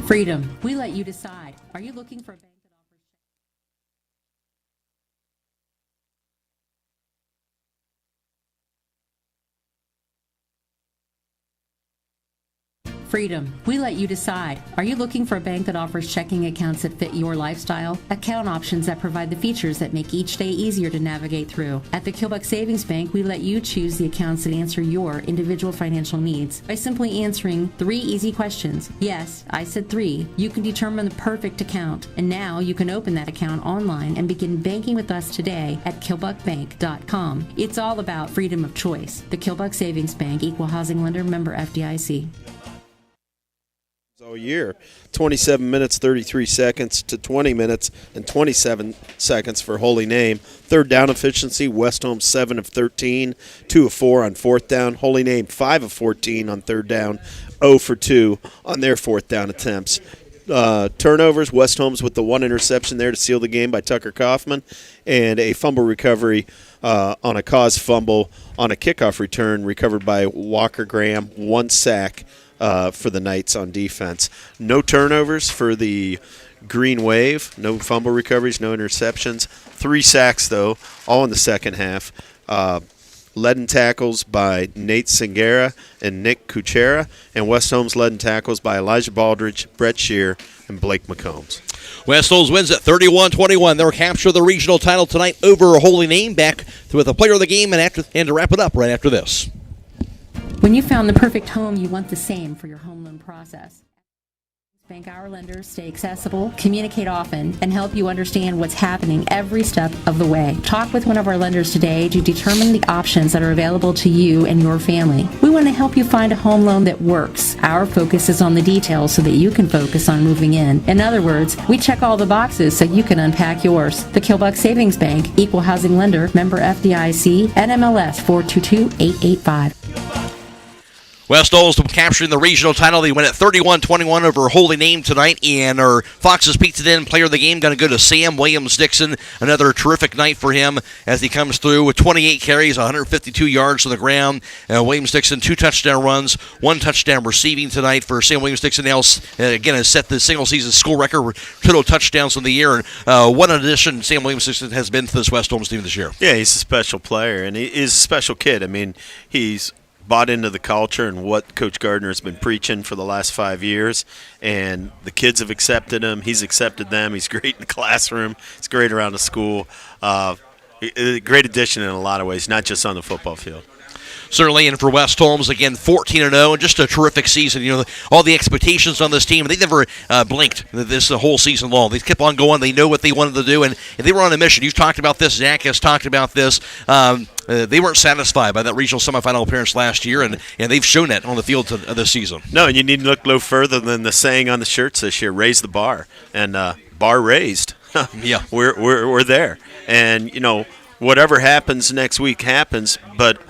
Freedom. We let you decide. Are you looking for a bank that offers... Freedom. We let you decide. Are you looking for a bank that offers checking accounts that fit your lifestyle? Account options that provide the features that make each day easier to navigate through. At the Kilbuck Savings Bank, we let you choose the accounts that answer your individual financial needs by simply answering 3 easy questions. Yes, I said 3. You can determine the perfect account. And now you can open that account online and begin banking with us today at KilbuckBank.com. It's all about freedom of choice. The Kilbuck Savings Bank, Equal Housing Lender, member FDIC. All year, 27 minutes, 33 seconds to 20 minutes and 27 seconds for Holy Name. Third down efficiency, West Holmes 7 of 13, 2 of 4 on fourth down. Holy Name 5 of 14 on third down, 0 for 2 on their fourth down attempts. Turnovers, West Holmes with the 1 interception there to seal the game by Tucker Kaufman, and a fumble recovery on a caused fumble on a kickoff return recovered by Walker Graham, 1 sack for the Knights on defense. No turnovers for the Green Wave, no fumble recoveries, no interceptions. 3 sacks, though, all in the second half. Led in tackles by Nate Singera and Nick Kuchera, and West Holmes led in tackles by Elijah Baldridge, Brett Shear, and Blake McCombs. West Holmes wins at 31-21. They'll capture the regional title tonight over Holy Name. Back with the player of the game and to wrap it up right after this. When you found the perfect home, you want the same for your home loan process. Bank our lenders stay accessible, communicate often, and help you understand what's happening every step of the way. Talk with one of our lenders today to determine the options that are available to you and your family. We want to help you find a home loan that works. Our focus is on the details so that you can focus on moving in. In other words, we check all the boxes so you can unpack yours. The Kilbuck Savings Bank, Equal Housing Lender, member FDIC, NMLS 422885. West Holmes capturing the regional title. They win at 31-21 over Holy Name tonight. And our Fox's Pizza Den player of the game going to go to Sam Williams-Dixon. Another terrific night for him as he comes through with 28 carries, 152 yards on the ground. Williams-Dixon, 2 touchdown runs, 1 touchdown receiving tonight for Sam Williams-Dixon. Now, again, has set the single-season school record for total touchdowns in the year. And what an addition Sam Williams-Dixon has been to this West Holmes team this year. Yeah, he's a special player, and he's a special kid. I mean, he's bought into the culture and what Coach Gardner has been preaching for the last 5 years, and the kids have accepted him. He's accepted them. He's great in the classroom. He's great around the school. Great addition in a lot of ways, not just on the football field. Certainly, and for West Holmes, again, 14-0, and just a terrific season. You know, all the expectations on this team, they never blinked this the whole season long. They kept on going. They know what they wanted to do, and they were on a mission. You've talked about this. Zach has talked about this. They weren't satisfied by that regional semifinal appearance last year, and they've shown that on the field this season. No, and you need to look no further than the saying on the shirts this year, raise the bar. And bar raised. Yeah. We're there. And, you know, whatever happens next week happens, but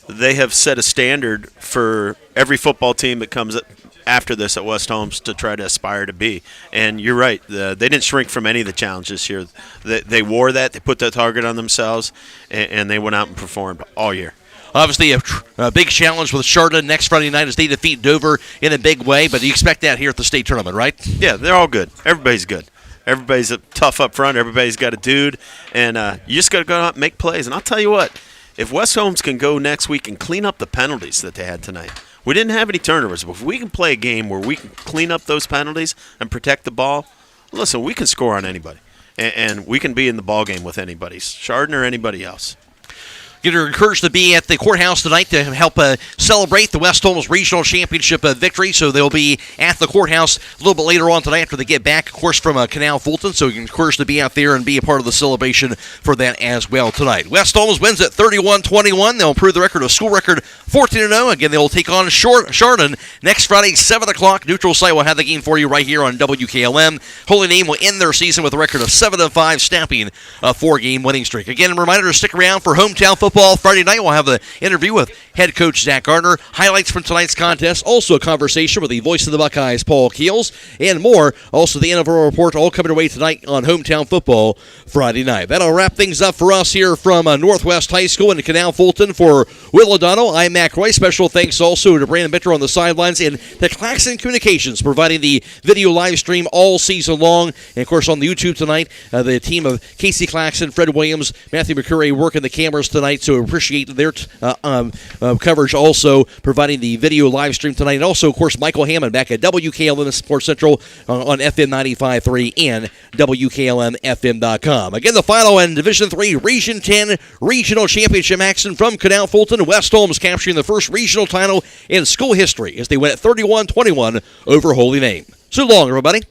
they have set a standard for every football team that comes after this at West Holmes to try to aspire to be. And you're right. They didn't shrink from any of the challenges here. They wore that. They put that target on themselves, and they went out and performed all year. Obviously, a big challenge with Chardon next Friday night as they defeat Dover in a big way, but you expect that here at the state tournament, right? Yeah, they're all good. Everybody's good. Everybody's tough up front. Everybody's got a dude, and you just got to go out and make plays. And I'll tell you what, if West Holmes can go next week and clean up the penalties that they had tonight, we didn't have any turnovers, but if we can play a game where we can clean up those penalties and protect the ball, listen, we can score on anybody, and we can be in the ball game with anybody, Chardon or anybody else. You're encouraged to be at the courthouse tonight to help celebrate the West Holmes Regional Championship victory. So they'll be at the courthouse a little bit later on tonight after they get back, of course, from Canal Fulton. So you're encouraged to be out there and be a part of the celebration for that as well tonight. West Holmes wins at 31-21. They'll improve the record, a school record 14-0. Again, they will take on Chardon next Friday, 7 o'clock. Neutral site will have the game for you right here on WKLM. Holy Name will end their season with a record of 7-5, snapping a 4-game winning streak. Again, a reminder to stick around for hometown football. Friday night, we'll have the interview with head coach Zach Gardner, highlights from tonight's contest, also a conversation with the voice of the Buckeyes, Paul Keels, and more. Also, the NFL report, all coming away tonight on Hometown Football Friday night. That'll wrap things up for us here from Northwest High School in Canal Fulton. For Will O'Donnell, I'm Mac Roy. Special thanks also to Brandon Bitter on the sidelines and to Claxon Communications, providing the video live stream all season long. And, of course, on the YouTube tonight, the team of Casey Claxon, Fred Williams, Matthew McCurry working the cameras tonight. So appreciate their coverage, also providing the video live stream tonight. And also, of course, Michael Hammond back at WKLM Sports Central on FM 95.3 and WKLM-FM.com. Again, the final in Division III Region 10 Regional Championship action from Canal Fulton. West Holmes capturing the first regional title in school history as they win at 31-21 over Holy Name. So long, everybody.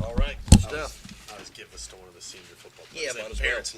All right, good stuff. I was giving this to one of the senior football players. Yeah, parents.